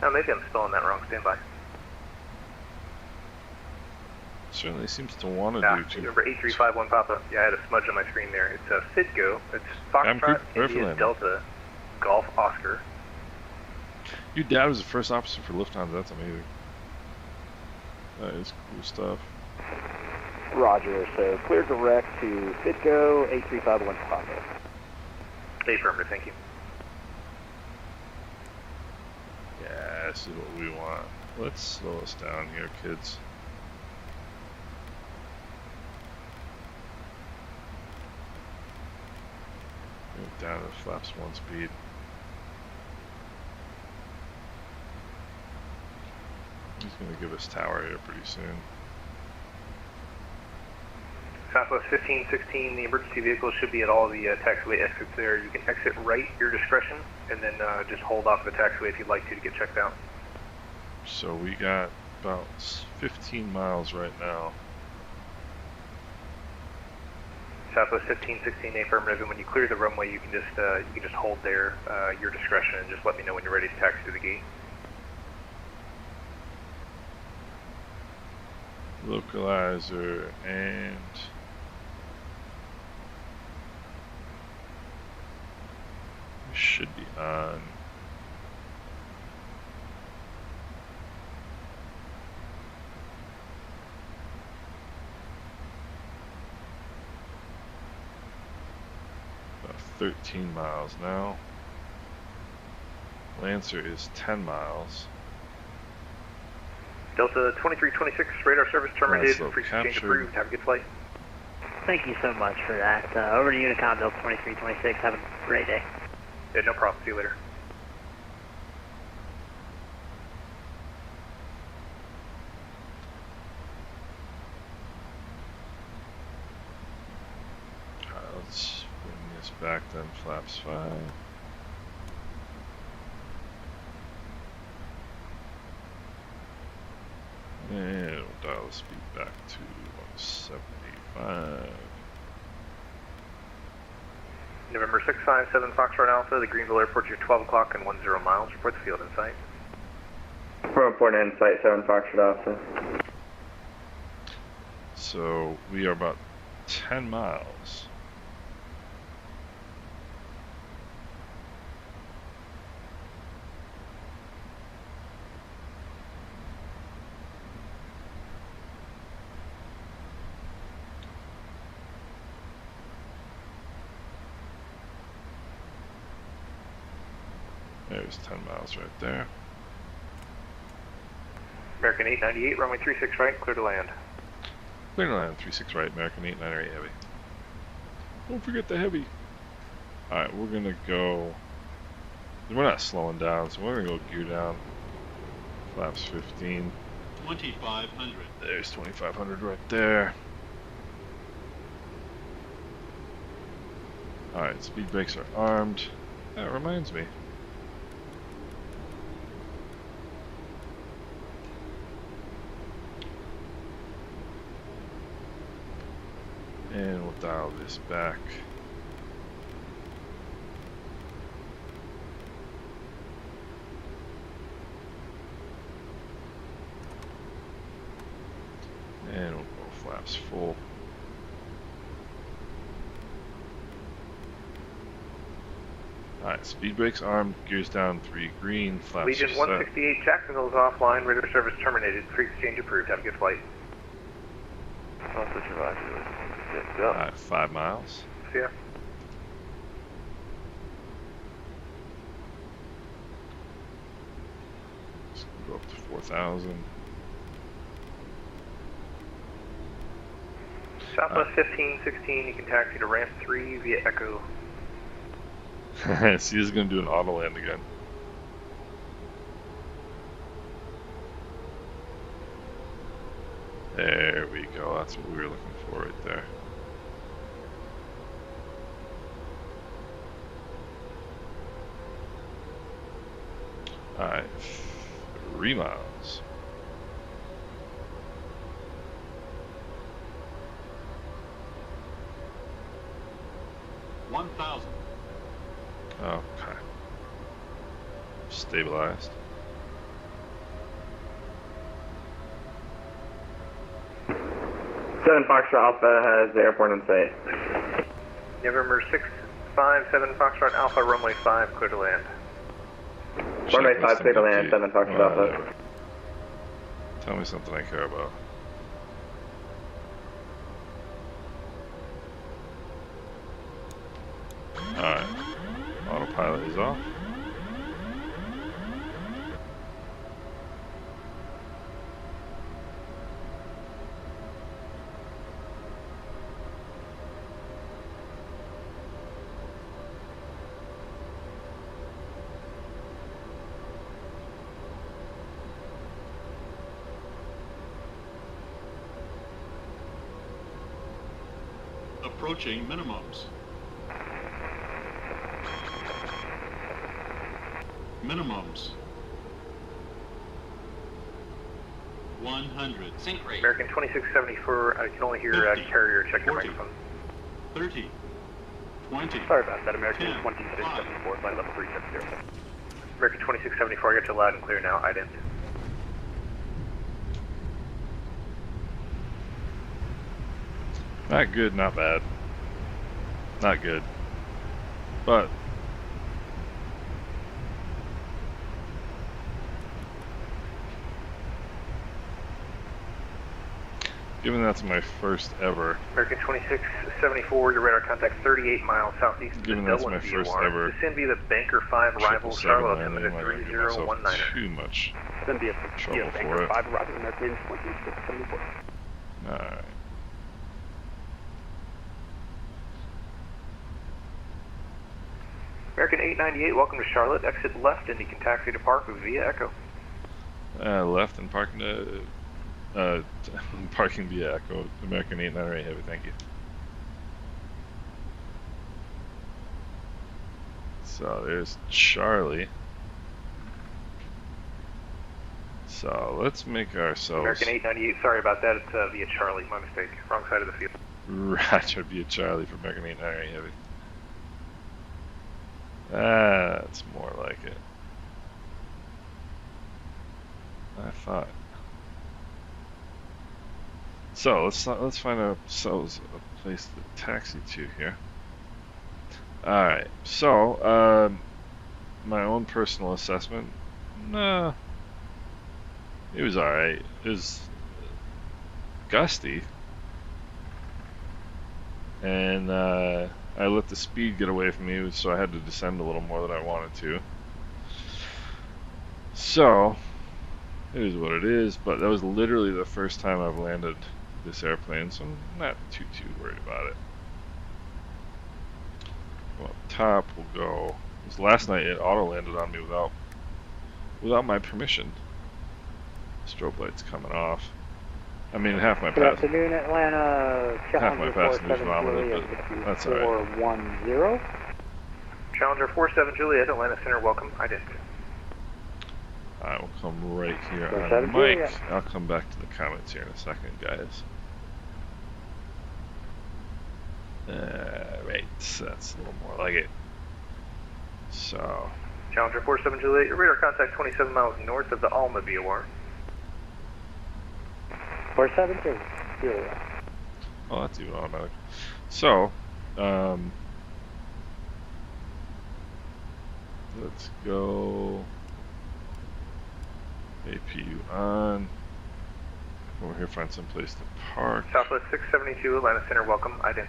Oh, maybe I'm spelling that wrong, stand by. Certainly seems to want to Nah, do too. number 8351 Papa, yeah, I had a smudge on my screen there. It's FIDGO, it's I'm Foxtrot, careful India, then. Delta, Golf, Oscar. Your dad was the first officer for Lufthansa, that's amazing. That is cool stuff. Roger, so clear direct to FIDGO, 8351 Papa. Affirmative, thank you. Yeah, this is what we want. Let's slow us down here, kids. Go down to flaps 1 speed. He's going to give us tower here pretty soon. Southwest 1516, the emergency vehicle should be at all the taxiway exits there. You can exit right, your discretion, and then just hold off the taxiway if you'd like to get checked out. So we got about 15 miles right now. Southwest 1516, affirmative, and when you clear the runway, you can just hold there, your discretion, and just let me know when you're ready to taxi to the gate. Localizer and we should be on. About 13 miles now. Lancer is 10 miles. Delta 2326, radar service terminated, Slope frequency change captured. approved, have a good flight. Thank you so much for that. Over to Unicom, Delta 2326. Have a great day. Yeah, no problem, see you later. back then, flaps 5. And we'll dial the speed back to 175. November 657 Foxtrot Alpha, the Greenville Airport, you're 12 o'clock and 10 miles. Report the field in sight. We're reporting in sight 7 Foxtrot Alpha. So we are about 10 miles. There's 10 miles right there. American 898, runway 36 right, clear to land. Clear to land, 36 right, American 898 heavy. Don't forget the heavy. Alright, we're gonna go. We're not slowing down, so we're gonna go gear down. Flaps 15. 2500. There's 2500 right there. Alright, speed brakes are armed. That reminds me. And we'll dial this back. And we'll go flaps full. Alright, speed brakes armed, gears down 3 green, flaps Legion set. 168, Jacksonville's offline, radar service terminated, pre-exchange approved, have a good flight. Alright, 5 miles. See ya. Let's go up to 4,000. Southwest 1516, you can taxi to ramp 3 via Echo. See, this is going to do an auto land again. There we go, that's what we were looking for right there. Alright, 3 miles. $1,000. Okay. Stabilized. Seven Foxtrot Alpha has the airport in sight. November 657 Foxtrot Alpha, runway 5, clear to land. Runway 5 clear to land, 7 Foxtrot Alpha. Whatever. Tell me something I care about. Alright. Autopilot is off. Approaching minimums. Minimums. 100. Sync rate. American 2674, I can only hear 50, carrier, check your 40, microphone. 30. 20. Sorry about that, American 10, 2674, flight level 370. American 2674, I got you loud and clear now, ident. Not good, not bad. Not good. But given that's my first ever, American 2674, your radar contact 38 miles southeast of the given that's Dublin my first VOR. ever Descend via the Banker 5 arrival, 777 Charlotte landing, altimeter I'm not gonna give myself 3019er. too much Then be a trouble Banker for it. 5 arriving, American 2674. Alright. American 898, welcome to Charlotte. Exit left and you can taxi to Park via Echo. Left and parking parking via Echo. American 898 heavy, thank you. So there's Charlie. So let's make ourselves... American 898, sorry about that, it's via Charlie, my mistake, wrong side of the field. Roger, via Charlie for American 898 Heavy. That's more like it. I thought. So let's find ourselves a place to taxi to here. Alright, so my own personal assessment, nah, it was alright. It was gusty, and I let the speed get away from me, so I had to descend a little more than I wanted to. So it is what it is, but that was literally the first time I've landed this airplane, so I'm not too worried about it. Well, up top we'll go. Because last night it auto landed on me without my permission. Strobe light's coming off. I mean, half my Good passengers. afternoon, Atlanta. Half my passengers vomited, but that's alright. 410. Challenger 47 Juliet, Atlanta Center, welcome, I did. I will come right here on 47 mic. Juliet. I'll come back to the comments here in a second, guys. Right, that's a little more like it. So, Challenger 47 Juliet, your radar contact 27 miles north of the Alma VOR. 472. Juliet. oh, that's even automatic. So, let's go. APU on. Over here, find some place to park. Southwest 672, Atlanta Center, welcome, ident.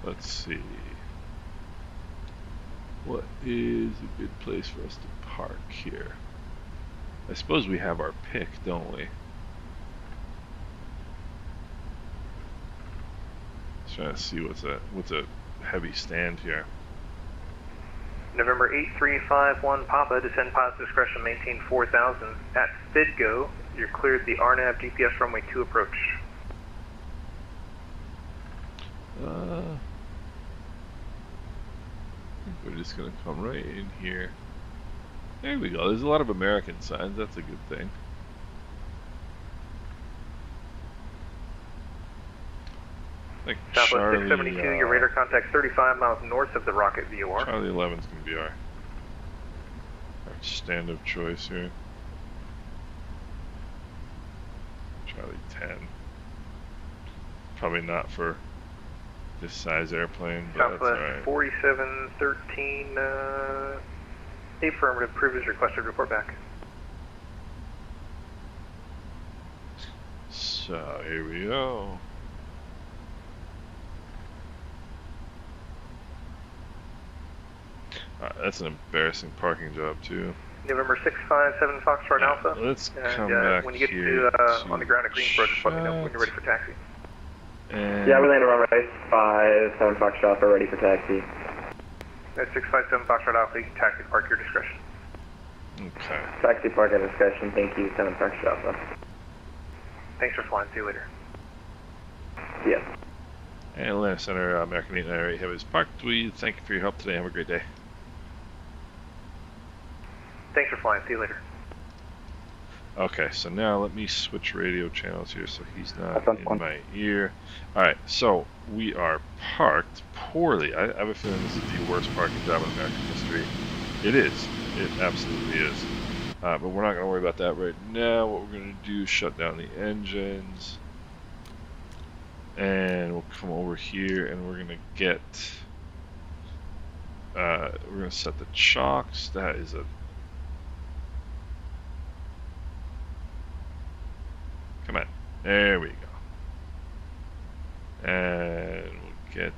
Let's see. What is a good place for us to park here? I suppose we have our pick, don't we? Trying to see what's a heavy stand here. November 8351 Papa, descend pilot's discretion, maintain 4000. At FIDGO, you're cleared the RNAV GPS runway 2 approach. I think we're just gonna come right in here. There we go. There's a lot of American signs. That's a good thing. Like Southwest Charlie, 672, your radar contact 35 miles north of the rocket VOR. Charlie 11's gonna be our stand of choice here. Charlie 10. Probably not for this size airplane, but Southwest that's alright. 4713, affirmative, proof is requested, report back. So here we go. That's an embarrassing parking job too. November 657 Foxtrot Alpha. Let's and, come back when you get here to on the ground at Greensboro, just let me know when you're ready for taxi. And Yeah, we landed runway 57 Foxtrot, we're ready for taxi. At 657 Foxtrot Alpha, you can taxi park your discretion. okay. Taxi park at discretion, thank you, 7 Foxtrot. Thanks for flying, see you later. Yes. And Atlanta Center, American 898 have is parked. We thank you for your help today. Have a great day. Thanks for flying, see you later. Okay, so now let me switch radio channels here so he's not That's in my ear. Alright, so we are parked poorly. I have a feeling this is the worst parking job in American history. It is. It absolutely is. But we're not going to worry about that right now. What we're going to do is shut down the engines. And we'll come over here and we're going to get... we're going to set the chocks. That is a... Come on. There we go. And we'll get...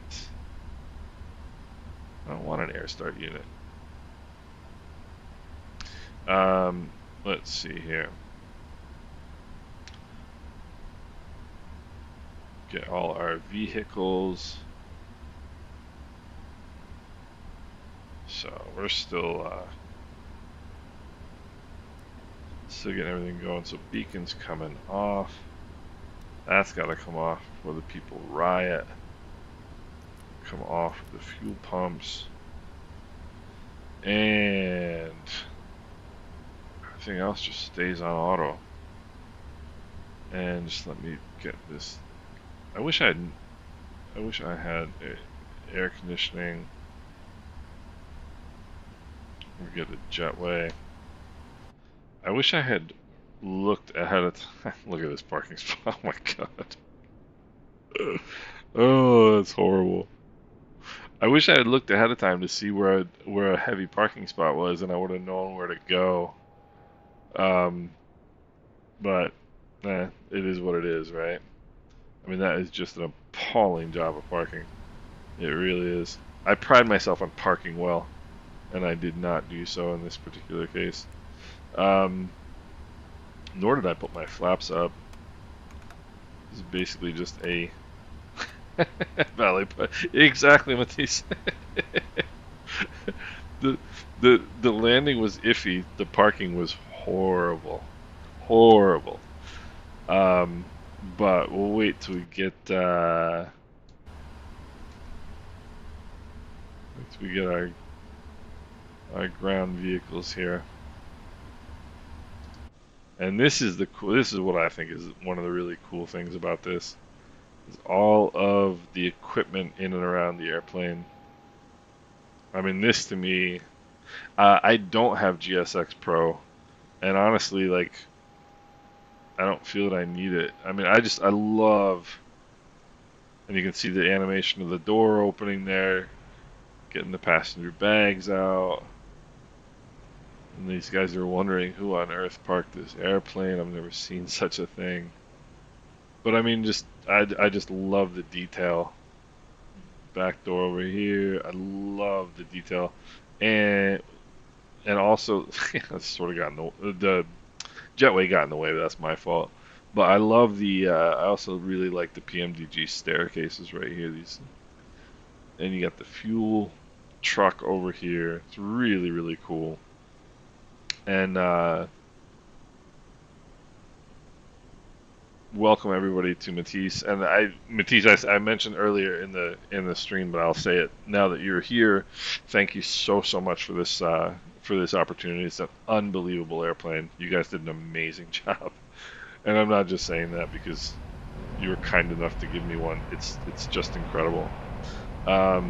I don't want an air start unit. Let's see here. Get all our vehicles. So we're still getting everything going. So beacon's coming off. That's got to come off before the people riot. Come off the fuel pumps. And everything else just stays on auto. And just let me get this. I wish I had air conditioning. We get a jetway. I wish I had looked ahead of time. Look at this parking spot. Oh my god. Oh, that's horrible. I wish I had looked ahead of time to see where a heavy parking spot was, and I would have known where to go. But it is what it is, right? I mean, that is just an appalling job of parking. It really is. I pride myself on parking well, and I did not do so in this particular case. Nor did I put my flaps up. This is basically just a valley, but exactly what they said. The landing was iffy. The parking was horrible, horrible. But we'll wait till we get our ground vehicles here. And this is what I think is one of the really cool things about this. Is all of the equipment in and around the airplane. I mean, this to me, I don't have GSX Pro, and honestly, like, I don't feel that I need it. I mean, I love, and you can see the animation of the door opening there, getting the passenger bags out. And these guys are wondering who on earth parked this airplane. I've never seen such a thing. But I mean, I just love the detail. Back door over here. I love the detail, and also sort of got in the jetway got in the way. But that's my fault. But I love the. I also really like the PMDG staircases right here. These, and you got the fuel truck over here. It's really, really cool. And welcome everybody to Matisse. And Matisse, I mentioned earlier in the stream, but I'll say it now that you're here. Thank you so much for this opportunity. It's an unbelievable airplane. You guys did an amazing job. And I'm not just saying that because you were kind enough to give me one. It's just incredible. So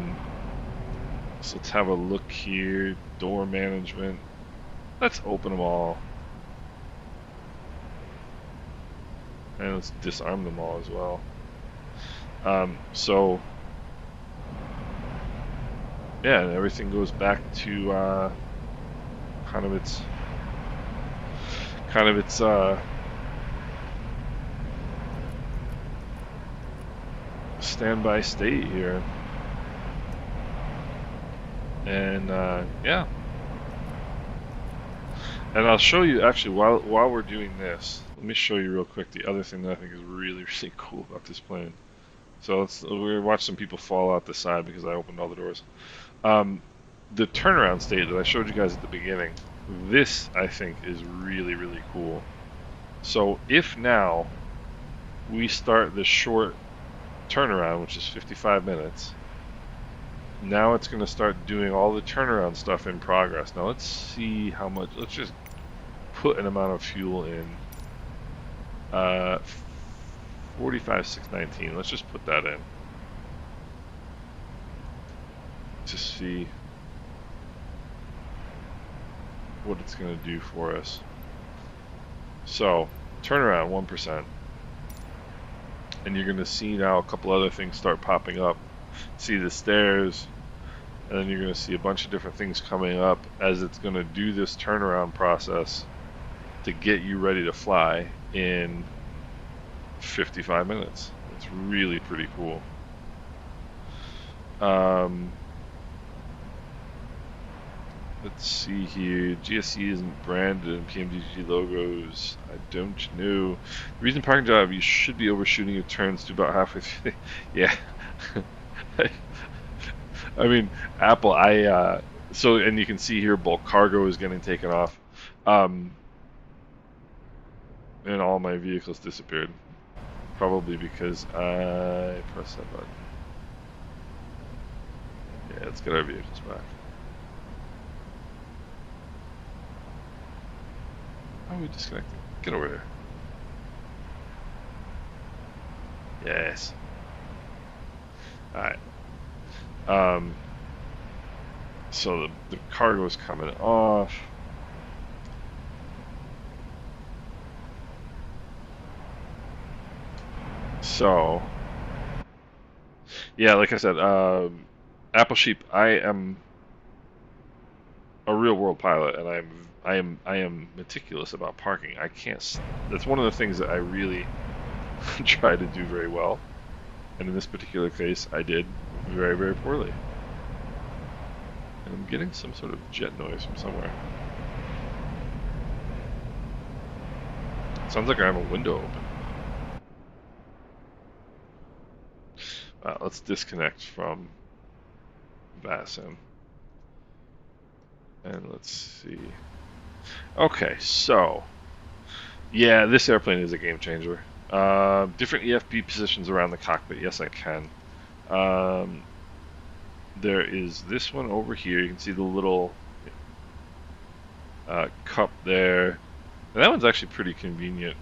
let's have a look here. Door management. Let's open them all. And let's disarm them all as well. So yeah, and everything goes back to kind of its standby state here. And yeah. And I'll show you, actually, while we're doing this, let me show you real quick the other thing that I think is really, really cool about this plane. So we're gonna watch some people fall out the side because I opened all the doors. The turnaround state that I showed you guys at the beginning, this I think is really, really cool. So if now we start the short turnaround, which is 55 minutes, now it's going to start doing all the turnaround stuff in progress. Now let's see how much, let's just put an amount of fuel in. 45,619, let's just put that in. To see what it's going to do for us. So, turnaround 1%. And you're going to see now a couple other things start popping up. See the stairs, and then you're going to see a bunch of different things coming up as it's going to do this turnaround process to get you ready to fly in 55 minutes. It's really pretty cool. Let's see here. GSC isn't branded in PMDG logos. I don't know. The reason parking job, you should be overshooting your turns to about halfway through. Yeah. I mean, Apple, so, and you can see here bulk cargo is getting taken off. And all my vehicles disappeared. probably because I pressed that button. Yeah, let's get our vehicles back. How are we disconnected? Get over here. Yes. Alright. So the cargo is coming off. So, yeah, like I said, Apple Sheep, I am a real world pilot, and I am meticulous about parking. I can't. That's one of the things that I really try to do very well, and in this particular case, I did very, very poorly. And I'm getting some sort of jet noise from somewhere. Sounds like I have a window open. Let's disconnect from VASM. And let's see. Okay, so yeah, this airplane is a game changer. Different EFB positions around the cockpit. Yes, I can. There is this one over here. You can see the little cup there. And that one's actually pretty convenient,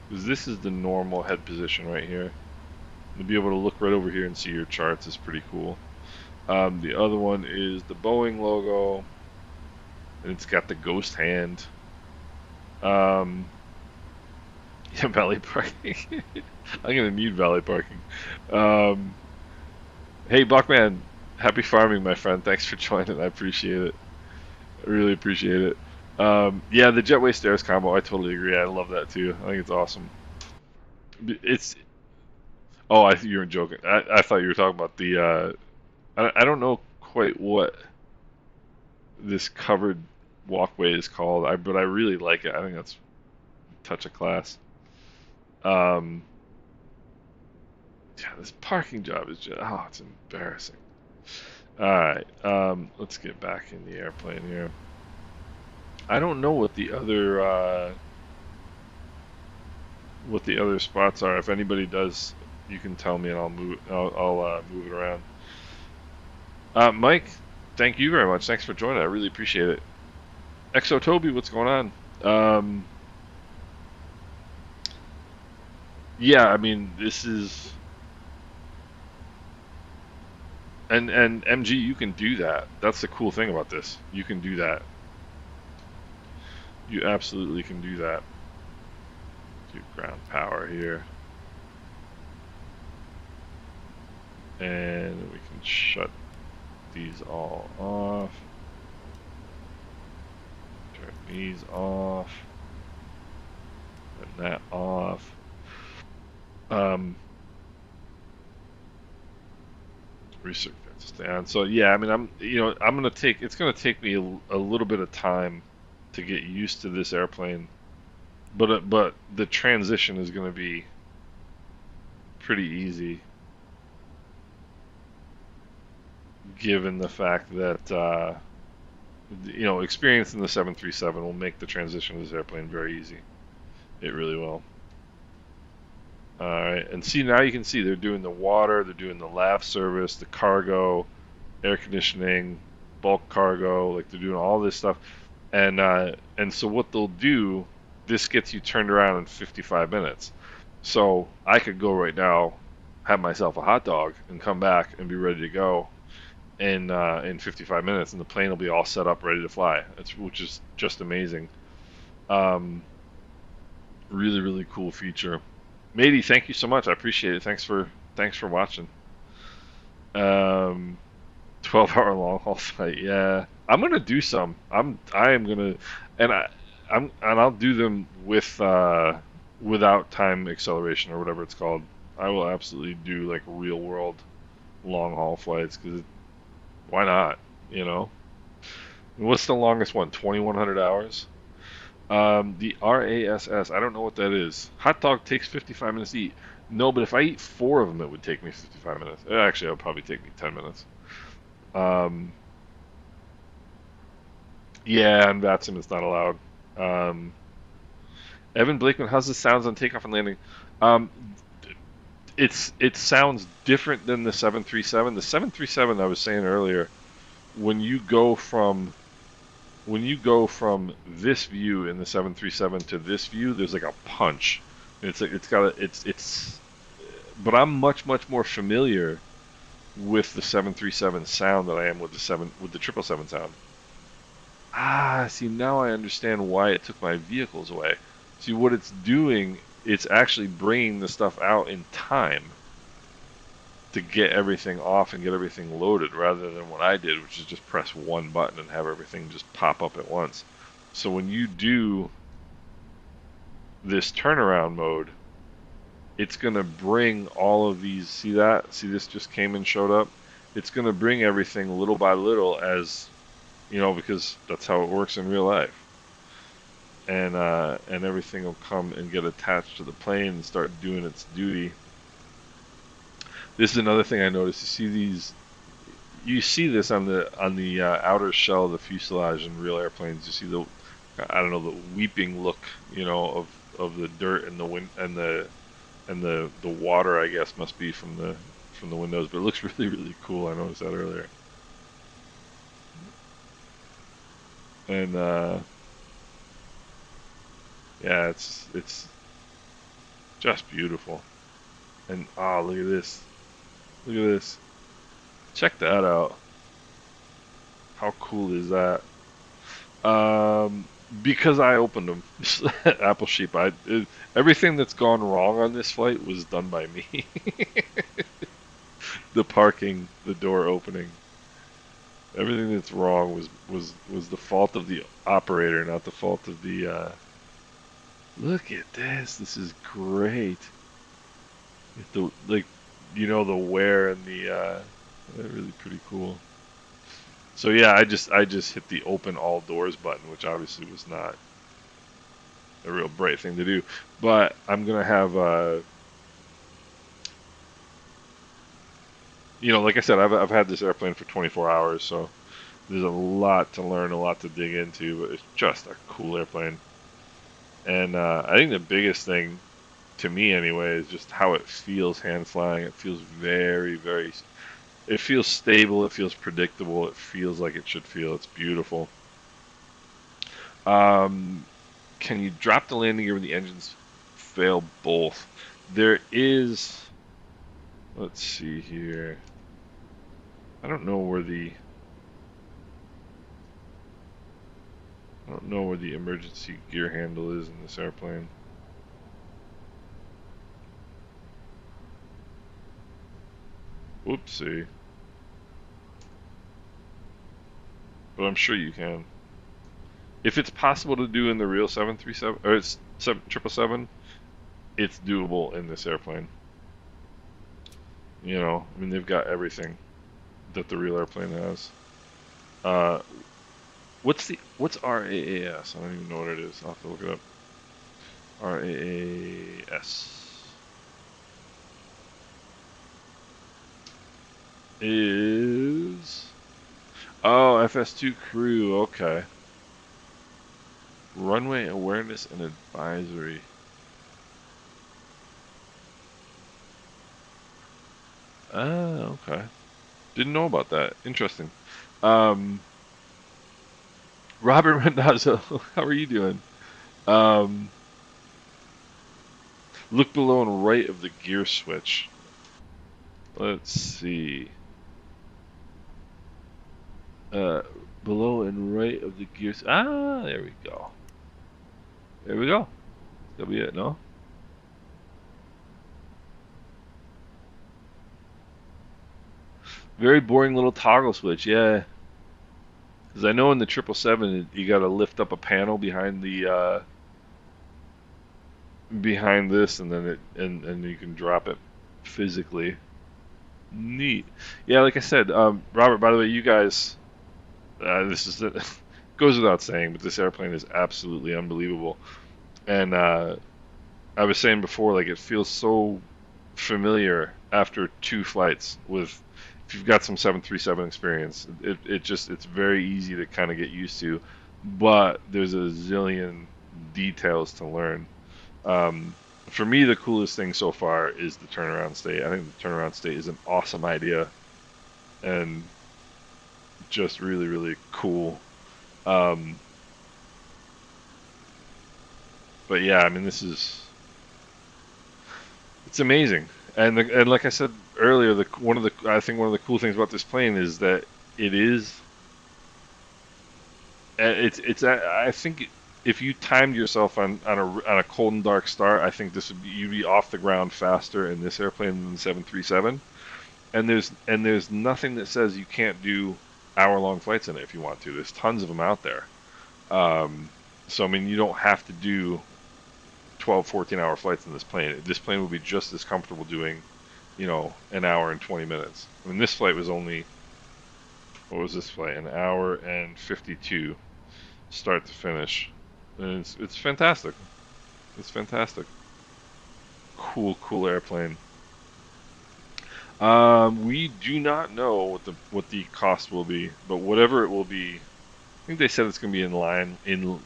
because this is the normal head position right here. To be able to look right over here and see your charts is pretty cool. The other one is the Boeing logo, and it's got the ghost hand. Yeah, valet parking. I'm gonna need valet parking. Hey, Buckman, happy farming, my friend. Thanks for joining. I appreciate it. I really appreciate it. Yeah, the jetway stairs combo, I totally agree. I love that too. I think it's awesome. It's. Oh, I think you were joking. I thought you were talking about the. I don't know quite what this covered walkway is called, but I really like it. I think that's a touch of class. Yeah, this parking job is just, oh, it's embarrassing. Alright, let's get back in the airplane here. I don't know what the other spots are. If anybody does, you can tell me and I'll move it around. Mike, thank you very much. Thanks for joining. I really appreciate it. Exo Toby, what's going on? Yeah, I mean, this is, and MG, you can do that. That's the cool thing about this. You can do that. You absolutely can do that. Do ground power here. And we can shut these all off. Turn these off. Turn that off. Research stand. So yeah, I mean, it's gonna take me a little bit of time to get used to this airplane, but the transition is gonna be pretty easy, given the fact that experience in the 737 will make the transition to this airplane very easy. It really will. Alright, and see, now you can see they're doing the water, they're doing the lav service, the cargo, air conditioning, bulk cargo, like they're doing all this stuff. And so what they'll do, this gets you turned around in 55 minutes. So I could go right now, have myself a hot dog, and come back and be ready to go in 55 minutes, and the plane will be all set up, ready to fly. Which is just amazing. Really, really cool feature. Matey, thank you so much. I appreciate it. Thanks for watching. 12-hour long haul flight. Yeah, I'm gonna do some. I am gonna, and I'll do them with without time acceleration or whatever it's called. I will absolutely do like real world long haul flights, because why not? What's the longest one? 2,100 hours. The RASS, I don't know what that is. Hot dog takes 55 minutes to eat. No, but if I eat 4 of them, it would take me 55 minutes. Actually, it would probably take me 10 minutes. Yeah, and VATSIM is not allowed. Evan Blakeman, how's the sounds on takeoff and landing? it sounds different than the 737. The 737, I was saying earlier, when you go from this view in the 737 to this view, there's like a punch. It's but I'm much more familiar with the 737 sound than I am with the 777 sound. Ah, see, now I understand why it took my vehicles away. See, what it's doing, it's actually bringing the stuff out in time to get everything off and get everything loaded, rather than what I did, which is just press one button and have everything just pop up at once. So when you do this turnaround mode, it's going to bring all of these, see that? See, this just came and showed up? It's going to bring everything little by little, as, you know, because that's how it works in real life. And everything will come and get attached to the plane and start doing its duty. This is another thing I noticed. You see this on the outer shell of the fuselage in real airplanes. You see the, I don't know, the weeping look, you know, of the dirt and the wind and the water, I guess, must be from the windows. But it looks really cool. I noticed that earlier. And yeah, it's just beautiful. And oh, look at this. Look at this. Check that out. How cool is that? Because I opened them. Apple Sheep. Everything that's gone wrong on this flight was done by me. The parking, the door opening. Everything that's wrong was the fault of the operator, not the fault of the look at this. This is great. The, like, you know, the wear and the they're really pretty cool. So yeah, I just hit the open all doors button, which obviously was not a real bright thing to do. But I'm gonna have you know, like I said, I've had this airplane for 24 hours, so there's a lot to learn, a lot to dig into. But it's just a cool airplane. And I think the biggest thing, to me anyway, is just how it feels hand flying. It feels very it feels stable, it feels predictable, it feels like it should feel. It's beautiful. Can you drop the landing gear when the engines fail both? There is, let's see here. I don't know where the emergency gear handle is in this airplane. Whoopsie. But I'm sure you can. If it's possible to do in the real 737 or it's 777, it's doable in this airplane. You know, I mean, they've got everything that the real airplane has. What's RAAS? I don't even know what it is. I'll have to look it up. RAAS is, oh, FS2 crew. Okay. Runway awareness and advisory. Ah, okay. Didn't know about that. Interesting. Robert Mendoza, how are you doing? Look below and right of the gear switch. Let's see. Below and right of the gear. Ah, there we go. There we go. That'll be it, no? Very boring little toggle switch, yeah. Because I know in the 777 you got to lift up a panel behind the behind this, and then and you can drop it physically. Neat. Yeah, like I said, Robert. By the way, you guys, this is goes without saying, but this airplane is absolutely unbelievable. And I was saying before, like, it feels so familiar after 2 flights with. If you've got some 737 experience, it's very easy to kind of get used to, but there's a zillion details to learn. But for me, the coolest thing so far is the turnaround state. I think the turnaround state is an awesome idea, and just really, really cool. But yeah, I mean, it's amazing. And like I said earlier, I think one of the cool things about this plane is that I think if you timed yourself on a cold and dark start, I think you'd be off the ground faster in this airplane than the 737. And there's nothing that says you can't do hour-long flights in it if you want to. There's tons of them out there. So I mean, you don't have to do 12, 14-hour flights in this plane. This plane will be just as comfortable doing, an hour and 20 minutes. I mean, this flight was only, what was this flight? An hour and 52, start to finish. And it's fantastic. It's fantastic. Cool airplane. We do not know what the cost will be, but whatever it will be, I think they said it's going to be in line in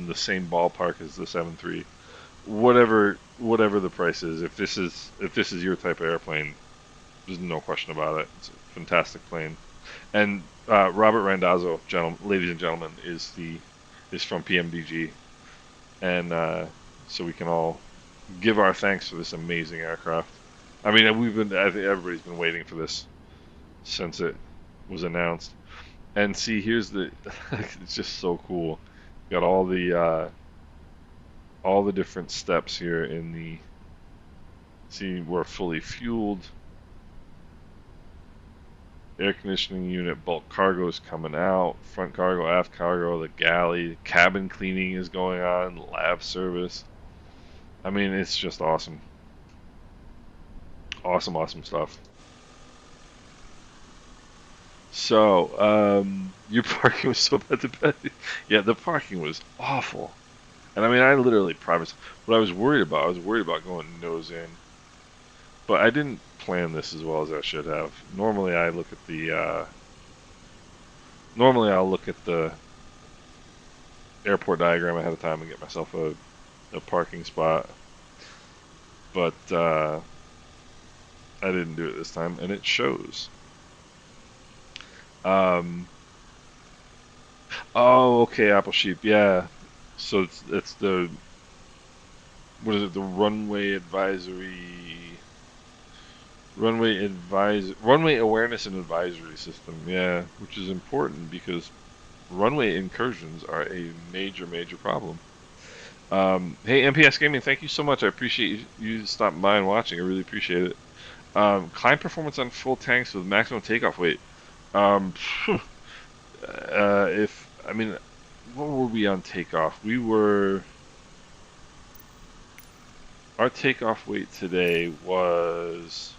the same ballpark as the 7.3. Whatever the price is, if this is your type of airplane, there's no question about it. It's a fantastic plane. And Robert Randazzo, ladies and gentlemen, is from PMDG, and so we can all give our thanks for this amazing aircraft. I mean, I think everybody's been waiting for this since it was announced. And see, here's it's just so cool. Got all the different steps here see, we're fully fueled. Air conditioning unit, bulk cargo is coming out, front cargo, aft cargo, the galley, cabin cleaning is going on, lab service. I mean, it's just awesome. Awesome stuff. So, your parking was so bad. Yeah, the parking was awful. And I mean, I literally promised. What I was worried about going nose in. But I didn't plan this as well as I should have. Normally, I'll look at the airport diagram ahead of time and get myself a parking spot. But I didn't do it this time, and it shows. Oh, okay, Apple Sheep, yeah. So it's the, what is it? The runway awareness and advisory system. Yeah, which is important because runway incursions are a major problem. Hey, MPS Gaming, thank you so much. I appreciate you stopping by and watching. I really appreciate it. Climb performance on full tanks with maximum takeoff weight. What were we on takeoff? Our takeoff weight today was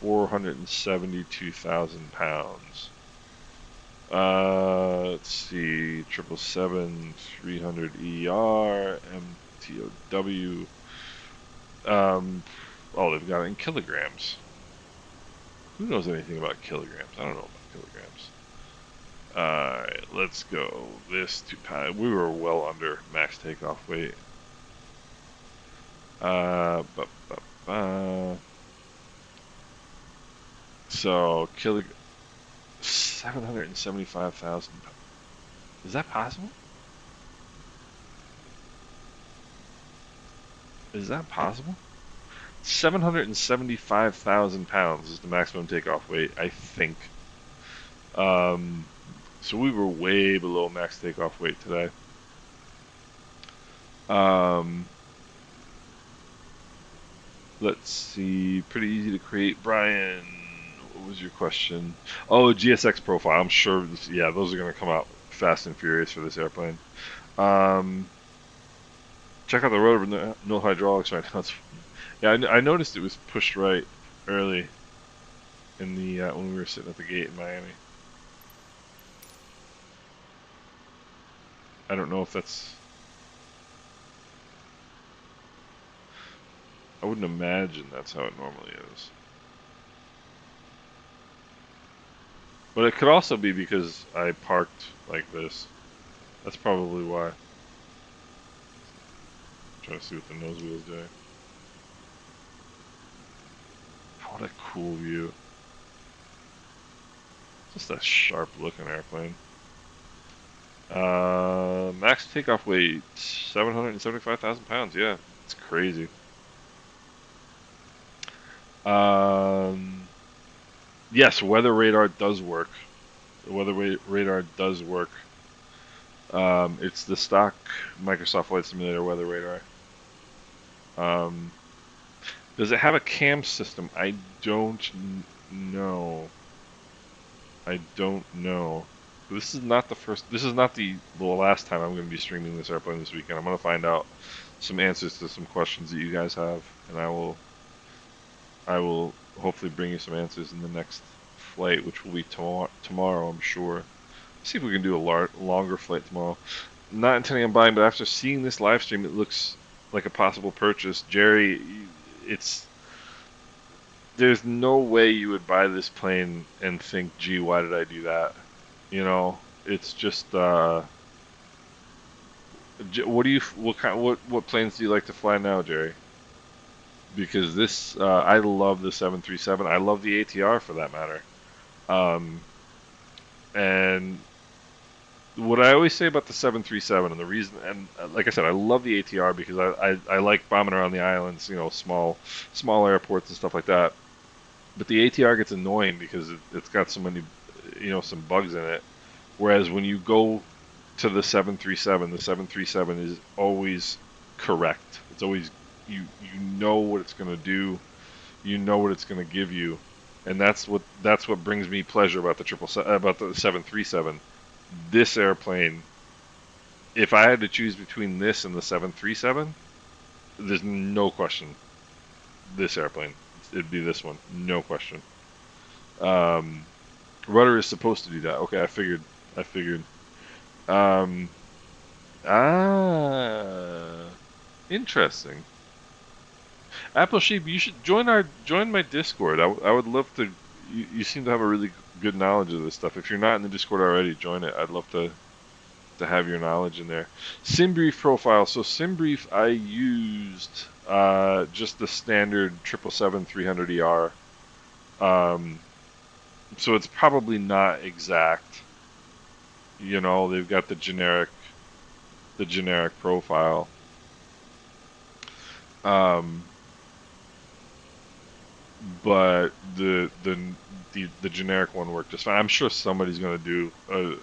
472,000 pounds. Let's see, 777, 300ER, MTOW. They've got it in kilograms. Who knows anything about kilograms? I don't know about kilograms. Alright, let's go. We were well under max takeoff weight. So, 775,000. Is that possible? Is that possible? 775,000 pounds is the maximum takeoff weight, I think. So we were way below max takeoff weight today. Let's see. Pretty easy to create. Brian, what was your question? Oh, GSX profile. I'm sure, yeah, those are going to come out fast and furious for this airplane. Check out the rotor, no hydraulics right now. Yeah, I noticed it was pushed right early in the when we were sitting at the gate in Miami. I don't know if that's... I wouldn't imagine that's how it normally is. But it could also be because I parked like this. That's probably why. Trying to see what the nose wheel's doing. What a cool view. Just a sharp looking airplane. Max takeoff weight 775,000 pounds. Yeah, it's crazy. Yes, weather radar does work. The weather radar does work. It's the stock Microsoft Flight Simulator weather radar. Does it have a cam system? I don't know. I don't know. This is not the first. This is not the last time I'm going to be streaming this airplane this weekend. I'm going to find out some answers to some questions that you guys have, and I will hopefully bring you some answers in the next flight, which will be tomorrow, I'm sure. See if we can do a longer flight tomorrow. Not intending on buying, but after seeing this live stream, it looks like a possible purchase. Jerry, there's no way you would buy this plane and think, gee, why did I do that? You know, it's just, what planes do you like to fly now, Jerry? Because this, I love the 737. I love the ATR for that matter. And what I always say about the 737, and the reason, and like I said, I love the ATR because I like bombing around the islands, you know, small airports and stuff like that. But the ATR gets annoying because it's got so many, you know, some bugs in it. Whereas when you go to the 737 is always correct. It's always, you know what it's going to do, you know what it's going to give you, and that's what brings me pleasure about the 737. This airplane, if I had to choose between this and the 737, there's no question. This airplane, it'd be this one, no question. Rudder is supposed to do that. Okay, I figured. Interesting. Apple Sheep, you should join my Discord. I would love to. You seem to have a really good knowledge of this stuff. If you're not in the Discord already, join it. I'd love to have your knowledge in there. SimBrief profile. So SimBrief, I used just the standard 777-300ER. So it's probably not exact. You know, they've got the generic profile. But the generic one worked just fine. I'm sure somebody's going to do an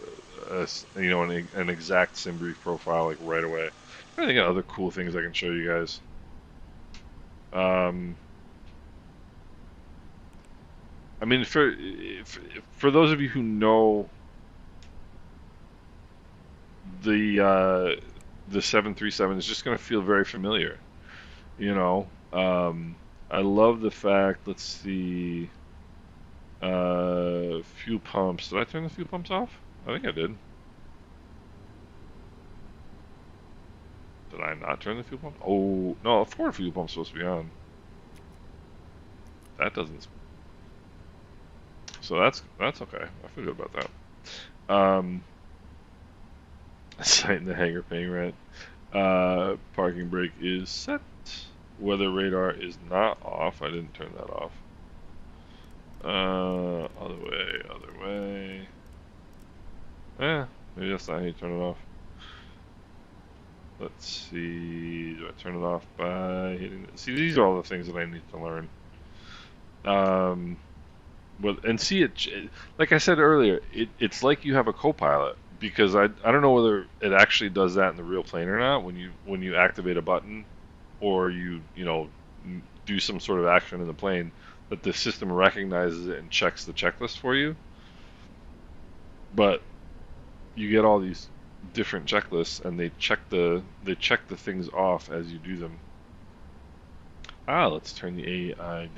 exact SimBrief profile like right away. I think of other cool things I can show you guys. I mean, for those of you who know the 737, is just going to feel very familiar. You know, I love the fact. Let's see. Fuel pumps. Did I turn the fuel pumps off? I think I did. Did I not turn the fuel pump? Oh no, the forward fuel pump's supposed to be on. That doesn't. So that's okay. I feel good about that. Sight in the hangar paying rent. Parking brake is set. Weather radar is not off. I didn't turn that off. Other way. Maybe that's not how you turn it off. Let's see. Do I turn it off by hitting it? See, these are all the things that I need to learn. And see it, like I said earlier, it's like you have a co-pilot, because I don't know whether it actually does that in the real plane or not when you activate a button or you do some sort of action in the plane, that the system recognizes it and checks the checklist for you. But you get all these different checklists, and they check the things off as you do them. Let's turn the AI.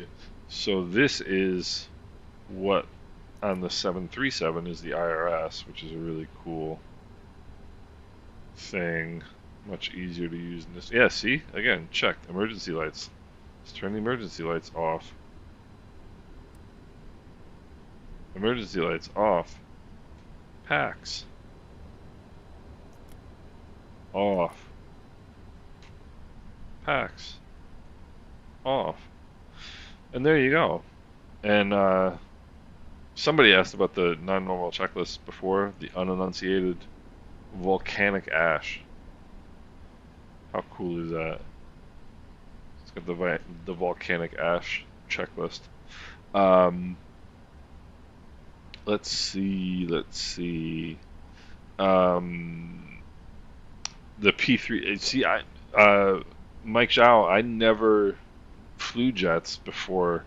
So this is what on the 737 is the IRS, which is a really cool thing. Much easier to use in this. Yeah, see? Again, checked. Emergency lights. Let's turn the emergency lights off. Emergency lights off. Packs. Off. Packs off. And there you go. And somebody asked about the non-normal checklist before, the unenunciated volcanic ash. How cool is that? It's got the volcanic ash checklist. Let's see. The P3. See, Mike Zhao. I never flew jets before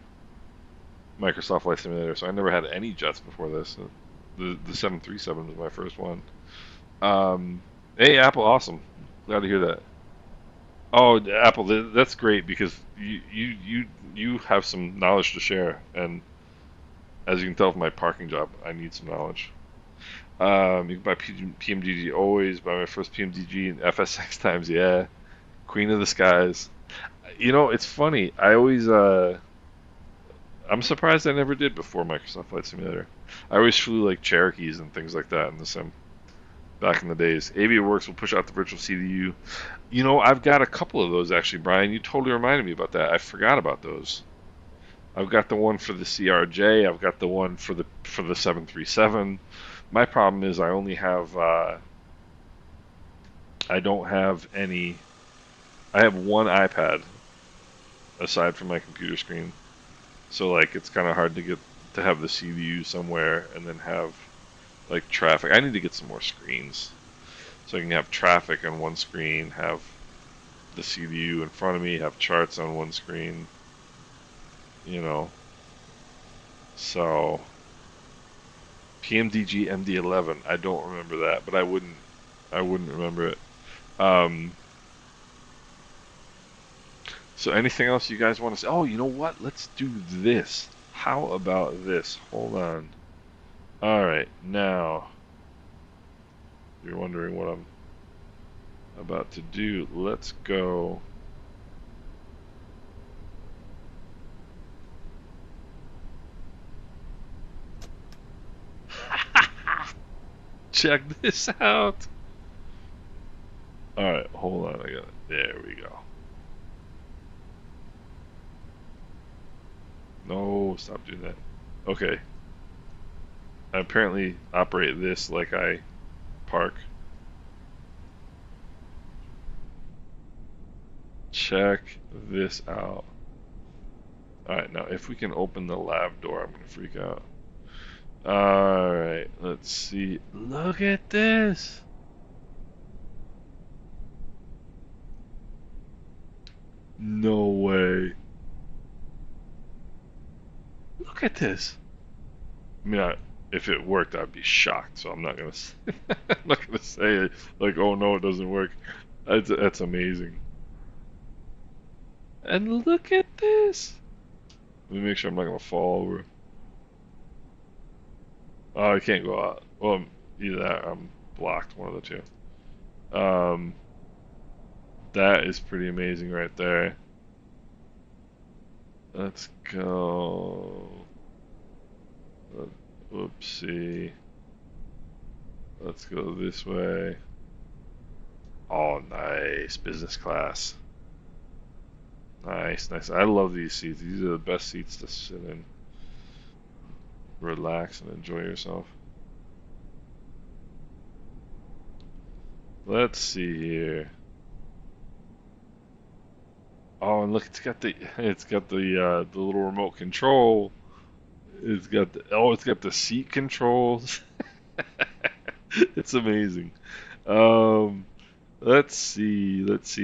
Microsoft Flight Simulator, so I never had any jets before this. The 737 was my first one. Hey, Apple, awesome. Glad to hear that. Oh, Apple, that's great because you have some knowledge to share, and as you can tell from my parking job, I need some knowledge. You can buy PMDG always. Buy my first PMDG in FSX times, yeah. Queen of the skies. You know, it's funny. I always I'm surprised I never did before Microsoft Flight Simulator. I always flew like Cherokees and things like that in the sim back in the days. AviaWorks will push out the virtual CDU. You know, I've got a couple of those actually, Brian. You totally reminded me about that. I forgot about those. I've got the one for the CRJ. I've got the one for the 737. My problem is I only have I don't have any. I have one iPad aside from my computer screen. So like it's kind of hard to get to have the CDU somewhere and then have like traffic. I need to get some more screens so I can have traffic on one screen, have the CDU in front of me, have charts on one screen. You know. So PMDG MD11. I don't remember that, but I wouldn't remember it. So anything else you guys want to say? Oh, you know what? Let's do this. How about this? Hold on. Alright, now, you're wondering what I'm about to do. Let's go. Check this out. Alright, hold on. I got it. There we go. No, stop doing that. Okay. I apparently operate this like I park. Check this out. Alright, now if we can open the lab door, I'm gonna freak out. Alright, let's see. Look at this! No way. Look at this. I mean, if it worked, I'd be shocked. So I'm not gonna, I'm not gonna say it like, "Oh no, it doesn't work." That's amazing. And look at this. Let me make sure I'm not gonna fall over. Oh, I can't go out. Well, either that or I'm blocked. One of the two. That is pretty amazing right there. Let's go. Whoopsie. Let's go this way. Oh, nice. Business class. Nice, nice. I love these seats. These are the best seats to sit in. Relax and enjoy yourself. Let's see here. Oh, and look, it's got the little remote control. It's got the seat controls. It's amazing. Let's see. It's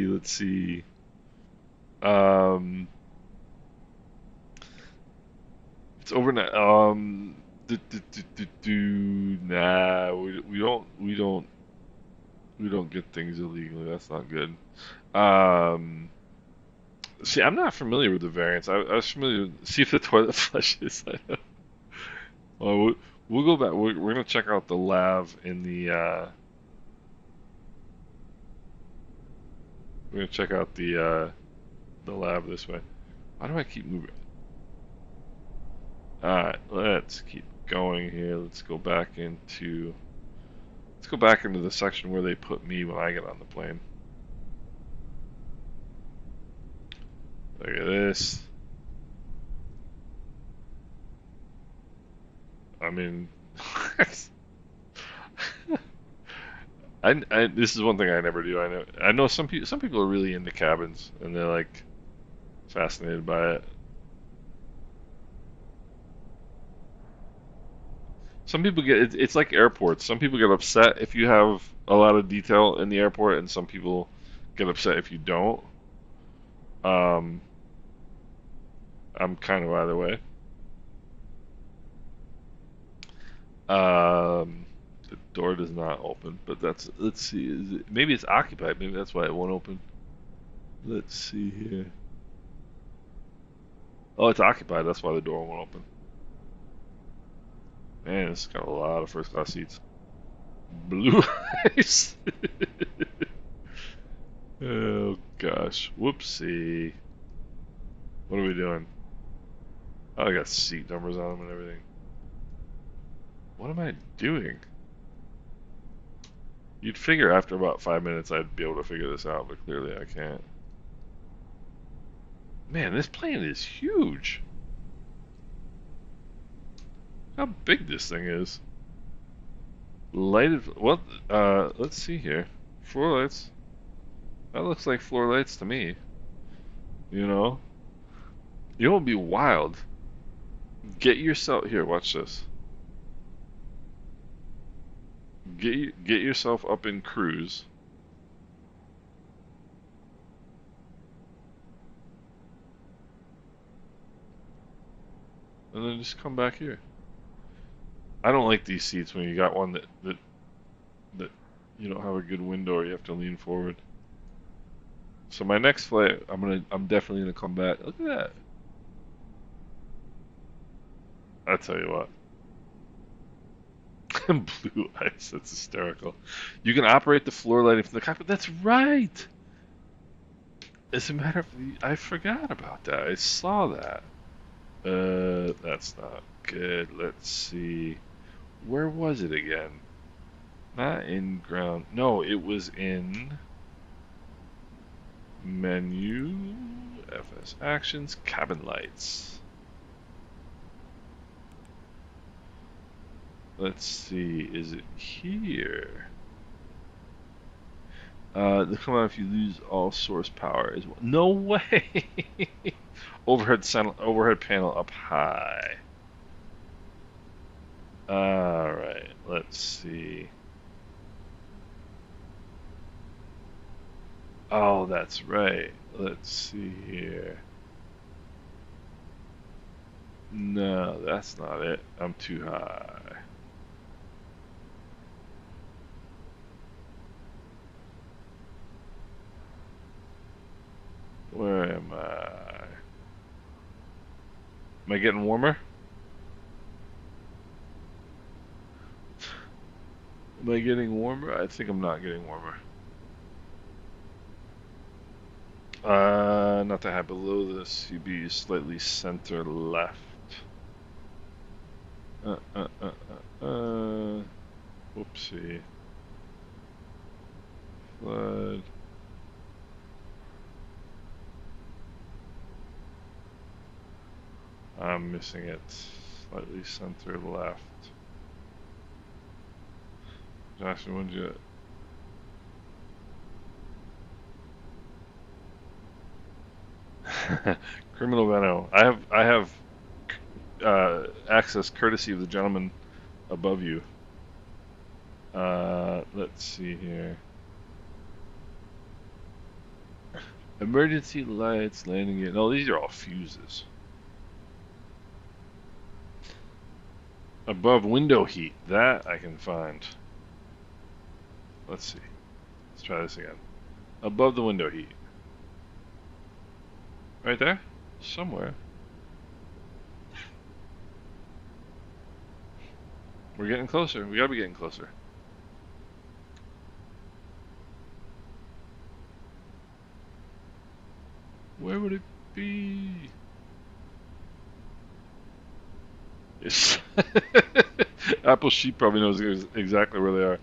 over now. Nah, we don't get things illegally. That's not good. See, I'm not familiar with the variants. I was familiar with, see if the toilet flushes. Oh, we'll go back. We're gonna check out the lav in the. We're gonna check out the lab this way. Why do I keep moving? All right, let's keep going here. Let's go back into the section where they put me when I get on the plane. Look at this. I mean, this is one thing I never do. I know some people are really into cabins and they're like fascinated by it. Some people it's like airports. Some people get upset if you have a lot of detail in the airport, and some people get upset if you don't. Um, I'm kind of either way. The door does not open, but let's see. Maybe it's occupied. Maybe that's why it won't open. Let's see here. Oh, it's occupied. That's why the door won't open. Man, it's got a lot of first class seats. Blue eyes. Oh gosh. Whoopsie. What are we doing? Oh, I got seat numbers on them and everything. What am I doing? You'd figure after about 5 minutes I'd be able to figure this out, but clearly I can't. Man, this plane is huge. How big this thing is. Lighted, what, let's see here. Floor lights. That looks like floor lights to me. You know? You know what would be wild? Get yourself, here, watch this. Get yourself up in cruise. And then just come back here. I don't like these seats when you got one that you don't have a good window or you have to lean forward. So my next flight, I'm definitely gonna come back. Look at that. I tell you what. Blue ice, that's hysterical. You can operate the floor lighting from the cockpit. That's right. As a matter of, I forgot about that. I saw that. That's not good. Let's see. Where was it again? Not in ground. No, it was in menu, FS actions, cabin lights. Let's see, is it here? They come out if you lose all source power as well. No way! Overhead panel up high. Alright, let's see. Oh, that's right. Let's see here. No, that's not it. I'm too high. Where am I? Am I getting warmer? Am I getting warmer? I think I'm not getting warmer. Not that high below this. You'd be slightly center left. Whoopsie. Flood. I'm missing it. Slightly center left. Josh, when did you... Criminal Veno. I have access courtesy of the gentleman above you. Let's see here. Emergency lights, landing gear. No, these are all fuses. Above window heat. That I can find. Let's see. Let's try this again. Above the window heat. Right there? Somewhere. We're getting closer. We gotta be getting closer. Where would it be? Yes. Apple Sheep probably knows exactly where they are.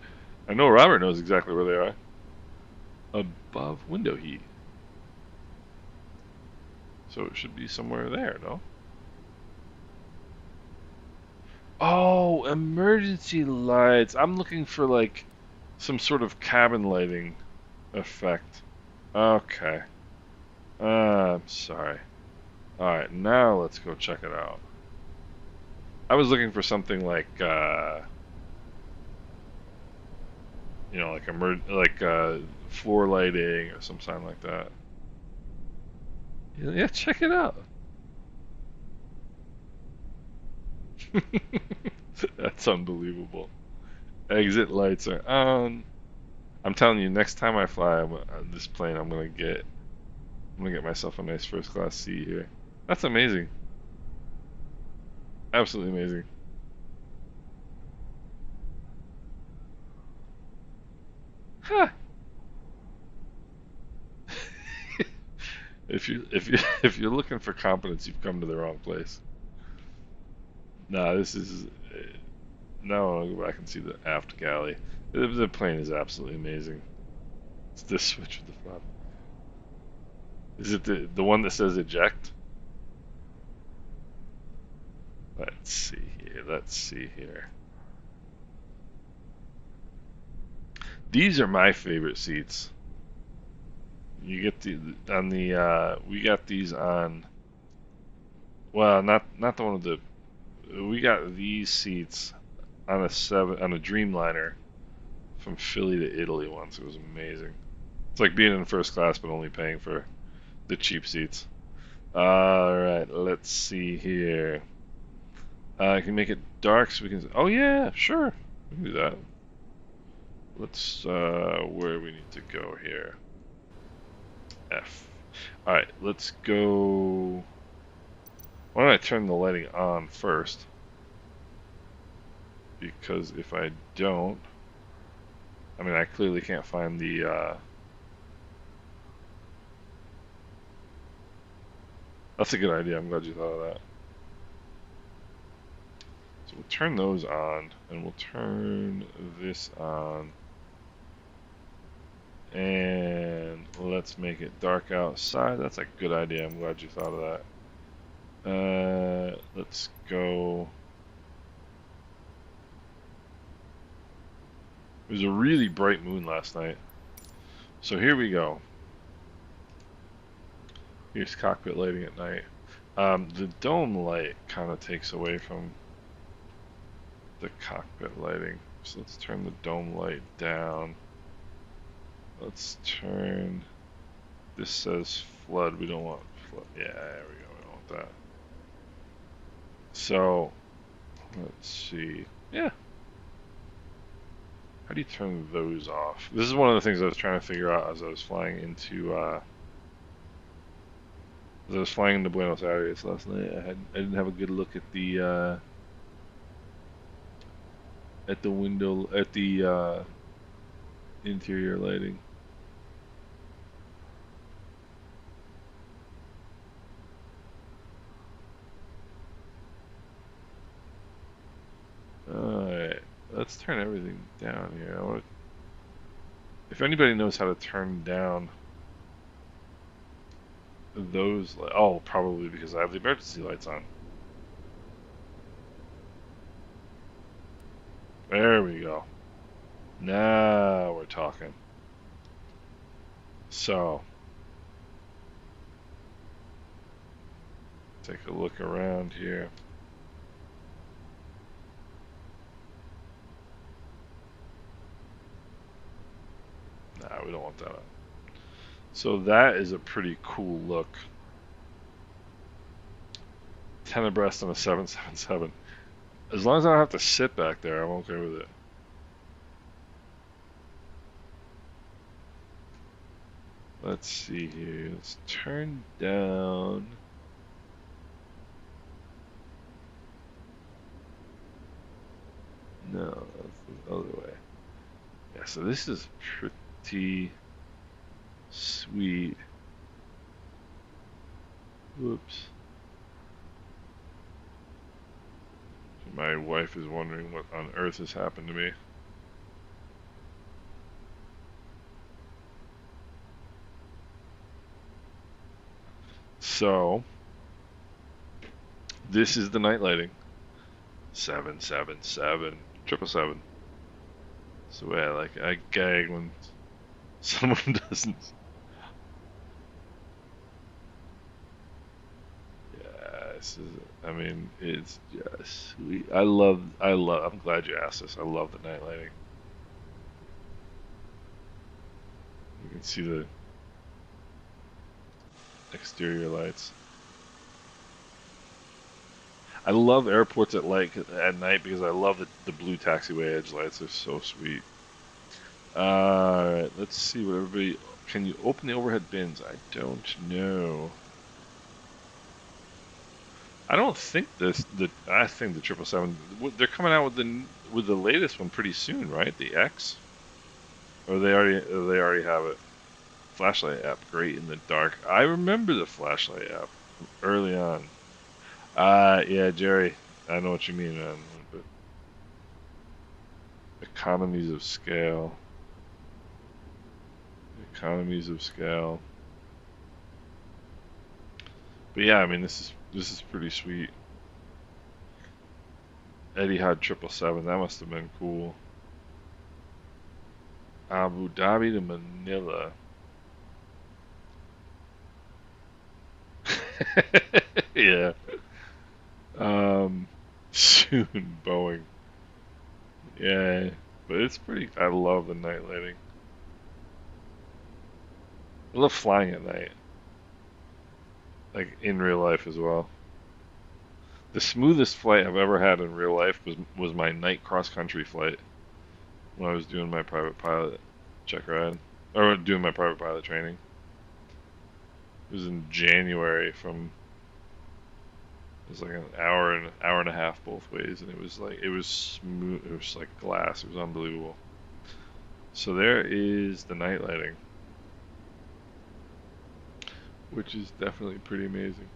I know Robert knows exactly where they are. Above window heat. So it should be somewhere there, no? Oh, emergency lights. I'm looking for like some sort of cabin lighting effect. Okay. I'm sorry. Alright, now let's go check it out. I was looking for something like, you know, like floor lighting or some sign like that. Yeah, check it out. That's unbelievable. Exit lights are on. I'm telling you, next time I fly this plane, I'm gonna get myself a nice first class seat here. That's amazing. Absolutely amazing. Huh. If you're looking for competence, you've come to the wrong place. Nah, this is now I'll go back and see the aft galley. The plane is absolutely amazing. It's this switch with the flap. Is it the one that says eject? Let's see here. Let's see here. These are my favorite seats. You get we got these on. Well, not the one with the. We got these seats on a Dreamliner from Philly to Italy once. It was amazing. It's like being in first class, but only paying for the cheap seats. All right, let's see here. I can make it dark so we can. Oh yeah, sure, we can do that. Let's where we need to go here. F. All right, let's go. Why don't I turn the lighting on first? Because if I don't, I mean, I clearly can't find the. That's a good idea. I'm glad you thought of that. So we'll turn those on, and we'll turn this on. And let's make it dark outside. That's a good idea. I'm glad you thought of that. Let's go. It was a really bright moon last night. So here we go. Here's cockpit lighting at night. The dome light kind of takes away from the cockpit lighting. So let's turn the dome light down. Let's turn. This says flood. We don't want flood. Yeah, there we go. We don't want that. So let's see. Yeah. How do you turn those off? This is one of the things I was trying to figure out as I was flying into Buenos Aires last night. I didn't have a good look at the window at the interior lighting. Alright, let's turn everything down here. If anybody knows how to turn down those, oh, probably because I have the emergency lights on. There we go. Now we're talking. So, take a look around here. Nah, we don't want that on. So that is a pretty cool look. 10 abreast on a 777. As long as I don't have to sit back there, I'm okay with it. Let's see here. Let's turn down. No, that's the other way. Yeah, so this is pretty sweet. Whoops. My wife is wondering what on earth has happened to me. So this is the night lighting. 777, 777. So yeah, like I gag when someone doesn't. Yeah, this is. I mean, it's just sweet. I'm glad you asked this. I love the night lighting. You can see the exterior lights. I love airports at night because I love the blue taxiway edge lights. They're so sweet. Alright, let's see what everybody. Can you open the overhead bins? I don't know. I don't think I think the 777. They're coming out with the latest one pretty soon, right? The X. Or they already have it. Flashlight app, great in the dark. I remember the flashlight app early on. Yeah, Jerry, I know what you mean, man. But economies of scale. Economies of scale. But yeah, I mean, this is pretty sweet. Etihad 777, that must have been cool. Abu Dhabi to Manila. Yeah. Soon Boeing. Yeah, but it's pretty. I love the night lighting. I love flying at night, like in real life as well. The smoothest flight I've ever had in real life was my night cross country flight when I was doing my private pilot check ride, or doing my private pilot training. It was in January it was like an hour and a half both ways, and it was smooth. It was like glass. It was unbelievable. So there is the night lighting, which is definitely pretty amazing.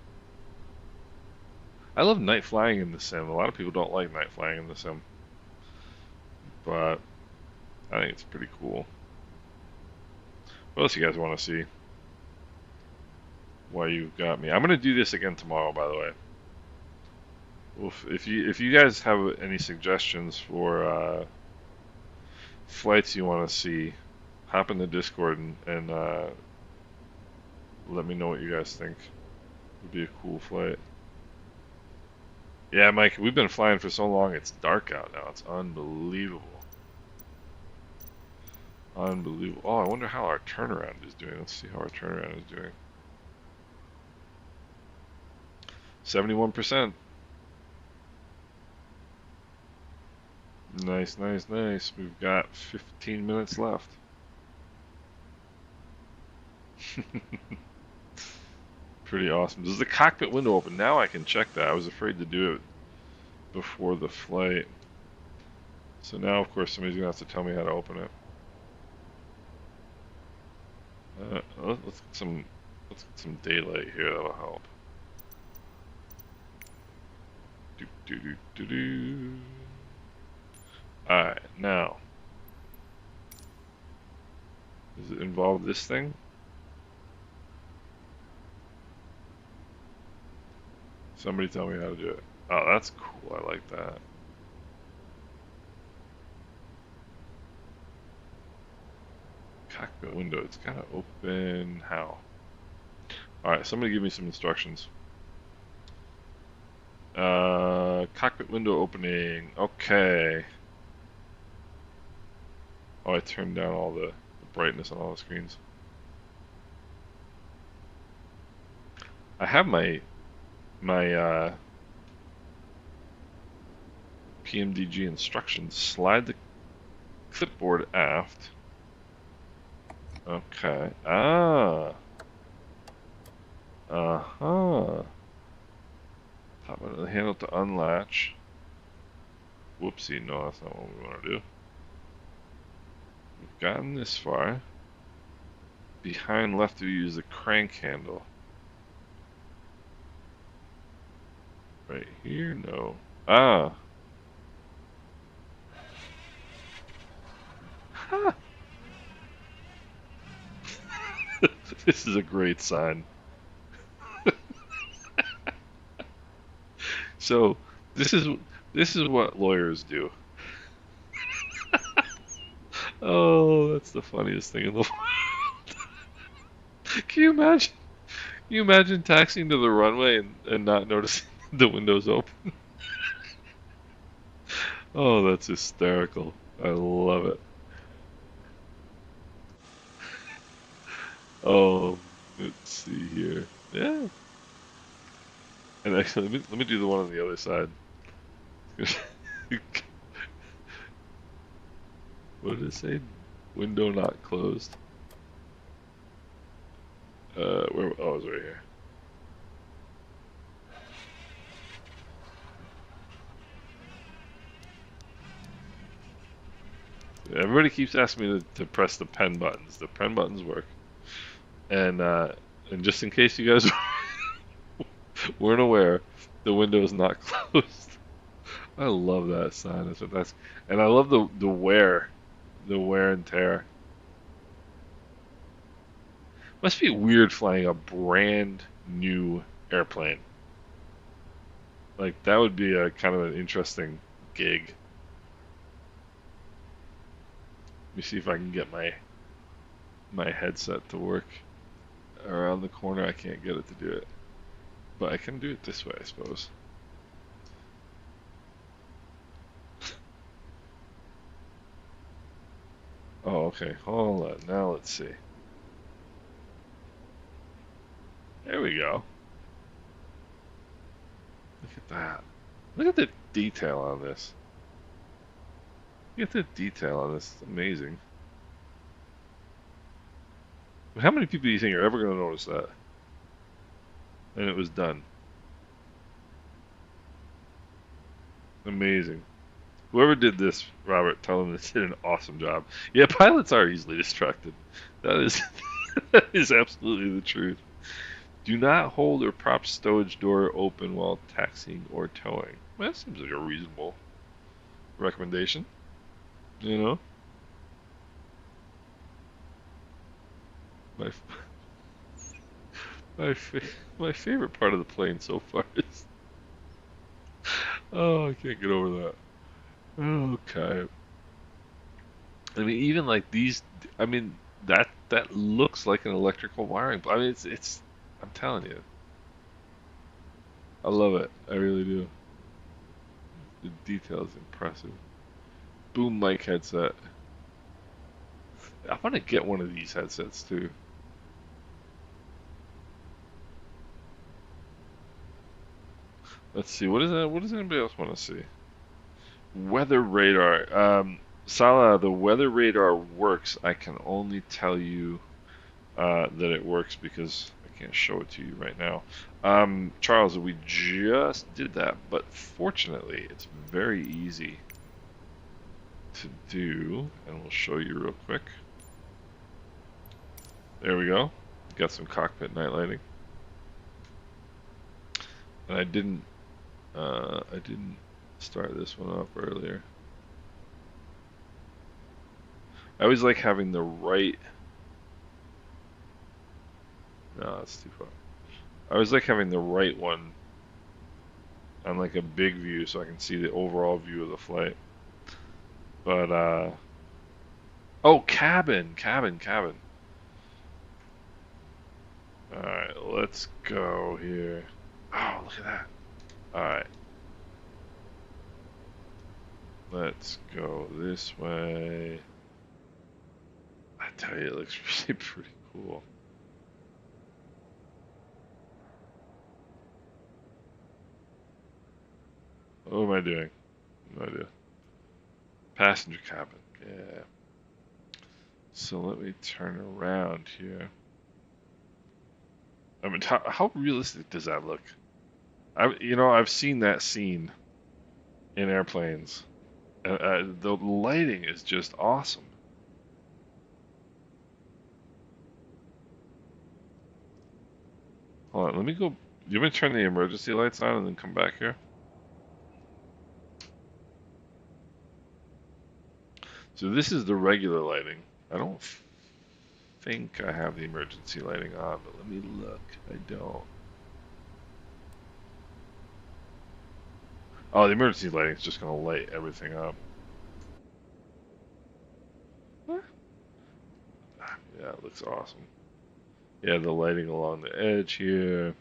I love night flying in the sim. A lot of people don't like night flying in the sim, but I think it's pretty cool. What else you guys want to see? Why you've got me? I'm gonna do this again tomorrow, by the way. Well, if you guys have any suggestions for flights you want to see, hop in the Discord and let me know what you guys think. Would be a cool flight. Yeah, Mike, we've been flying for so long. It's dark out now. It's unbelievable. Unbelievable. Oh, I wonder how our turnaround is doing. Let's see how our turnaround is doing. 71%. Nice, nice, nice. We've got 15 minutes left. Pretty awesome. Does the cockpit window open? Now I can check that. I was afraid to do it before the flight. So now, of course, somebody's going to have to tell me how to open it. Let's get some daylight here. That'll help. Alright, now. Does it involve this thing? Somebody tell me how to do it. Oh, that's cool. I like that. Cockpit window. It's kind of open. How? Alright, somebody give me some instructions. Cockpit window opening. Okay. Oh, I turned down all the brightness on all the screens. I have my PMDG instructions. Slide the clipboard aft. Okay. Ah. Uh-huh. Top of the handle to unlatch. Whoopsie, no, that's not what we want to do. We've gotten this far. Behind left we use the crank handle. Right here, no. Ah. Ha. This is a great sign. So this is this is what lawyers do. Oh, that's the funniest thing in the world. Can you imagine? Can you imagine taxiing to the runway and not noticing the windows open? Oh, that's hysterical. I love it. Oh, let's see here. Yeah. And actually, let me do the one on the other side. What did it say? Window not closed. Where? Oh, it's right here. Everybody keeps asking me to press the pen buttons. The pen buttons work. And just in case you guys weren't aware, the window is not closed. I love that sign. That's what that's, and I love the wear and tear. Must be weird flying a brand new airplane. Like that would be a kind of an interesting gig. Let me see if I can get my headset to work around the corner. I can't get it to do it, but I can do it this way, I suppose. Oh, okay. Hold on. Now let's see. There we go. Look at that. Look at the detail on this. Look at the detail on this. It's amazing. How many people do you think are ever going to notice that? And it was done. Amazing. Whoever did this, Robert, tell them they did an awesome job. Yeah, pilots are easily distracted. That is that is absolutely the truth. Do not hold or prop stowage door open while taxiing or towing. Well, that seems like a reasonable recommendation. You know? My my favorite part of the plane so far is... Oh, I can't get over that. Okay. I mean, even like these, I mean, that looks like an electrical wiring. I mean, it's. I'm telling you, I love it. I really do. The detail is impressive. Boom mic headset. I want to get one of these headsets too. Let's see. What is that? What does anybody else want to see? Weather radar. Salah, the weather radar works. I can only tell you that it works because I can't show it to you right now. Charles, we just did that, but fortunately, it's very easy to do, and we'll show you real quick. There we go. Got some cockpit night lighting, and I didn't start this one up earlier. I always like having the right. No, that's too far. I always like having the right one on like a big view so I can see the overall view of the flight. But oh, cabin. Alright, let's go here. Oh, look at that. Alright. Let's go this way. I tell you, it looks really pretty cool. What am I doing? No idea. Passenger cabin. Yeah. So let me turn around here. I mean, how realistic does that look? I've seen that scene in airplanes. The lighting is just awesome. Hold on, let me go. You want me to turn the emergency lights on and then come back here? So this is the regular lighting. I don't think I have the emergency lighting on, but let me look. I don't. Oh, the emergency lighting is just going to light everything up. What? Yeah, it looks awesome. Yeah, the lighting along the edge here.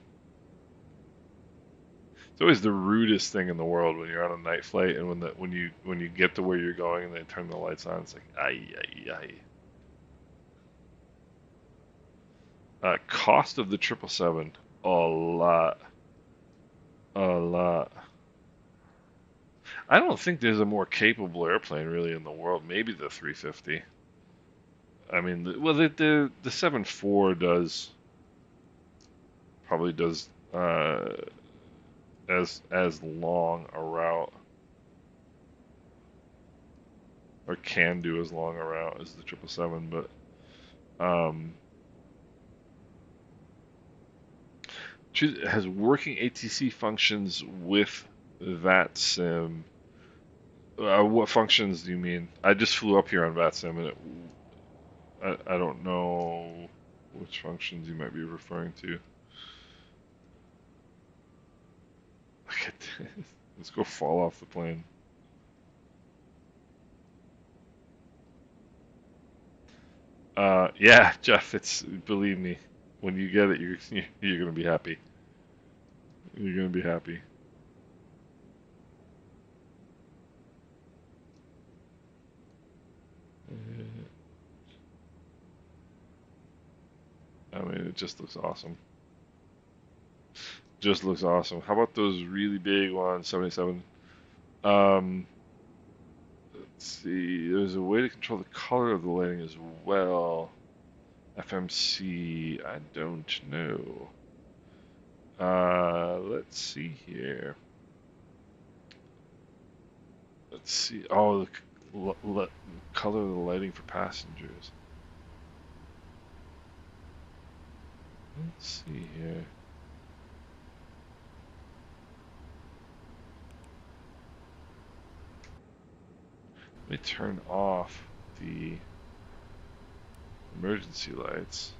It's always the rudest thing in the world when you're on a night flight and when you get to where you're going and they turn the lights on. It's like ay. Cost of the 777, a lot. I don't think there's a more capable airplane really in the world. Maybe the 350. I mean, the 74 probably does as long a route, or can do as long a route as the 777, but has working ATC functions with VATSIM. What functions do you mean? I just flew up here on VATSIM, and I don't know which functions you might be referring to. Look at this. Let's go fall off the plane. Yeah, Jeff. Believe me, when you get it, you're gonna be happy. You're gonna be happy. I mean, it just looks awesome. Just looks awesome. How about those really big ones, 77? Let's see. There's a way to control the color of the lighting as well. FMC, I don't know. Let's see here. Let's see. Oh, the color of the lighting for passengers. Let's see here. Let me turn off the emergency lights.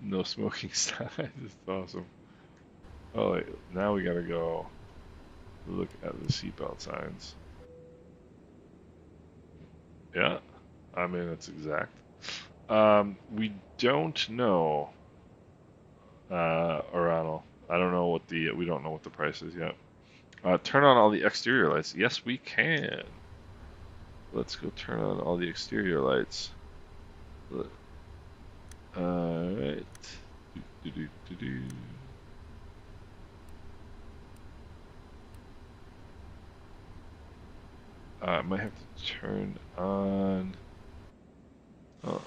No smoking sign. That's awesome. Oh, wait, now we gotta go look at the seatbelt signs. Yeah, I mean, it's exact. We don't know, Oranel. I don't know we don't know what the price is yet. Turn on all the exterior lights. Yes, we can. Let's go turn on all the exterior lights. Alright. I might have to turn on. Oh.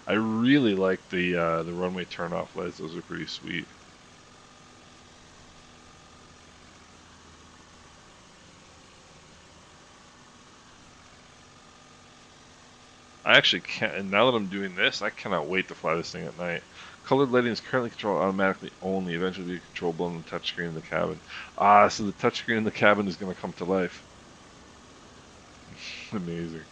I really like the runway turn-off lights. Those are pretty sweet. I actually can't, and now that I'm doing this, I cannot wait to fly this thing at night. Colored lighting is currently controlled automatically only, eventually be controllable on the touchscreen in the cabin. So the touchscreen in the cabin is going to come to life. Amazing.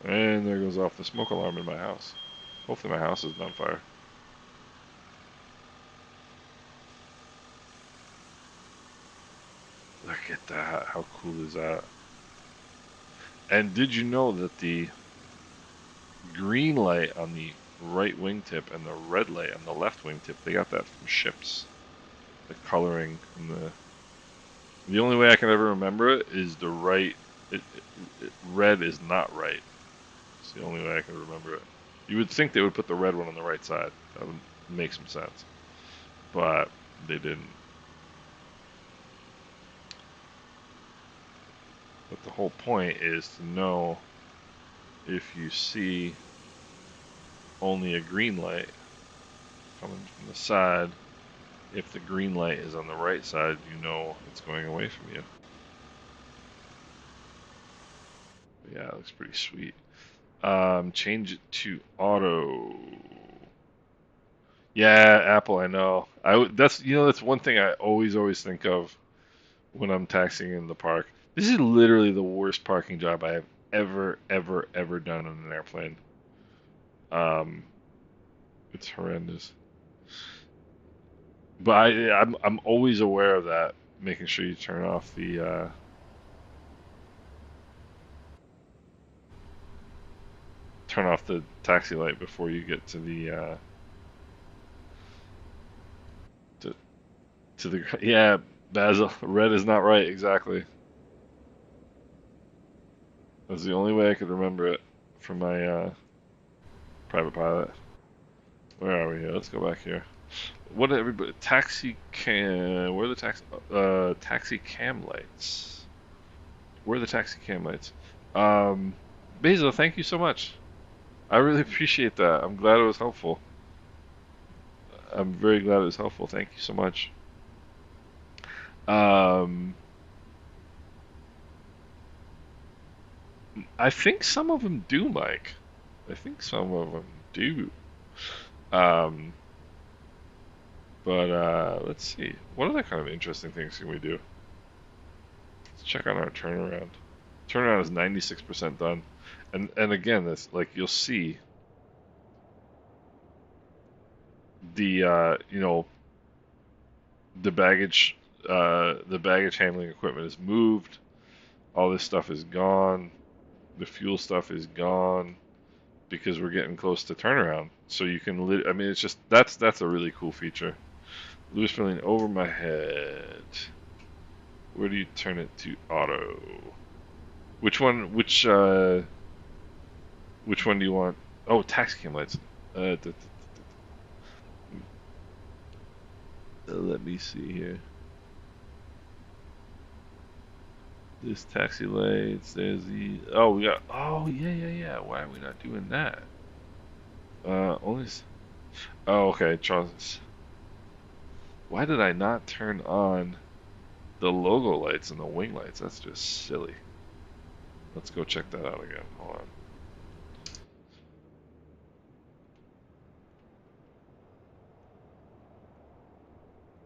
And there goes off the smoke alarm in my house. Hopefully my house isn't on fire. Look at that. How cool is that? And did you know that the green light on the right wingtip and the red light on the left wingtip, they got that from ships? The coloring and the only way I can ever remember it is the right. Red is not right. It's the only way I can remember it. You would think they would put the red one on the right side. That would make some sense. But they didn't. But the whole point is to know if you see only a green light coming from the side, if the green light is on the right side, you know it's going away from you. But yeah, it looks pretty sweet. Change it to auto. Yeah, Apple, I know. That's that's one thing I always think of when I'm taxiing in the park. This is literally the worst parking job I have ever done on an airplane. Um, it's horrendous. But I'm always aware of that, making sure you turn off the taxi light before you get to the to yeah, Basil. Red is not right, exactly. That's the only way I could remember it from my private pilot. Where are we here? Let's go back here. What did everybody taxi cam? Where are the taxi cam lights? Where are the taxi cam lights? Basil, thank you so much. I really appreciate that. I'm glad it was helpful. I'm very glad it was helpful. Thank you so much. I think some of them do, Mike. I think some of them do. Um, but let's see. What other kind of interesting things can we do? Let's check on our turnaround. Turnaround is 96% done. And again, this like you'll see the the baggage handling equipment is moved. All this stuff is gone. The fuel stuff is gone because we're getting close to turnaround. So you can I mean, it's just that's a really cool feature. Loose filling over my head. Where do you turn it to auto? Which one? Which one do you want? Oh, taxi cam lights. Let me see here. This taxi lights. There's the. Oh, we got. Oh, yeah. Why are we not doing that? Only. Oh, okay, Charles. Why did I not turn on the logo lights and the wing lights? That's just silly. Let's go check that out again. Hold on.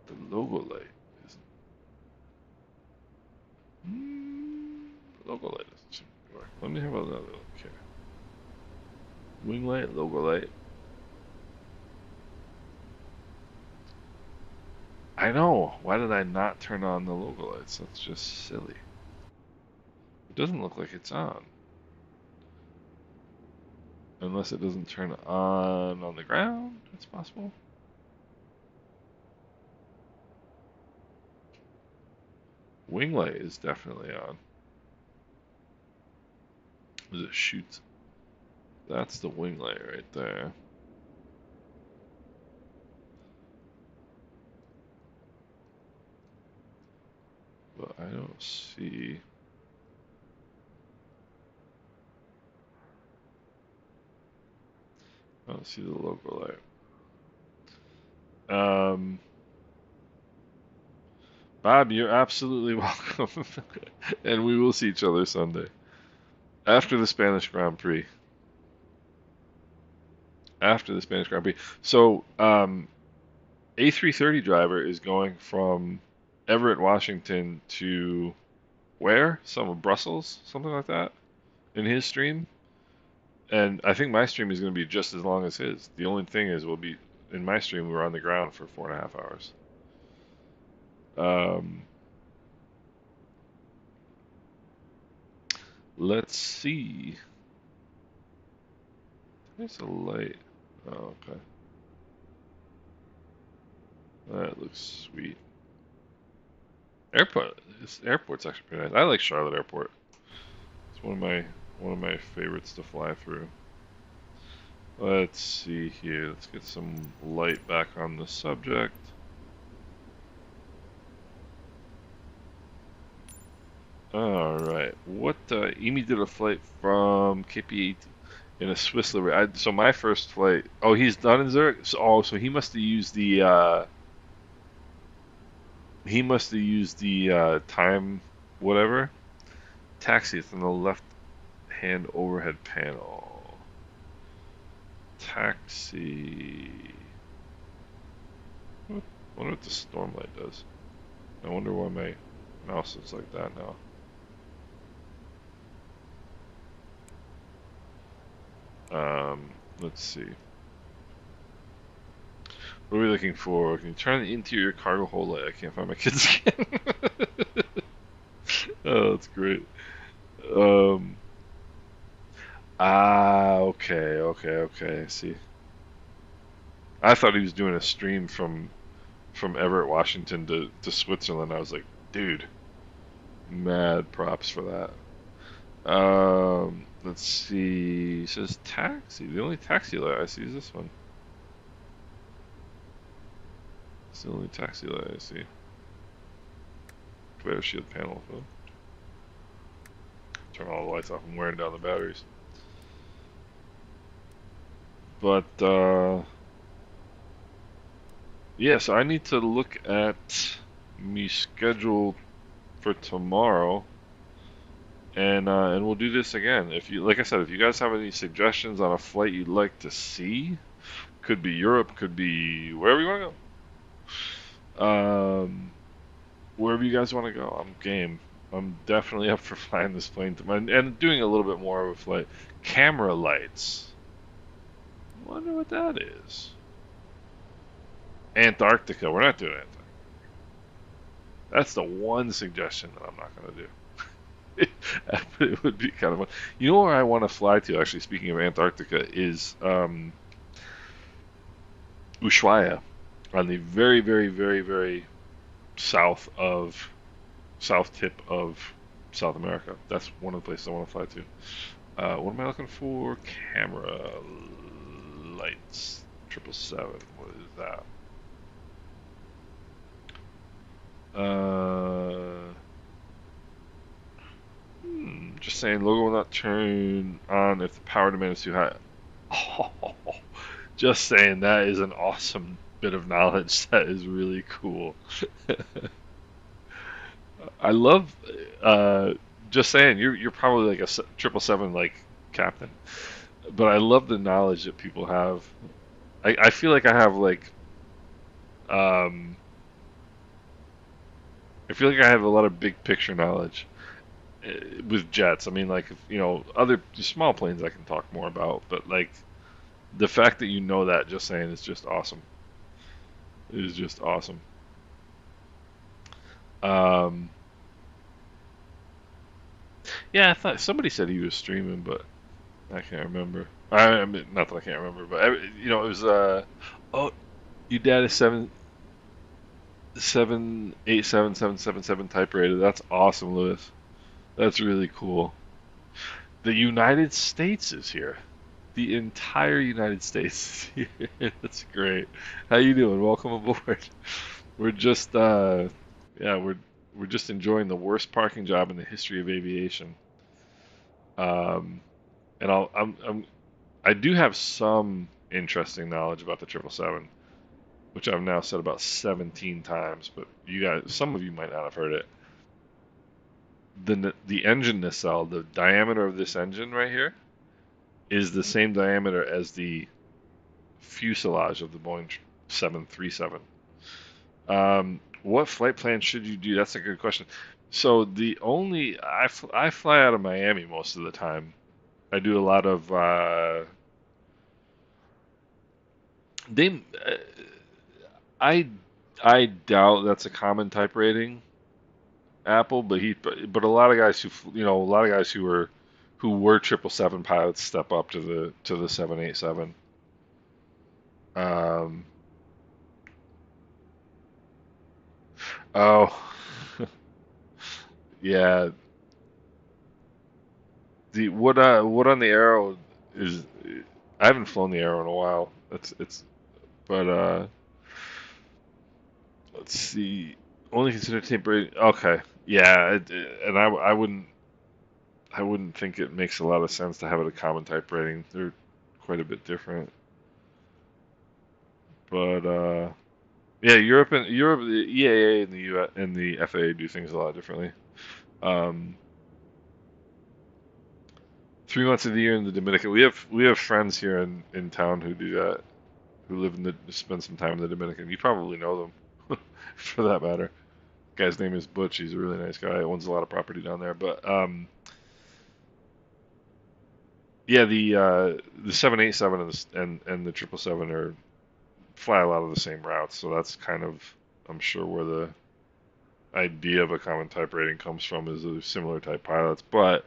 The logo light is. Logo light doesn't work. Let me have another look here. Wing light, logo light. I know. Why did I not turn on the logo lights? That's just silly. It doesn't look like it's on. Unless it doesn't turn on the ground. It's possible. Wing light is definitely on. Is it shoots? That's the wing light right there. But I don't see. I don't see the logo light. Bob, you're absolutely welcome. And we will see each other Sunday. After the Spanish Grand Prix. After the Spanish Grand Prix. So, A330 driver is going from Everett, Washington to where? Some of Brussels? Something like that? In his stream? And I think my stream is going to be just as long as his. The only thing is, we'll be in my stream. We were on the ground for 4.5 hours. Let's see. There's a light. Oh, okay. That looks sweet. This airport's actually pretty nice. I like Charlotte Airport. It's one of my favorites to fly through. Let's see here. Let's get some light back on the subject. All right. What Emi did a flight from KP in a Swiss livery. So my first flight. Oh, he's done in Zurich. So he must have used the. He must have used the time, whatever. Taxi. It's on the left-hand overhead panel. Taxi. I wonder what the storm light does. I wonder why my mouse is like that now. Let's see. What are we looking for? Can you turn the interior cargo hold light? I can't find my kids again. Oh, that's great. Okay. I see. I thought he was doing a stream from Everett, Washington to Switzerland. I was like, dude, mad props for that. Let's see. It says taxi. The only taxi light I see is this one. It's the only taxi light I see. Glare shield panel. Though. Turn all the lights off. I'm wearing down the batteries. But yeah, so I need to look at me schedule for tomorrow, and we'll do this again. If you, like I said, if you guys have any suggestions on a flight you'd like to see, could be Europe, could be wherever you want to go. Wherever you guys want to go, I'm game. I'm definitely up for flying this plane and doing a little bit more of a flight. Camera lights. Wonder what that is. Antarctica. We're not doing Antarctica. That's the one suggestion that I'm not going to do. It would be kind of fun. You know where I want to fly to, actually, speaking of Antarctica, is Ushuaia, on the very, very, very, very south tip of South America. That's one of the places I want to fly to. What am I looking for? Camera lights. 777. What is that? Just saying, logo will not turn on if the power demand is too high. Oh, just saying, that is an awesome bit of knowledge. That is really cool. I love. Just saying, you're probably like a 777 like captain, but I love the knowledge that people have. I feel like I have like. I feel like I have a lot of big picture knowledge with jets. I mean, like, other small planes I can talk more about, but like the fact that you know that, just saying, is just awesome. It is just awesome. Yeah, I thought somebody said he was streaming, but I can't remember. I mean, not that I can't remember, but it was oh, your dad is 787-777 type rated. That's awesome, Lewis. That's really cool. The United States is here. The entire United States is here. That's great. How you doing? Welcome aboard. We're just we're just enjoying the worst parking job in the history of aviation. And I do have some interesting knowledge about the 777, which I've now said about 17 times, but you guys, some of you might not have heard it. The engine nacelle, the diameter of this engine right here, is the same diameter as the fuselage of the Boeing 737. What flight plan should you do? That's a good question. So I fly out of Miami most of the time. I do a lot of I doubt that's a common type rating, Apple, but a lot of guys who a lot of guys who were 777 pilots step up to the 787. Oh, yeah. The what on the Arrow is, I haven't flown the Arrow in a while. But let's see. Only consider tape rating. Okay, yeah, and I wouldn't think it makes a lot of sense to have it a common type rating. They're quite a bit different. But yeah, Europe, the EAA and the US and the FAA do things a lot differently. 3 months of the year in the Dominican. We have friends here in town who do that, who live in spend some time in the Dominican. You probably know them, for that matter. Guy's name is Butch. He's a really nice guy. Owns a lot of property down there. But yeah, the 787 and the 777 are fly a lot of the same routes. So that's kind of, I'm sure, where the idea of a common type rating comes from, is those similar type pilots. But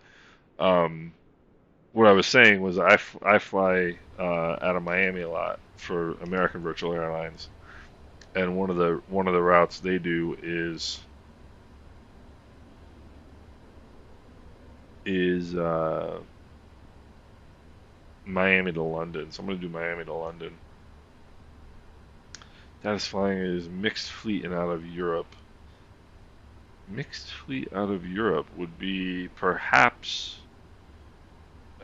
what I was saying was I fly out of Miami a lot for American Virtual Airlines, and one of the routes they do is Miami to London. So I'm going to do Miami to London. That is flying is mixed fleet and out of Europe. Mixed fleet out of Europe would be perhaps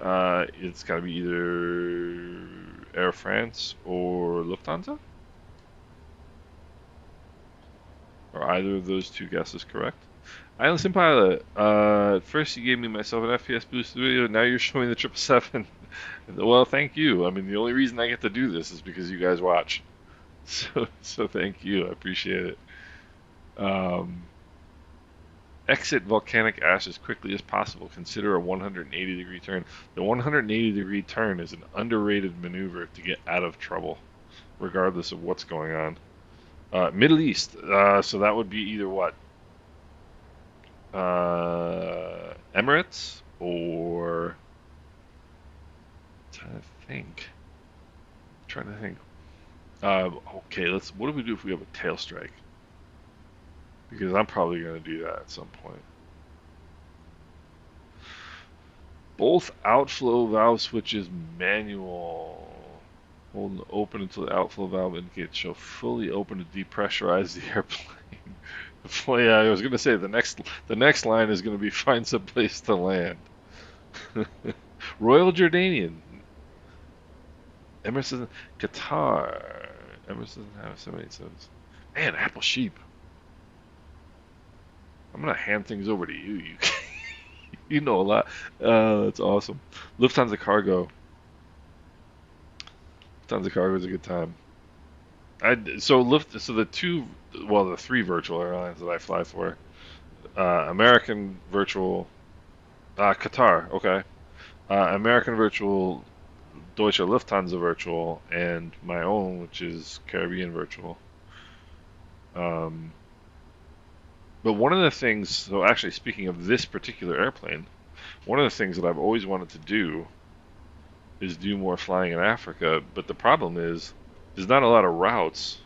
it's got to be either Air France or Lufthansa. Are either of those two guesses correct? Island Sim Pilot, first you gave me myself an FPS boost video, now you're showing the 777. Well, thank you. I mean, the only reason I get to do this is because you guys watch. So thank you. I appreciate it. Exit volcanic ash as quickly as possible. Consider a 180-degree turn. The 180-degree turn is an underrated maneuver to get out of trouble, regardless of what's going on. Middle East. So that would be either what? Emirates or... I'm trying to think. Okay, what do we do if we have a tail strike? Because I'm probably going to do that at some point. Both outflow valve switches manual. Hold open until the outflow valve indicates show fully open to depressurize the airplane. Yeah, I was going to say the next line is going to be find some place to land. Royal Jordanian. Emerson, Qatar. Emerson have 787s. Man, Apple Sheep. I'm gonna hand things over to you. You know a lot. That's awesome. Lufthansa Cargo. Lufthansa Cargo is a good time. So the three virtual airlines that I fly for, American Virtual, Qatar. Okay, American Virtual, Deutsche Lufthansa Virtual, and my own, which is Caribbean Virtual. But one of the things, so actually speaking of this particular airplane, one of the things that I've always wanted to do is do more flying in Africa, but the problem is there's not a lot of routes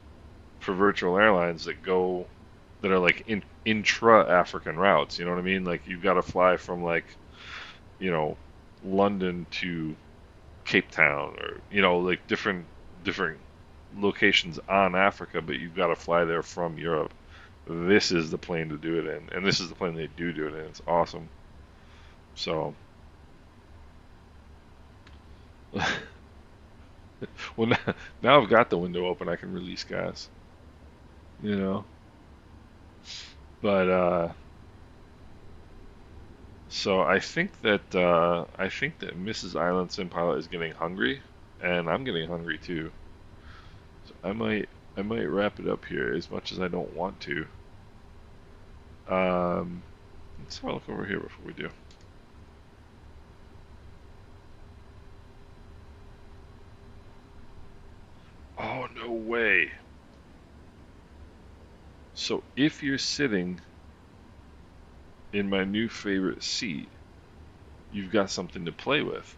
for virtual airlines that are like intra-African routes, you know what I mean? Like you've got to fly from like, London to Cape Town, or, like different locations on Africa, but you've got to fly there from Europe. This is the plane to do it in, and this is the plane they do it in. It's awesome. So, well, now I've got the window open, I can release gas. But so I think that Mrs. Island Sim Pilot is getting hungry, and I'm getting hungry too. So I might wrap it up here, as much as I don't want to. Let's have a look over here before we do. Oh, no way. So if you're sitting in my new favorite seat, you've got something to play with.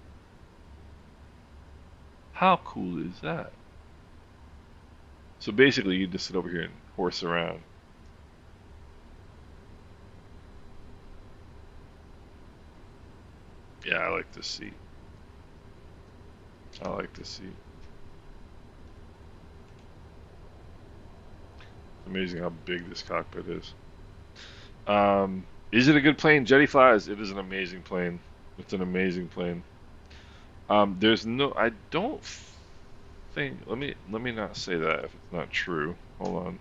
How cool is that? So basically, you just sit over here and horse around. Yeah, I like this seat. I like this seat. It's amazing how big this cockpit is. Is it a good plane? Jetty flies. It is an amazing plane. It's an amazing plane. I don't think. Let me not say that if it's not true. Hold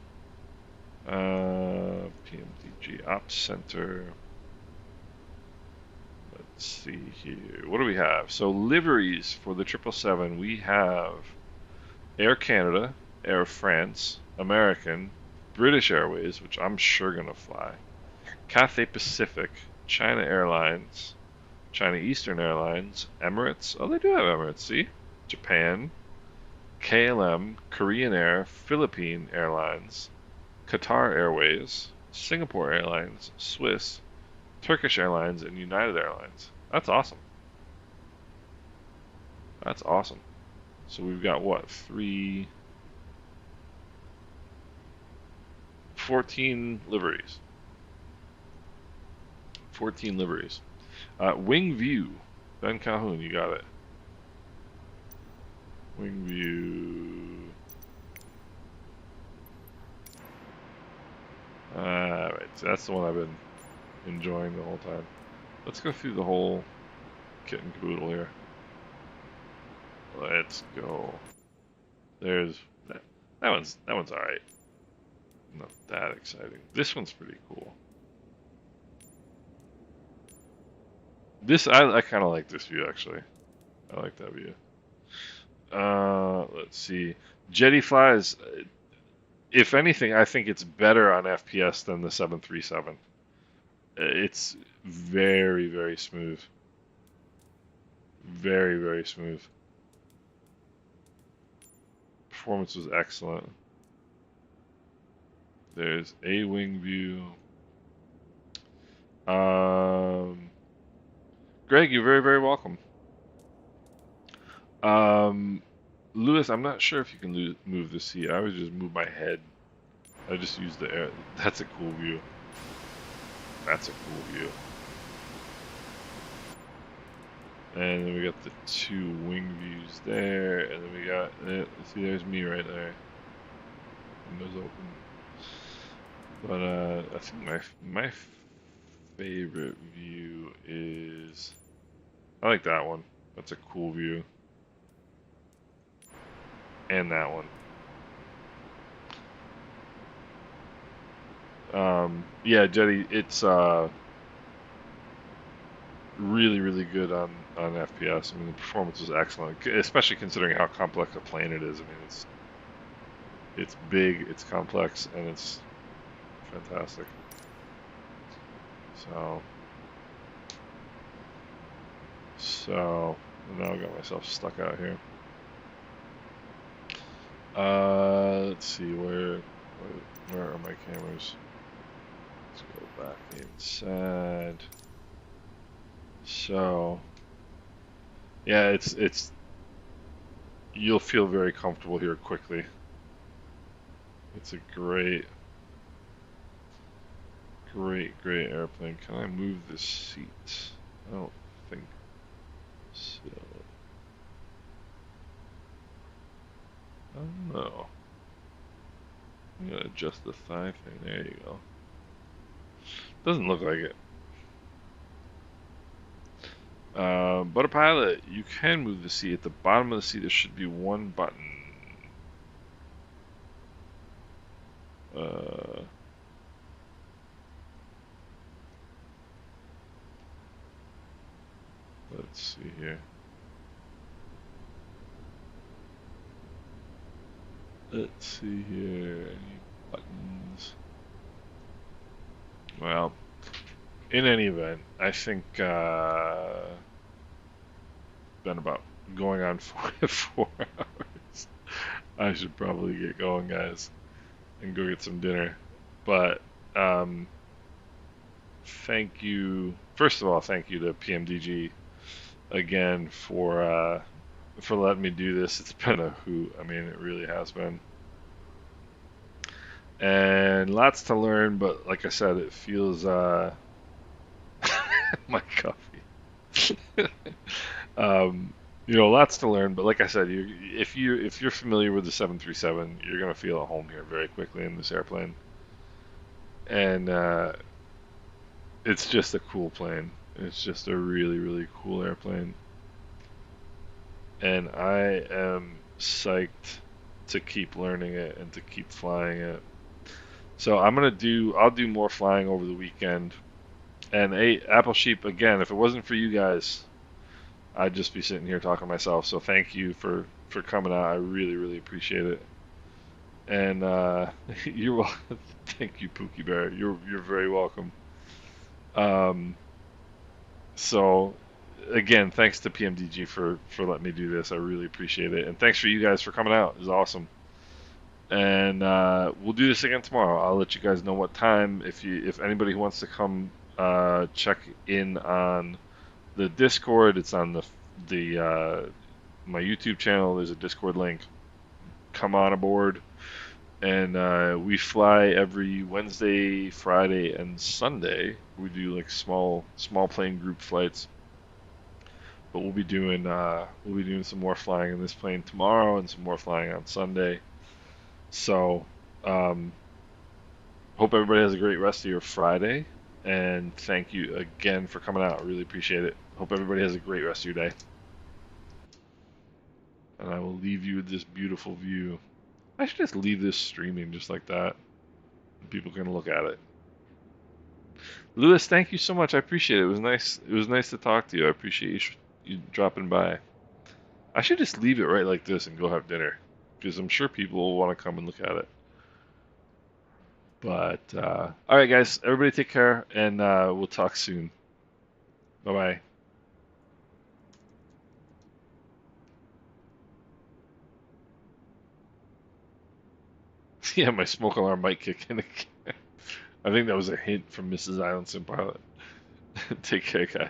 on. PMDG Ops Center. Let's see here. What do we have? So liveries for the 777. We have Air Canada, Air France, American, British Airways, which I'm sure gonna fly, Cathay Pacific, China Airlines, China Eastern Airlines, Emirates. Oh, they do have Emirates. See, Japan, KLM, Korean Air, Philippine Airlines, Qatar Airways, Singapore Airlines, Swiss, Turkish Airlines, and United Airlines. That's awesome. That's awesome. So we've got what? 14 liveries. 14 liveries. Wing View. Ben Calhoun, you got it. Wing View. Alright, so that's the one I've been enjoying the whole time. Let's go through the whole kit and caboodle here. Let's go. There's that. That one's alright. Not that exciting. This one's pretty cool. This I kind of like this view actually. I like that view. Let's see. Jetty flies. If anything, I think it's better on FPS than the 737. It's very, very smooth. Very, very smooth. Performance was excellent. There's a wing view. Greg, you're very, very welcome. Lewis, I'm not sure if you can move the seat. I would just move my head. I just use the air. That's a cool view. That's a cool view. And then we got the two wing views there, and then we got, see, there's me right there. Windows open. But I think my favorite view is, I like that one. That's a cool view. And that one. Yeah, Jetty, it's really, really good on FPS. I mean, the performance is excellent, especially considering how complex a plane it is. I mean, it's big, it's complex, and it's fantastic. So now I got myself stuck out here. Let's see, where are my cameras? Let's go back inside. So, yeah, it's you'll feel very comfortable here quickly. It's a great airplane. Can I move the seats? I don't think so. I don't know. I'm gonna adjust the thigh thing. There you go. Doesn't look like it. But a pilot, you can move the seat. At the bottom of the seat, there should be one button. Let's see here. Let's see here. Any buttons? Well, in any event, I think been about going on 4 hours. I should probably get going, guys, and go get some dinner. But thank you. First of all, thank you to PMDG again for letting me do this. It's been a hoot. I mean, it really has been. And lots to learn, but like I said, it feels my coffee. Lots to learn, but like I said, if you're familiar with the 737, you're gonna feel at home here very quickly in this airplane. And it's just a cool plane. It's just a really, really cool airplane. And I am psyched to keep learning it and to keep flying it. So I'll do more flying over the weekend. And Apple Sheep, again, if it wasn't for you guys, I'd just be sitting here talking to myself. So thank you for coming out. I really, really appreciate it. And you're welcome. Thank you, Pookie Bear. You're very welcome. So again, thanks to PMDG for letting me do this. I really appreciate it. And thanks for you guys for coming out. It was awesome. And we'll do this again tomorrow. I'll let you guys know what time. If anybody who wants to come check in on the Discord, it's on the my YouTube channel. There's a Discord link. Come on aboard, and we fly every Wednesday, Friday, and Sunday. We do like small plane group flights. But we'll be doing some more flying in this plane tomorrow, and some more flying on Sunday. So, hope everybody has a great rest of your Friday, and thank you again for coming out. I really appreciate it. Hope everybody has a great rest of your day. And I will leave you with this beautiful view. I should just leave this streaming just like that. People can look at it. Lewis, thank you so much. I appreciate it. It was nice. It was nice to talk to you. I appreciate you dropping by. I should just leave it right like this and go have dinner, because I'm sure people will want to come and look at it. But all right, guys, everybody take care, and we'll talk soon. Bye bye. Yeah, my smoke alarm might kick in again. I think that was a hint from Mrs. Islandson Pilot. Take care, guys.